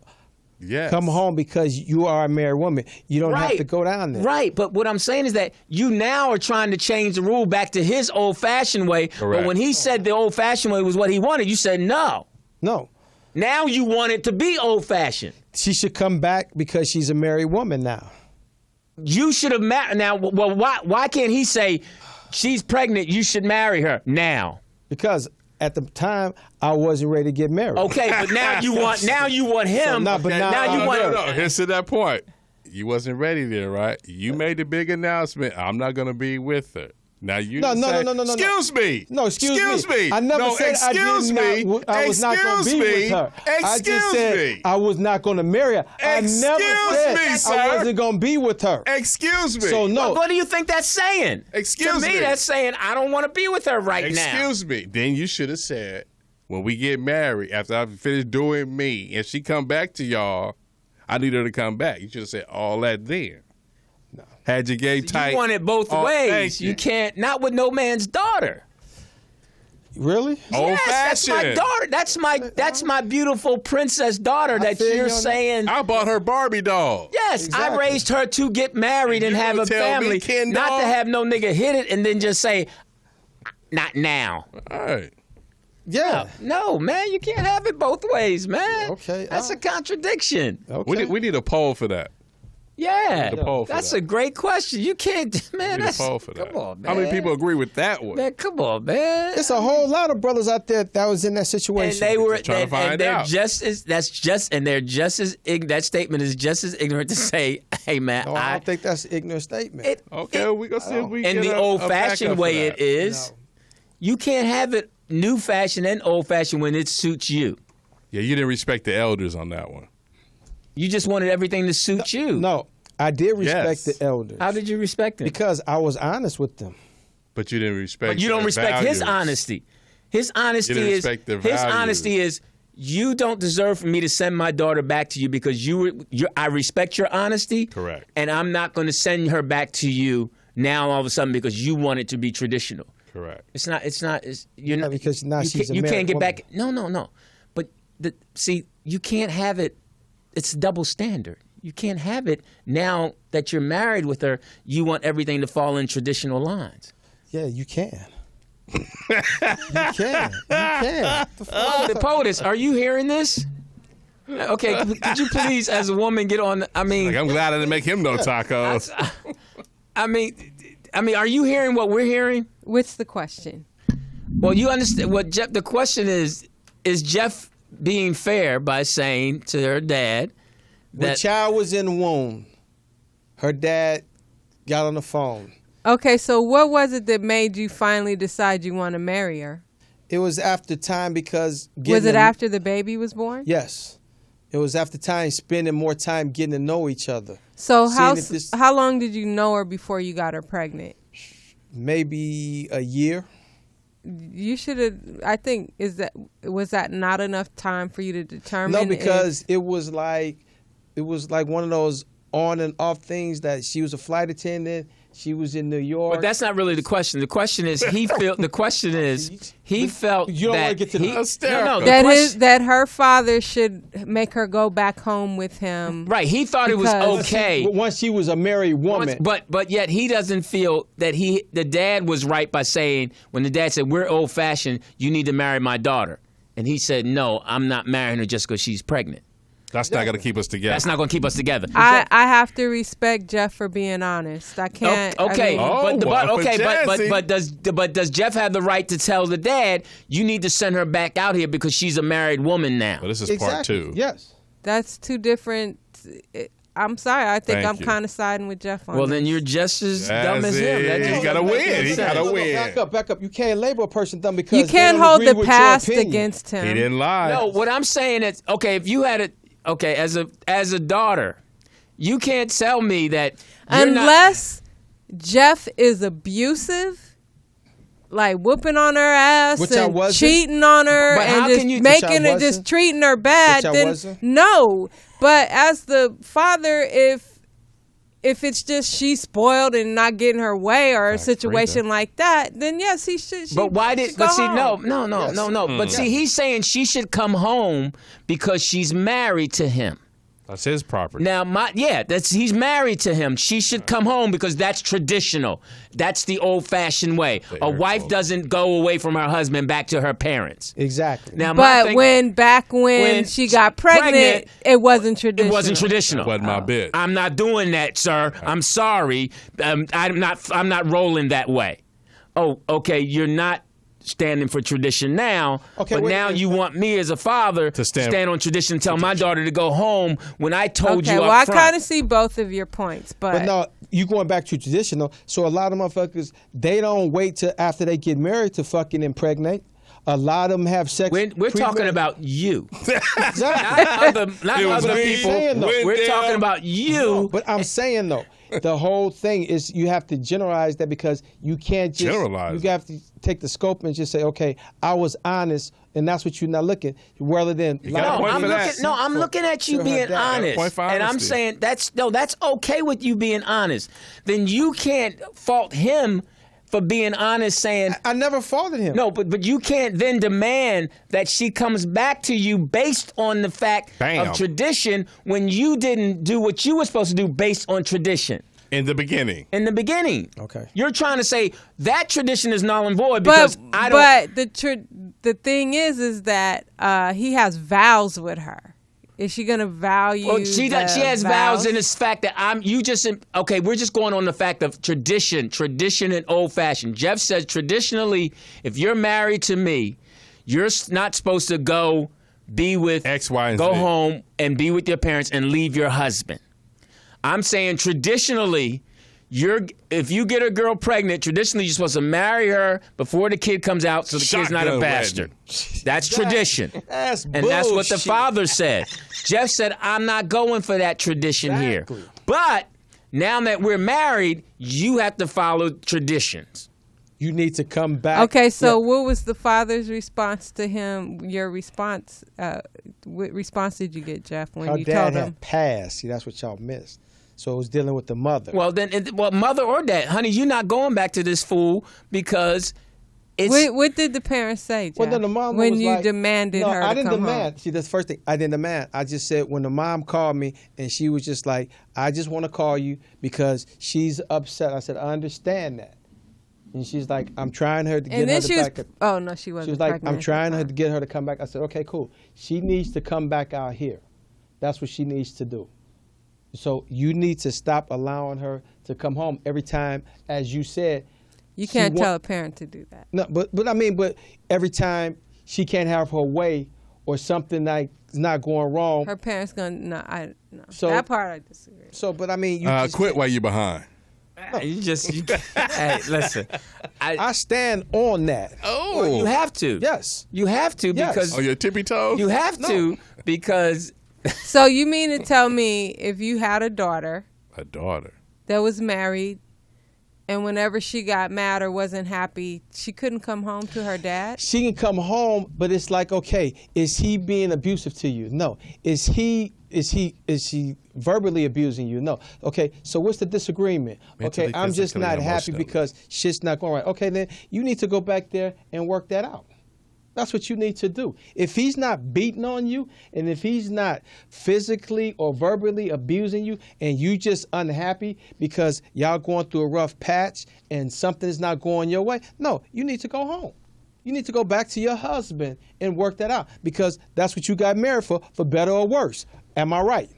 Yes. Come home because you are a married woman. You don't have to go down there. Right, but what I'm saying is that you now are trying to change the rule back to his old-fashioned way. Correct. But when he said the old-fashioned way was what he wanted, you said no. No. Now you want it to be old-fashioned. She should come back because she's a married woman now. You should have married. Now, well, why can't he say she's pregnant? You should marry her now. Because at the time, I wasn't ready to get married. Okay, but now you want him. So now- but now- you want. No. Here's to that point. You wasn't ready there, right? You made the big announcement. I'm not going to be with her. Now you No, didn't no, say, no, no, no, no. Excuse me. No, excuse me. I never no, said excuse I was not going to be with her. I just said I was not going to marry her. I never said me, sir. I wasn't going to be with her. Excuse me. So no. What do you think that's saying? Excuse to me, me. that's saying I don't want to be with her right now. Excuse me. Then you should have said, when we get married, after I finish doing me, and she come back to y'all, I need her to come back. You should have said all that then. No. Had your game tight. You want it both ways. thank You can't. Not with no man's daughter. Really? Old Yes, that's my fashioned. daughter. That's my beautiful princess daughter that feel you're you on that. saying. I bought her Barbie doll. Yes, I Exactly. raised her to get married and You have a gonna tell me, family, Ken not Dog? to have no nigga hit it and then just say, not now. All right. Yeah. No, man, you can't have it both ways, man. Okay, That's a contradiction. Okay. We need a poll for that. Yeah. We need a poll for That's that. a great question. You can't, man. We need a That's, poll for that. come on, man. How many people agree with that one? Man, come on, man. It's a whole lot of brothers out there that was in that And situation. they were, Just trying to and find they're out. just as that statement is just as ignorant to say, hey man, No, I don't think that's an ignorant statement. Okay, we gonna see if we in get the a old-fashioned backup way for it that. is. You can't have it new fashioned and old fashioned when it suits you. Yeah, you didn't respect the elders on that one. You just wanted everything to suit you. No, I did respect Yes. the elders. How did you respect them? Because I was honest with them. But you didn't respect. But you don't their respect his values. honesty. His honesty didn't is respect their his values. honesty is you don't deserve for me to send my daughter back to you because I respect your honesty. Correct. And I'm not going to send her back to you now all of a sudden because you want it to be traditional. Correct. It's not. You're not because now she's a you married can't get woman. back. No. But see, you can't have it. It's double standard. You can't have it now that you're married with her. You want everything to fall in traditional lines. Yeah, you can. You can. The POTUS, are you hearing this? Okay, could you please, as a woman, get on? I mean, Like, I'm glad I didn't make him no tacos. I mean, are you hearing what we're hearing? What's the question? Well, you understand what Jeff. The question is Jeff being fair by saying to her dad When that child was in the womb, her dad got on the phone. Okay, so what was it that made you finally decide you want to marry her? It was after time because Was it after the baby was born? Yes. It was after time spending more time getting to know each other. So Seeing if this- how long did you know her before you got her pregnant? Maybe a year. You should have. I think was that not enough time for you to determine? No, because it was like one of those on and off things that she was a flight attendant. She was in New York. But that's not really the question. The question is he felt. The question is he felt You don't that wanna get to the he, hysterical. no, the that question, that her father should make her go back home with him. right. He thought it was Because- okay. Once she was a married woman. But yet he doesn't feel that the dad was right by saying when the dad said we're old fashioned, you need to marry my daughter, and he said no, I'm not marrying her just because she's pregnant. That's not going to keep us together. That's not going to keep us together. I have to respect Jeff for being honest. I can't. Okay, I mean, but does Jeff have the right to tell the dad you need to send her back out here because she's a married woman now? Well, this is exactly. part two. Yes. that's two different. I'm sorry. I think Thank I'm you. kind of siding with Jeff on Well, this. then you're just as dumb as him. That He just got to doesn't make win. any He sense. got to win. Back up. You can't label a person dumb because You can't they don't hold agree the with your past opinion. against him. He didn't lie. No, what I'm saying is, okay, if you had as a daughter, you can't tell me that you're not- Unless Jeff is abusive, like whooping on her ass Which I and wasn't. cheating on her But how and just can you- Which I making it, just wasn't. treating her bad, Which I then wasn't. no. But as the father, if it's just she's spoiled and not getting her way or a situation like that, then yes, he should. But why did? should go But see, home. no. But see, he's saying she should come home because she's married to him. That's his property. Now, he's married to him. She should come home because that's traditional. That's the old-fashioned way. A wife doesn't go away from her husband back to her parents. Exactly. Now, my But thing- when she got pregnant, it wasn't traditional. it wasn't traditional. That wasn't my bitch. I'm not doing that, sir. I'm sorry. I'm not rolling that way. Oh, okay. You're not standing for tradition now, Okay, but wait a now minute. you want me as a father to stand on tradition and tell my daughter to go home when I told Okay, you well, up I front. kind of see both of your points, But no, you going back to traditional. So a lot of motherfuckers, they don't wait till after they get married to fucking impregnate. A lot of them have sex. We're talking about you, Exactly. not It was other me. people. Saying, though. We're Wendell. talking about you. But I'm saying though, the whole thing is you have to generalize that because you can't just Generalize You have to take the scope and just say, okay, I was honest, and that's what you're not looking. Rather than got a point for that. I'm looking at you To her being dad. honest, Point for and I'm honesty. saying that's okay with you being honest. Then you can't fault him for being honest, saying I never faulted him. no, but you can't then demand that she comes back to you based on the fact Bam. of tradition when you didn't do what you were supposed to do based on tradition. In the beginning. In the beginning, Okay. you're trying to say that tradition is null and void because but I don't. but the thing is that he has vows with her. Is she gonna value? Well, she has vows in the fact that we're just going on the fact of tradition and old fashioned. Jeff says traditionally, if you're married to me, you're not supposed to go be with X, Y, and go Z. home and be with your parents and leave your husband. I'm saying traditionally, if you get a girl pregnant, traditionally you're supposed to marry her before the kid comes out, so the kid's not a Shotgun bastard. That's tradition. That's And that's what the bullshit. father said. Jeff said, I'm not going for that tradition Exactly. here. But now that we're married, you have to follow traditions. You need to come back. Okay, so Yeah. what was the father's response to him? Your response? What response did you get, Jeff, when Her you dad told had him? passed. See, that's what y'all missed. So it was dealing with the mother. Well, mother or dad, honey, you're not going back to this fool because it's... What did the parents say, Jeff? Well, then the mom when was you like, demanded no, her I to didn't come demand. home? See, that's the first thing. I didn't demand. I just said when the mom called me and she was just like, I just want to call you because she's upset. I said, I understand that. And she's like, I'm trying her to get And her then to she was. back. Oh no, she wasn't. She was like, pregnant I'm at the trying her time. to get her to come back. I said, okay, cool. She needs to come back out here. That's what she needs to do. So you need to stop allowing her to come home every time, as you said. You she can't wa- tell a parent to do that. No, but every time she can't have her way or something like is not going wrong. Her parents gonna no. So- that part I disagree. So, but I mean, you just Quit while you're behind. You hey, listen. I stand on that. Well, you have to. Yes. You have to Yes. because... On your tippy toes? You have to because... So you mean to tell me if you had a daughter A daughter. that was married, and whenever she got mad or wasn't happy, she couldn't come home to her dad? She can come home, but it's like, okay, is he being abusive to you? No. Is he verbally abusing you? No. Okay, so what's the disagreement? Mentally, Okay, I'm just physically, not happy emotionally. because shit's not going right. Okay, then you need to go back there and work that out. That's what you need to do. If he's not beating on you and if he's not physically or verbally abusing you and you just unhappy because y'all going through a rough patch and something's not going your way, no, you need to go home. You need to go back to your husband and work that out because that's what you got married for better or worse. Am I right?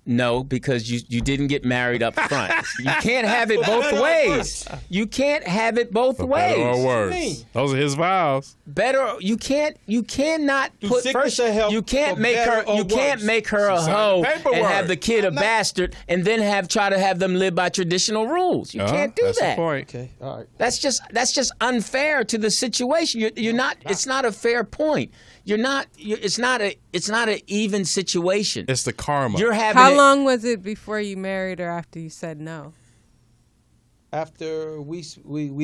No, because you didn't get married up front. You can't have it both ways. You can't have it both For ways. better or mean? worse. Those are his vows. Better, you cannot Through put sickness first. or health, You can't for make her. better or You can't worse. make her a Sign hoe paperwork. and have the kid a bastard, and then try to have them live by traditional rules. You can't do That's that. the point. Okay, all right. That's just unfair to the situation. You're not. It's not a fair point. You're not. It's not an even situation. It's the karma. You're having. How it- long was it before you married or after you said no? After we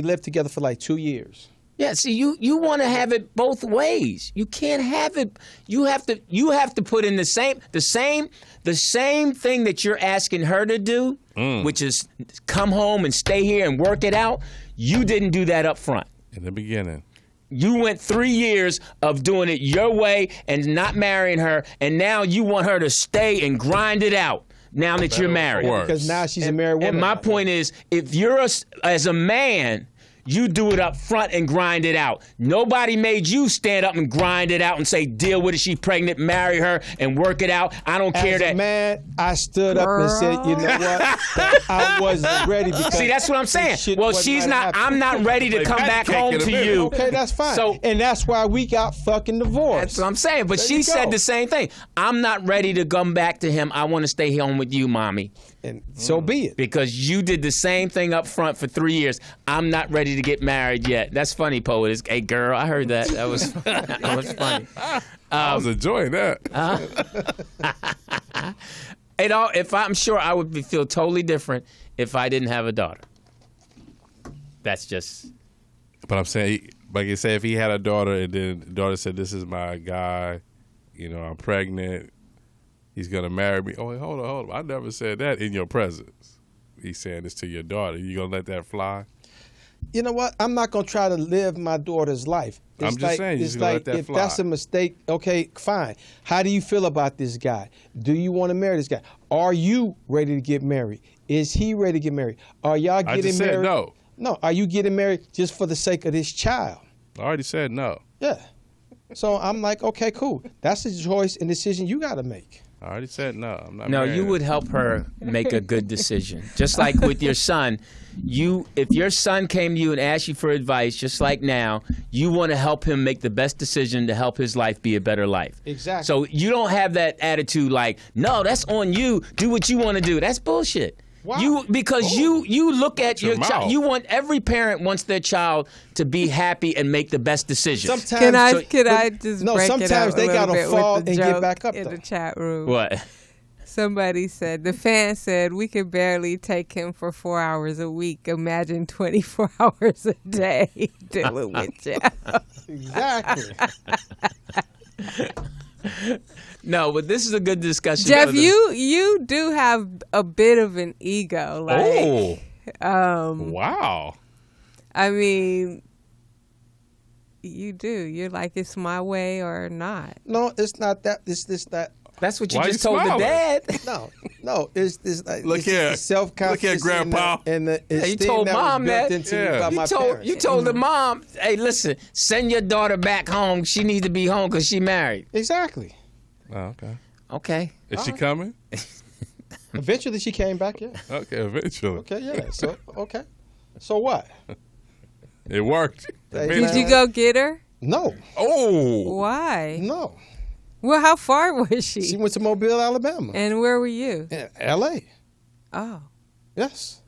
lived together for like 2 years. Yeah, see, you want to have it both ways. You can't have it. You have to put in the same thing that you're asking her to do, which is come home and stay here and work it out. You didn't do that up front. In the beginning. You went 3 years of doing it your way and not marrying her, and now you want her to stay and grind it out now that you're married. Worse. Because now she's a married woman. And my point is, if you're as a man, you do it up front and grind it out. Nobody made you stand up and grind it out and say, deal with it, she's pregnant, marry her, and work it out. I don't care As that. a man, I stood up and said, you know what? I wasn't ready because See, that's what I'm saying. this shit Well, wasn't she's gonna not. happen. I'm not ready to Like come that back cake home in a to minute. you. Okay, that's fine. So- and that's why we got fucking divorced. That's what I'm saying. But There she you said go. the same thing. I'm not ready to come back to him. I want to stay home with you, mommy. And so be it. Because you did the same thing up front for 3 years. I'm not ready to get married yet. That's funny, poet. Hey, girl, I heard that. That was that was funny. I was enjoying that. If I'm sure I would feel totally different if I didn't have a daughter. That's just. But I'm saying, like you say, if he had a daughter and then the daughter said, this is my guy, I'm pregnant, he's going to marry me. Oh, wait, hold on. I never said that in your presence. He's saying this to your daughter. You going to let that fly? You know what? I'm not gonna try to live my daughter's life. I'm just saying, you're it's just gonna like let that if fly. that's a mistake, okay, fine. How do you feel about this guy? Do you want to marry this guy? Are you ready to get married? Is he ready to get married? Are y'all I getting just said married? no. No. Are you getting married just for the sake of this child? I already said no. Yeah. So I'm like, okay, cool. That's a choice and decision you got to make. I already said no. I'm not. No, marrying you her. would help her make a good decision. Just like with your son, if your son came to you and asked you for advice, just like now, you want to help him make the best decision to help his life be a better life. Exactly. So you don't have that attitude like, no, that's on you. Do what you want to do. That's bullshit. Wow. Because you look at your your child. mouth. You want every parent wants their child to be happy and make the best decision. Sometimes, Can I just no, break sometimes it up they a little gotta bit fall with the and get joke back up, in though. the chat room? What? Somebody said, the fan said, we could barely take him for 4 hours a week. Imagine 24 hours a day dealing with you. Exactly. No, but this is a good discussion. Jeff, for the- you do have a bit of an ego. Like, Wow. I mean, you do. You're like, it's my way or not. No, it's not that. It's this that. That's what you Why just you told the smiling? dad. No, it's this. Like, Look it's here. self-confidence. Look here, Grandpa. And the you esteem told that was Mom built that. into me Yeah. by my parents. You told the mom, hey, listen, send your daughter back home. She needs to be home because she married. Exactly. Oh, okay. Okay. Is she coming? Eventually, she came back. Yeah. Okay, eventually. Okay. Yeah. So okay. So what? It worked. Did Did you go get her? No. Oh. Why? No. Well, how far was She she? went to Mobile, Alabama. And where were you? In L.A. Oh. Yes.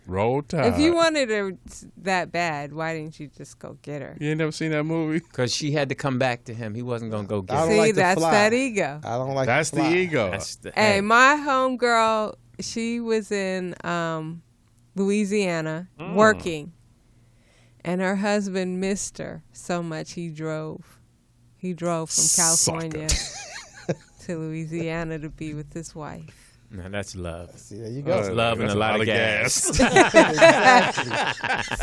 Roll Tide. If you wanted her that bad, why didn't you just go get her? You ain't never seen that movie? Because she had to come back to him. He wasn't going to go I get don't her. See, like to that's fly. that ego. I don't like. That's to the fly. ego. That's the, Hey, my homegirl, she was in Louisiana working, and her husband missed her so much he drove. He drove from California to Louisiana to be with his wife. No, that's love. See, there you go. That's love and That's a lot of gas.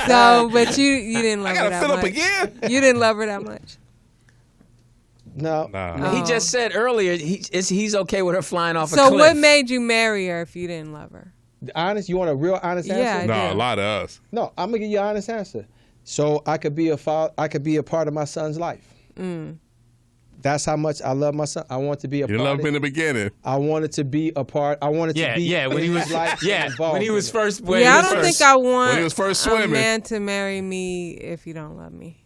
So, but you didn't love I her gotta that fill up much. again. You didn't love her that much. No. Nah. He just said earlier he's okay with her flying off a So cliff. what made you marry her if you didn't love her? Honest. You want a real honest Yeah, answer? I No, do. a lot of us. No. I'm gonna give you an honest answer. So I could be a father. I could be a part of my son's life. That's how much I love my son. I want to be a You part. loved him in the beginning. I wanted to be a part. I wanted Yeah, to be. yeah. When in he was, his life, yeah, involved when he in was it. first. When Yeah, he I was don't first, think I want when he was first a swimming. man to marry me if you don't love me.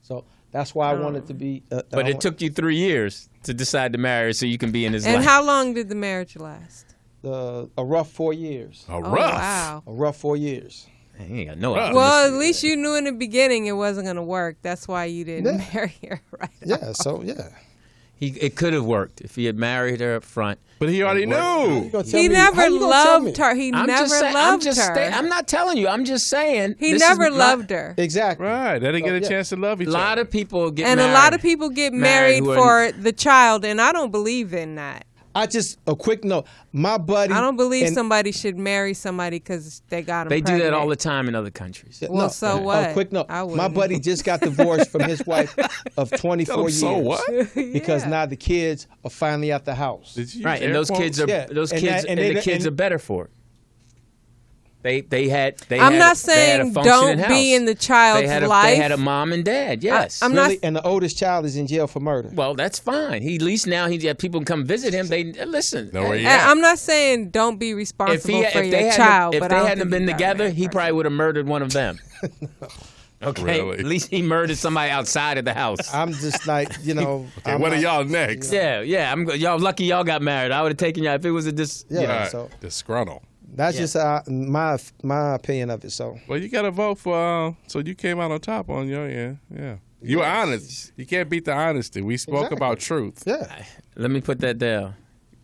So that's why I wanted to be. But it took you 3 years to decide to marry her so you can be in his And life. how long did the marriage last? a rough 4 years. A Oh, rough. wow. A rough 4 years. He ain't got no Well, Well, optimistic- at least you knew in the beginning it wasn't going to work. That's why you didn't Yeah. marry her right Yeah. So yeah. It could have worked if he had married her up front. But he already You knew. gonna tell He me- never how you gonna tell me? loved her. He I'm never just saying, loved her. I'm not telling you. I'm just saying. He this is never my- loved her. Exactly. Right. They didn't get a yeah. chance to love each A other. lot of people get And married. a lot of people get married who for the child, and I don't believe in that. I just a quick note. My buddy. I don't believe and- somebody should marry somebody because they got him They do pregnant. that all the time in other countries. Well, so what? quick note. I My wouldn't. buddy just got divorced from his wife of 24 years. So what? Because Yeah. now the kids are finally at the house. Did you use Right, and air those quotes? kids are Yeah, those and kids that- and, and the they- kids and- are better for it. They had. I'm not they had a saying functioning don't be house. in the child's they had life. They had a mom and dad. Yes. I'm not- Really? And the oldest child is in jail for murder. Well, that's fine. He at least now he got people can come visit him. They listen. Know where he And at. I'm not saying don't be responsible for your child, if but they I don't hadn't think been you gotta together, marry he her. probably would have murdered one of them. Okay, Really? at least he murdered somebody outside of the house. I'm just like, Okay, I'm what are not- y'all next? Yeah. Y'all lucky y'all got married. I would have taken y'all if it was a dis. Yeah, Right. so Disgruntled. that's just my opinion of it. So Well, you got to vote for. So you came out on top on your end. Yeah. You were honest. You can't beat the honesty. We spoke Exactly. about truth. yeah, Let me put that down.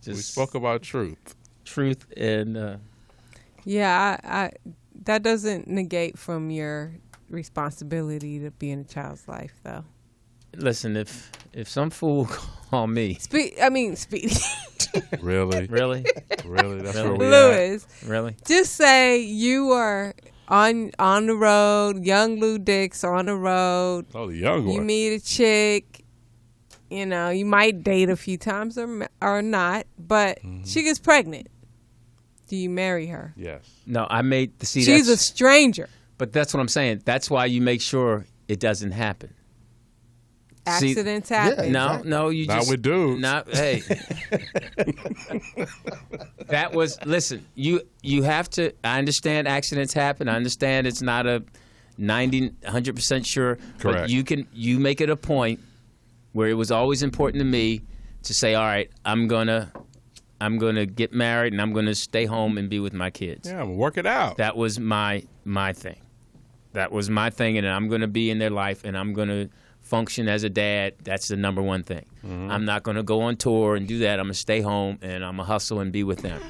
We Just spoke about truth. truth and Yeah, I that doesn't negate from your responsibility to be in a child's life, though. listen. If some fool call me, Speedy. Really? really, Really? That's where Really? we at. Lewis, really, just say you are on the road, young Lou Dix on the road. Oh, the young You one. meet a chick, you might date a few times or not, but she gets pregnant. Do you marry her? Yes. She's no. a stranger. But that's what I'm saying. That's why you make sure it doesn't happen. Accidents happen. No, you Not just with dudes. Hey, that was. Listen, you have to. I understand accidents happen. I understand it's not a 100% sure. Correct. But you make it a point where it was always important to me to say, all right, I'm gonna get married and I'm gonna stay home and be with my kids. Yeah, work it out. That was my thing. That was my thing, and I'm gonna be in their life, and I'm gonna function as a dad. That's the number one thing. Mm-hmm. I'm not going to go on tour and do that. I'm going to stay home and I'm going to hustle and be with them.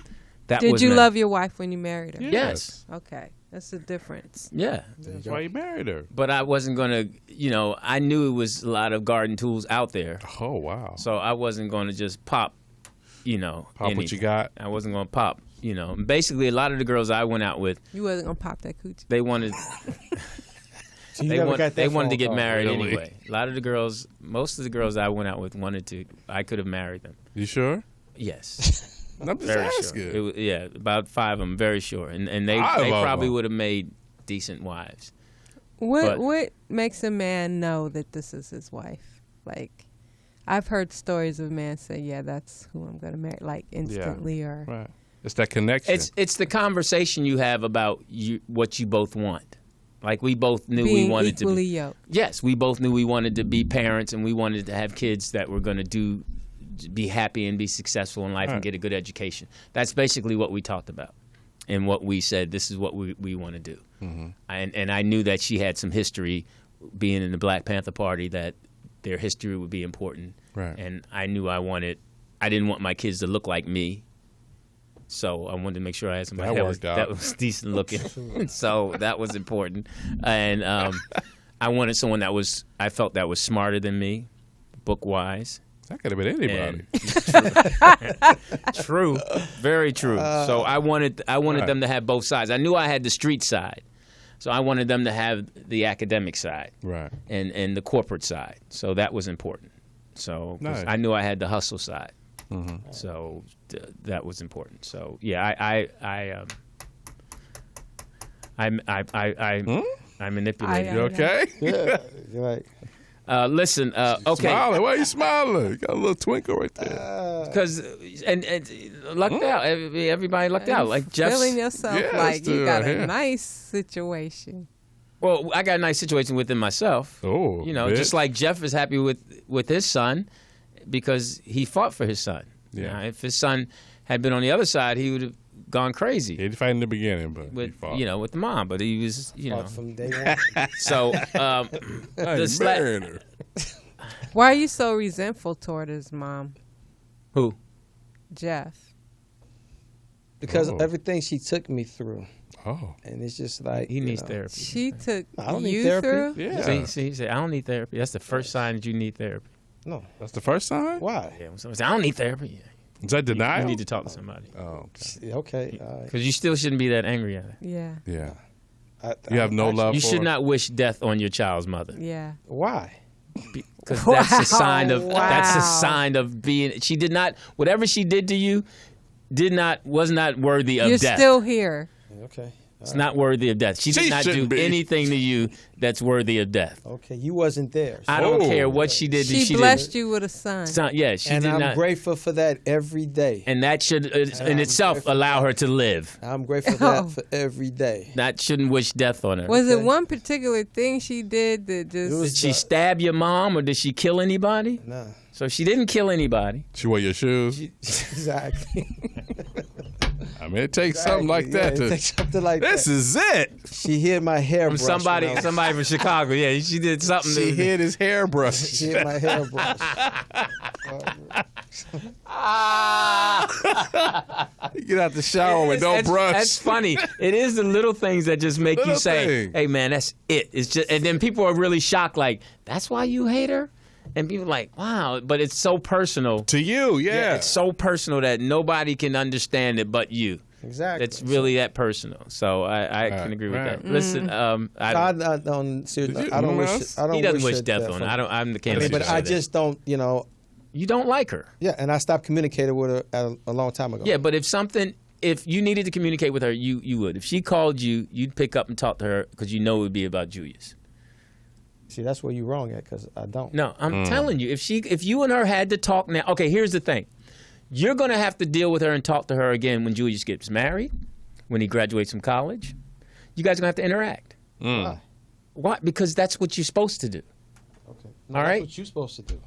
Did you love your wife when you married her? Yes. Okay. That's the difference. Yeah. That's why you married her. But I wasn't going to, I knew it was a lot of garden tools out there. Oh, wow. So I wasn't going to just pop, Pop anything. what you got. I wasn't going to pop, Basically, a lot of the girls I went out with. You wasn't going to pop that coochie. They wanted... So They wanted to get call. married Really? anyway. A lot of the girls, most of the girls I went out with I could have married them. You sure? Yes. I'm just Very asking. sure. About 5 of them, very sure. And they 5 of probably them. would have made decent wives. What makes a man know that this is his wife? Like, I've heard stories of men say, yeah, that's who I'm going to marry, like instantly or... Right. It's that connection. It's the conversation you have about what you both want. Like we both knew being we wanted equally to be. yoked. Yes, we both knew we wanted to be parents and we wanted to have kids that were going to be happy and be successful in life and get a good education. That's basically what we talked about. And what we said, this is what we want to do. Mm-hmm. And I knew that she had some history being in the Black Panther Party, that their history would be important. Right. And I knew I didn't want my kids to look like me. So I wanted to make sure I had somebody that was decent looking. So that was important. And I wanted someone I felt that was smarter than me, book-wise. That could have been anybody. True. Very true. So I wanted them to have both sides. I knew I had the street side. So I wanted them to have the academic side. Right. And the corporate side. So that was important. So 'cause I knew I had the hustle side. Mm-hmm. So that was important. So yeah, I manipulated. You okay? Yeah, you're right. Listen, okay. Smiling. Why are you smiling? You got a little twinkle right there. Because and lucked out. Everybody lucked out. Like Jeff. Feeling yourself like you got a nice situation. Well, I got a nice situation within myself. Oh, just like Jeff is happy with his son because he fought for his son. Yeah. If his son had been on the other side, he would have gone crazy. He did fight in the beginning, but with he fought. with the mom, but he was From day one. So marrying her. Why are you so resentful toward his mom, Who? Jeff? Because of everything she took me through. Oh. And it's just like He needs therapy. She took I don't need you therapy. through? Yeah. See, he said, I don't need therapy. That's the first sign that you need therapy. No. That's the first sign? Why? Yeah, when somebody says, I don't need therapy. Yeah. Is that You denial? need to talk to somebody. Oh, okay. Okay. All right. Because you still shouldn't be that angry at her. Yeah. Yeah. I You have no love You for should her? not wish death on your child's mother. Yeah. Why? Because that's a sign of Wow. that's a sign of being. She did not. Whatever she did to you, was not worthy of You're death. still here. Okay. It's not worthy of death. She did not do shouldn't be. anything to you that's worthy of death. Okay. You wasn't there. I don't Oh. care what she did. She did. blessed you with a son. Yeah, she and did I'm not. grateful for that every day. And that should, in itself, grateful allow her to live. I'm grateful for that for every day. That shouldn't wish death on her. Was it Okay. one particular thing she did that just... It was- Did she stab your mom or did she kill anybody? Nah. So she didn't kill anybody. She wore your shoes? Exactly. I mean, it takes something like Yeah, that it to... takes something like This that. is it. She hid my hairbrush. From somebody when I was- from Chicago. Yeah, she did something. She hid his hairbrush. She hid my hairbrush. You get out the shower with no brush. That's funny. It is the little things that just make you Little say, thing. "Hey, man, that's it." It's just, and then people are really shocked, like, "That's why you hate her," and people are like, "Wow," but it's so personal. To you, yeah. It's so personal that nobody can understand it but you. Exactly. It's really that personal. So I can agree with right. that. Listen, I don't. Seriously, Did you- I don't anyone wish. else? I don't he doesn't wish her death on her. I'm the I candidate. mean, but I just don't. you don't like her. Yeah, and I stopped communicating with her a long time ago. Yeah, but if you needed to communicate with her, you would. If she called you, you'd pick up and talk to her because you know it would be about Julius. See, that's where you're wrong at, because I don't. No, I'm telling you, if you and her had to talk now, okay, here's the thing. You're going to have to deal with her and talk to her again when Julius gets married, when he graduates from college. You guys are going to have to interact. Why? Why? Because that's what you're supposed to do. Okay. All right? That's what you're supposed to do.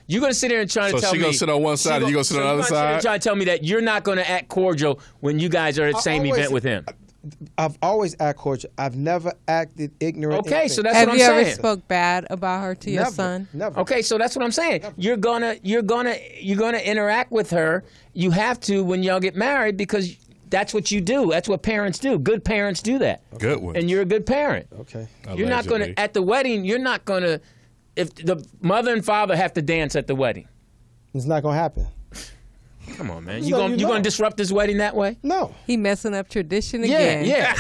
You're going to sit there and try to tell me. So she going to sit on one side and you going to sit on the other side? Try to tell me that you're not going to act cordial when you guys are at the same event with him. I've always acted cordial. I've never acted ignorant. Okay, so that's Have what I'm you saying. ever spoke bad about her to your Never, son? Never. Okay, so that's what I'm saying. You're gonna interact with her. You have to when y'all get married because that's what you do. That's what parents do. Good parents do that. Good one. And you're a good parent. Okay. You're not gonna at the wedding. You're not gonna. If the mother and father have to dance at the wedding. It's not going to happen. Come on, man. So You gonna disrupt this wedding that way? No. He messing up tradition again. Yeah.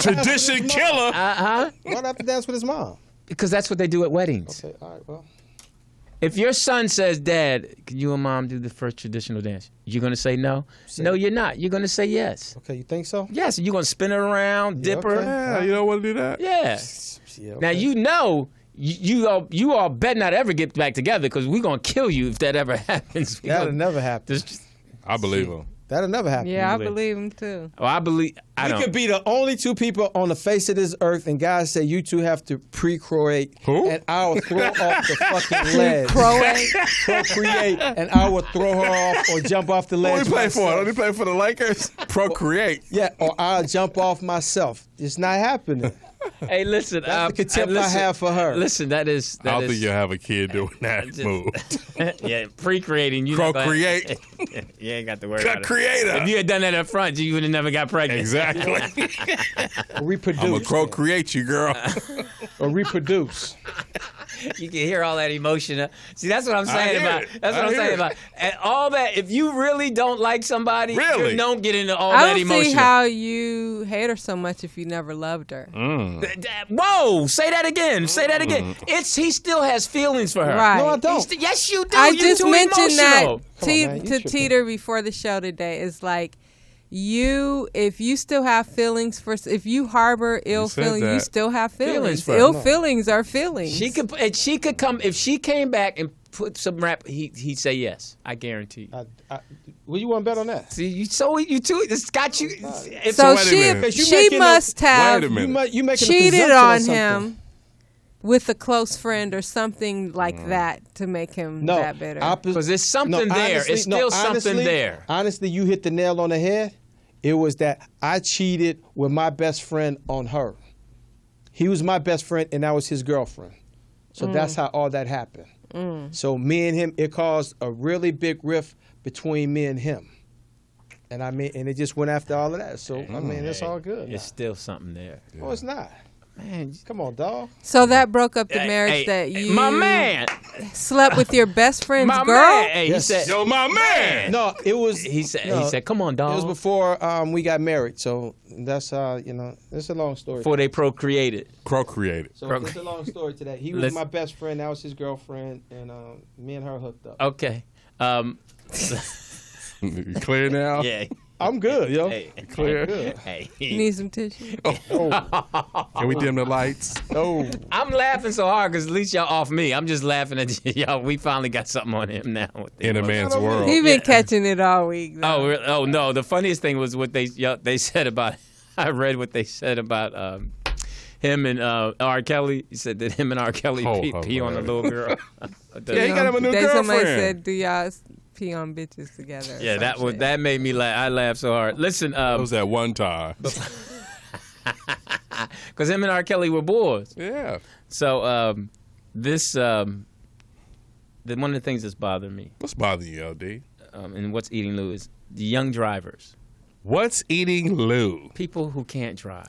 Tradition killer. Why do I have to dance with his mom? Because that's what they do at weddings. Okay, all right, well. If your son says, "Dad, can you and Mom do the first traditional dance?" You're gonna say no. No, you're not. You're gonna say yes. Okay, you think so? Yes, you're gonna spin it around, dip her. okay. Yeah, you don't want to do that? Yeah. Yeah, okay. Now you know you all better not ever get back together because we're gonna kill you if that ever happens. That'll never happen. I believe him. That'll never happen. Yeah, I believe him too. Oh, I believe. I We don't. could be the only two people on the face of this earth, and God say you two have to procreate, Who? and I will throw off the fucking ledge. Procreate, and I will throw her off or jump off the Who ledge. he play for? myself. Don't he play for the Lakers? Procreate. Yeah, or I'll jump off myself. It's not happening. Hey, listen. That's the contempt I have for her. Listen, that is. I don't think you'll have a kid doing that move. Yeah, procreating. You Procreate. You ain't got to worry about it. Creator. If you had done that up front, you would have never got pregnant. Exactly. Reproduce. I'm going to procreate you, girl. Or reproduce. You can hear all that emotion. See, that's what I'm I saying hear about. it. That's what I I'm hear saying it. about. And all that. If you really don't like somebody, Really? you don't get into all I that don't emotion. see how you hate her so much if you never loved her. Whoa! Say that again. Say that again. He still has feelings for her. Right. No, I don't. Yes, you do. I You're just too mentioned that emotional. Come on, man, you to tripping. Teeter before the show today. Is like if you still have feelings if you harbor ill said feelings, you that. still have Feelings feelings. for her. Ill No. feelings are feelings. She could come if she came back and put some rap. He'd say yes. I guarantee you. Well, you want to bet on that? See, you too. It's got you. If So wait a she minute. You she making must have Wait a minute. You making a cheated presumption on something. him with a close friend or something like that to make him No, that bitter. because there's something there. honestly- It's still something honestly- there. Honestly, you hit the nail on the head. It was that I cheated with my best friend on her. He was my best friend, and I was his girlfriend. So that's how all that happened. So me and him, it caused a really big rift between me and him. And and it just went after all of that. So, it's all good. It's still something there. No, it's not. Man, Come on, dog. So that broke up the hey, marriage that you my man, slept with your best friend's my girl? man. Hey, Yes. he said, Yo, my man. No, it was. he said, no, he said, come on, It dog. was before we got married. So that's it's a long story. Before they procreated. Procreated. So it's a long story to that. He was Let's- my best friend. That was his girlfriend, and me and her hooked up. Okay. You clear now? Yeah. I'm good, yo. Hey, Clear. hey. You need some tissue? Can we dim the lights? Oh, I'm laughing so hard because at least y'all off me. I'm just laughing at y'all. We finally got something on him now. With the In a emotion. man's world. He been catching it all week. though. Oh, oh no! The funniest thing was what they said about. I read what they said about him and R. Kelly. He said that him and R. Kelly pee on a little girl. Yeah, he got him a new Then somebody girlfriend. said, "Do y'all pee on bitches together?" or Yeah, some shit. that made me laugh. I laughed so hard. Listen, That was that one time. because him and R. Kelly were boys. Yeah. So this one of the things that's bothering me What's bothering you, LD? and what's eating Lou is the young drivers, What's eating Lou? people who can't drive.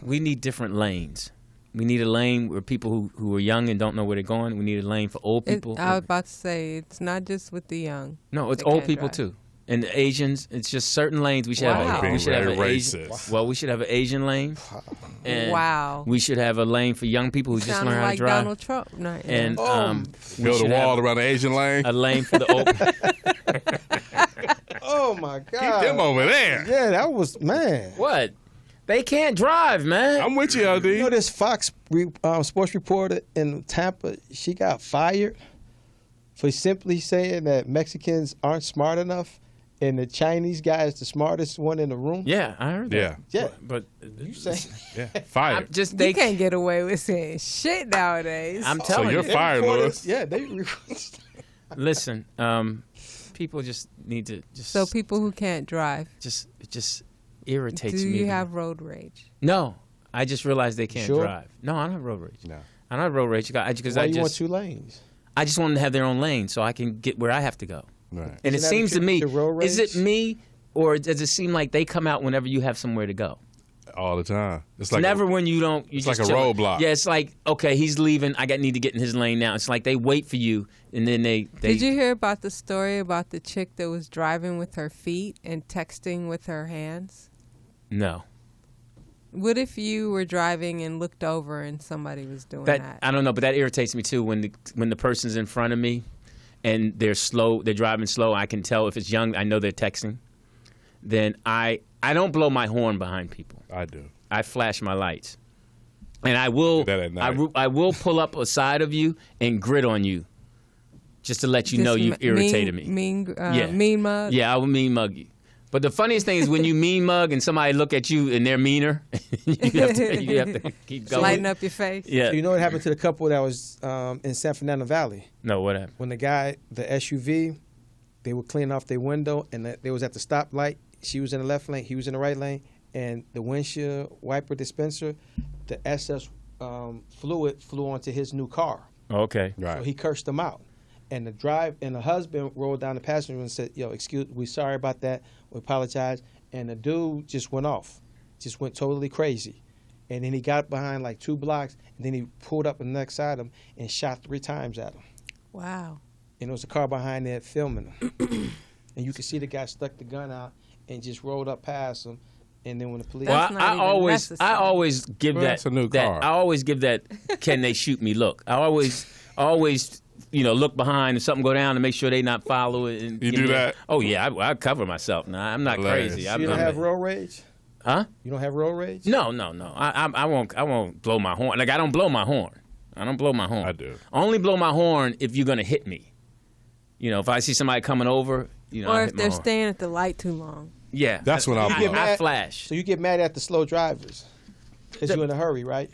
We need different lanes. We need a lane where people who are young and don't know where they're going. We need a lane for old people. I was about to say it's not just with the young. No, it's They old can't people drive. too. And the Asians, it's just certain lanes we should Wow. have. Being We should have very an Asian. racist. Well, we should have an Asian lane. And Wow. We should have a lane for young people who just Sounded learn how to like drive. Donald Trump. No, yeah. And we Build a should wall have around the Asian lane. a lane for the old. oh my God. Keep them over there. Yeah, that was man. What? They can't drive, man. I'm with you, LD. You know this Fox sports reporter in Tampa, she got fired for simply saying that Mexicans aren't smart enough and the Chinese guy is the smartest one in the room. Yeah, I heard that. Yeah. Yeah. But You say Yeah. Fired. You can't get away with saying shit nowadays. I'm So telling you're you. fired, Lewis. Yeah, they Listen, people just need to just. So people who can't drive, it just irritates do me. you have road rage? No, I just realized they can't Sure? drive. No, I don't have road rage. No. I don't have road rage because Why I you want just 2 lanes? I just want them to have their own lane so I can get where I have to go. Right. And it Isn't that seems to what me, your road is it rage? me or does it seem like they come out whenever you have somewhere to go? All the time. It's It's like never when you don't. You it's just like a chilling. roadblock. Yeah, it's like okay, he's leaving. I need to get in his lane now. It's like they wait for you, and then they. Did you hear about the story about the chick that was driving with her feet and texting with her hands? No. What if you were driving and looked over and somebody was doing that? I don't know, but that irritates me too when the person's in front of me, and they're slow. They're driving slow. I can tell if it's young. I know they're texting. Then I don't blow my horn behind people. I do. I flash my lights, and I will. Do that at night. I will pull up a side of you and grit on you, just to let you know Just you've irritated me. Mean mug. Yeah, I will mean mug you. But the funniest thing is when you mean mug and somebody look at you and they're meaner, you have to keep going. Lighten up your face. Yeah. So you know what happened to the couple that was in San Fernando Valley? No, what happened? When the SUV, they were cleaning off their window and they was at the stoplight. She was in the left lane, he was in the right lane, and the windshield wiper dispenser, the SS fluid flew onto his new car. Okay. Right. So he cursed them out. And the husband rolled down the passenger and said, "Yo, we're sorry about that. We apologize." And the dude just went off, just went totally crazy. And then he got behind like 2 blocks, and then he pulled up on the next side of him and shot 3 times at him. Wow. And there was a car behind there filming him. And you could see the guy stuck the gun out and just rolled up past him. And then when the police... That's Well, not I even always necessary. give Well, that. that's a new that car. I always give that. Can they shoot me? Look, I always look behind and something go down to make sure they not follow it. And You give do me that? Oh yeah, I cover myself. Nah, I'm not Hilarious. crazy. So I've you don't done have that. road rage? Huh? You don't have road rage? No. I won't blow my horn. Like I don't blow my horn. I don't blow my horn. I do. I only blow my horn if you're gonna hit me. If I see somebody coming over, I Or hit if my they're horn. staying at the light too long. Yeah, That's when I'll blow. I flash. So you get mad at the slow drivers? Because you're in a hurry, right?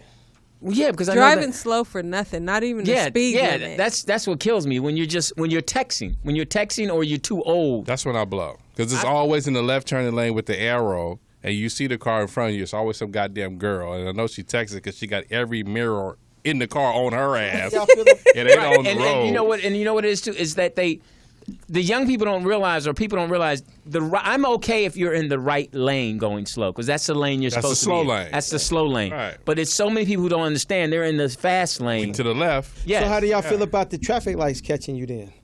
Well, yeah, because I know Driving that, slow for nothing, not even the speed limit. that's what kills me when you're texting or you're too old. That's when I blow. Because it's always in the left turning lane with the arrow, and you see the car in front of you. It's always some goddamn girl. And I know she texted because she got every mirror in the car on her ass. Y'all feel the- It ain't Right, on the and road. you know what? And you know what it is too is that the young people don't realize, or people don't realize, I'm okay if you're in the right lane going slow, because that's the lane you're That's the supposed slow to be in. lane. That's the slow lane. Right. But it's so many people who don't understand. They're in the fast lane. To the left. Yes. So how do y'all feel about the traffic lights catching you then?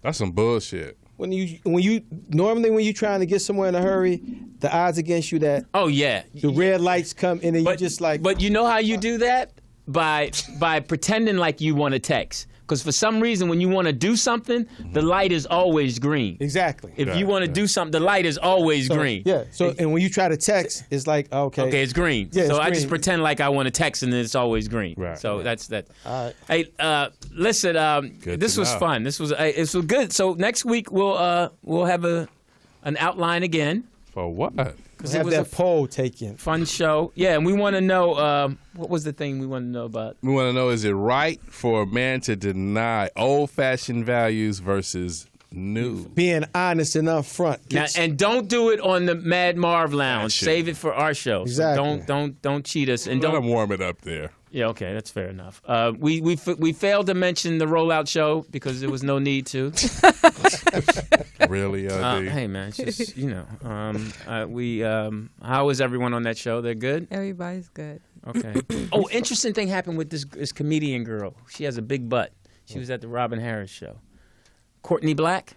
That's some bullshit. When you normally when you're trying to get somewhere in a hurry, the odds against you that Oh yeah. the red lights come in and you But just like. But you know how you do that? By pretending like you want to text. Because for some reason, when you want to do something, the light is always green. Exactly. If you Right, want to yeah. do something, the light is always So, green. Yeah. So and when you try to text, it's like okay. Okay, it's green. Yeah, so it's I just green. pretend like I want to text, and then it's always green. Right. So that's that. All right. Hey, listen. Good This to was know. fun. This was good. So next week we'll have an outline again. For what? We'll It have was that a poll taken. fun show. Yeah, and we want to know what was the thing we want to know about. We want to know, is it right for a man to deny old-fashioned values versus new? Being honest and upfront. Now, and don't do it on the Mad Marv Lounge. shit. Save it for our show. Exactly. So don't cheat us, and Let don't. them warm it up there. Yeah, okay, that's fair enough. We failed to mention the rollout show because there was no need to. Really, Hey man, it's just how is everyone on that show? They're good. Everybody's good. Okay. Oh, interesting thing happened with this comedian girl. She has a big butt. She was at the Robin Harris show. Courtney Black.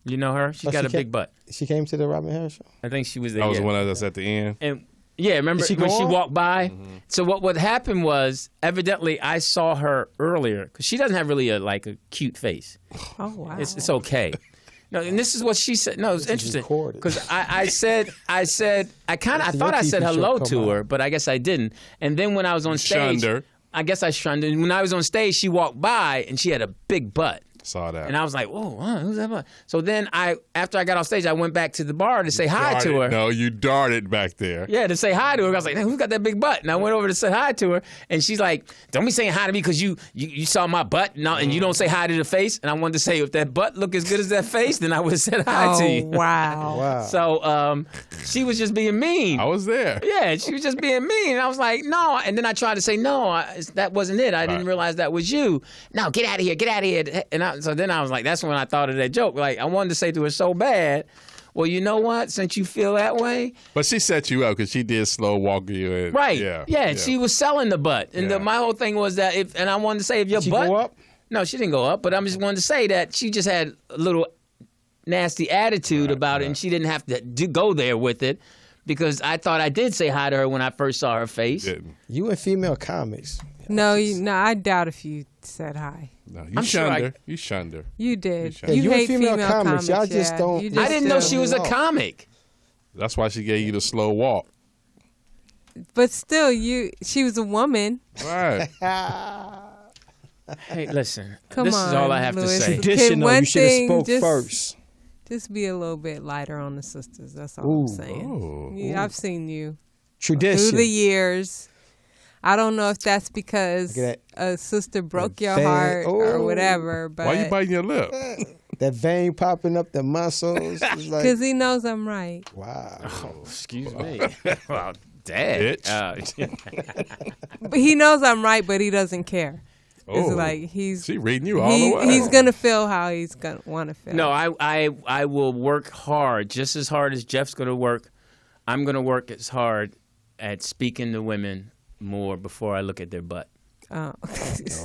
You know her? She's got a big butt. She came to the Robin Harris show. I think she was there. That was yeah. the one that's at the end. And yeah, remember Did she when go she on? walked by? Mm-hmm. So what happened was, evidently, I saw her earlier because she doesn't have really a cute face. Oh wow. It's okay. No, and this is what she said. No, it was This is interesting recorded. because I thought I said TV show hello come to out. her, but I guess I didn't. And then when I was on stage, shunned her. I guess I shunned her. And when I was on stage, she walked by and she had a big butt. Saw that. And I was like, "Whoa, who's that?" Butt? So then after I got off stage, I went back to the bar to say hi to her. No, you darted back there. Yeah, to say hi to her. I was like, "Hey, who's got that big butt?" And I went over to say hi to her, and she's like, "Don't be saying hi to me because you saw my butt, and you don't say hi to the face." And I wanted to say, if that butt looked as good as that face, then I would have said hi to you. Wow. Wow. So she was just being mean. I was there. Yeah, she was just being mean. And I was like, no. And then I tried to say, no, that wasn't it. I didn't Right. realize that was you. No, get out of here. Get out of here. And so then I was like, that's when I thought of that joke. Like, I wanted to say to her so bad, well, you know what? Since you feel that way. But she set you up because she did slow walk you in. Right. Yeah. She was selling the butt. And Yeah. my whole thing was that and I wanted to say, if your Did she butt. go up? No, she didn't go up. But I just wanted to say that she just had a little nasty attitude about it. And she didn't have to go there with it. Because I thought I did say hi to her when I first saw her face. Didn't. You and female comics. No, I doubt if you said hi. No, you I'm sure shunned I- her. You shunned her. You did. Yeah, you and hate female female comics, y'all comics. just yeah. don't- You I just I didn't know still- she was a off. comic. That's why she gave you the slow walk. But still, she was a woman. Right. Hey, listen. Come this on, is all I have Louis. to say. Kid, Traditional. one You should have thing, spoke just- first. Just be a little bit lighter on the sisters. That's all Ooh. I'm saying. Ooh. I've seen you Tradition. through the years. I don't know if that's because Look at a sister broke your vein. heart or Ooh. whatever, but Why you biting your lip? That vein popping up, the muscles. It's like, because he knows I'm right. wow. Excuse me. Well, Dad. Bitch. But he knows I'm right, but he doesn't care. It's Oh. like She reading you all the way. he's gonna feel how he's gonna want to feel. No, I will work hard, just as hard as Jeff's going to work. I'm going to work as hard at speaking to women more before I look at their butt. Oh.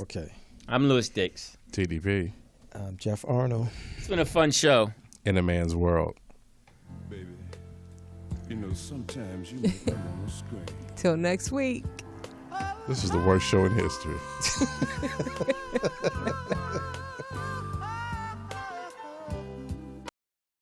Okay. I'm Louis Dix. TDP. Jeff Arnold. It's been a fun show. In a man's world. Baby, you know, sometimes you make me want to scream. Till next week. This is the worst show in history.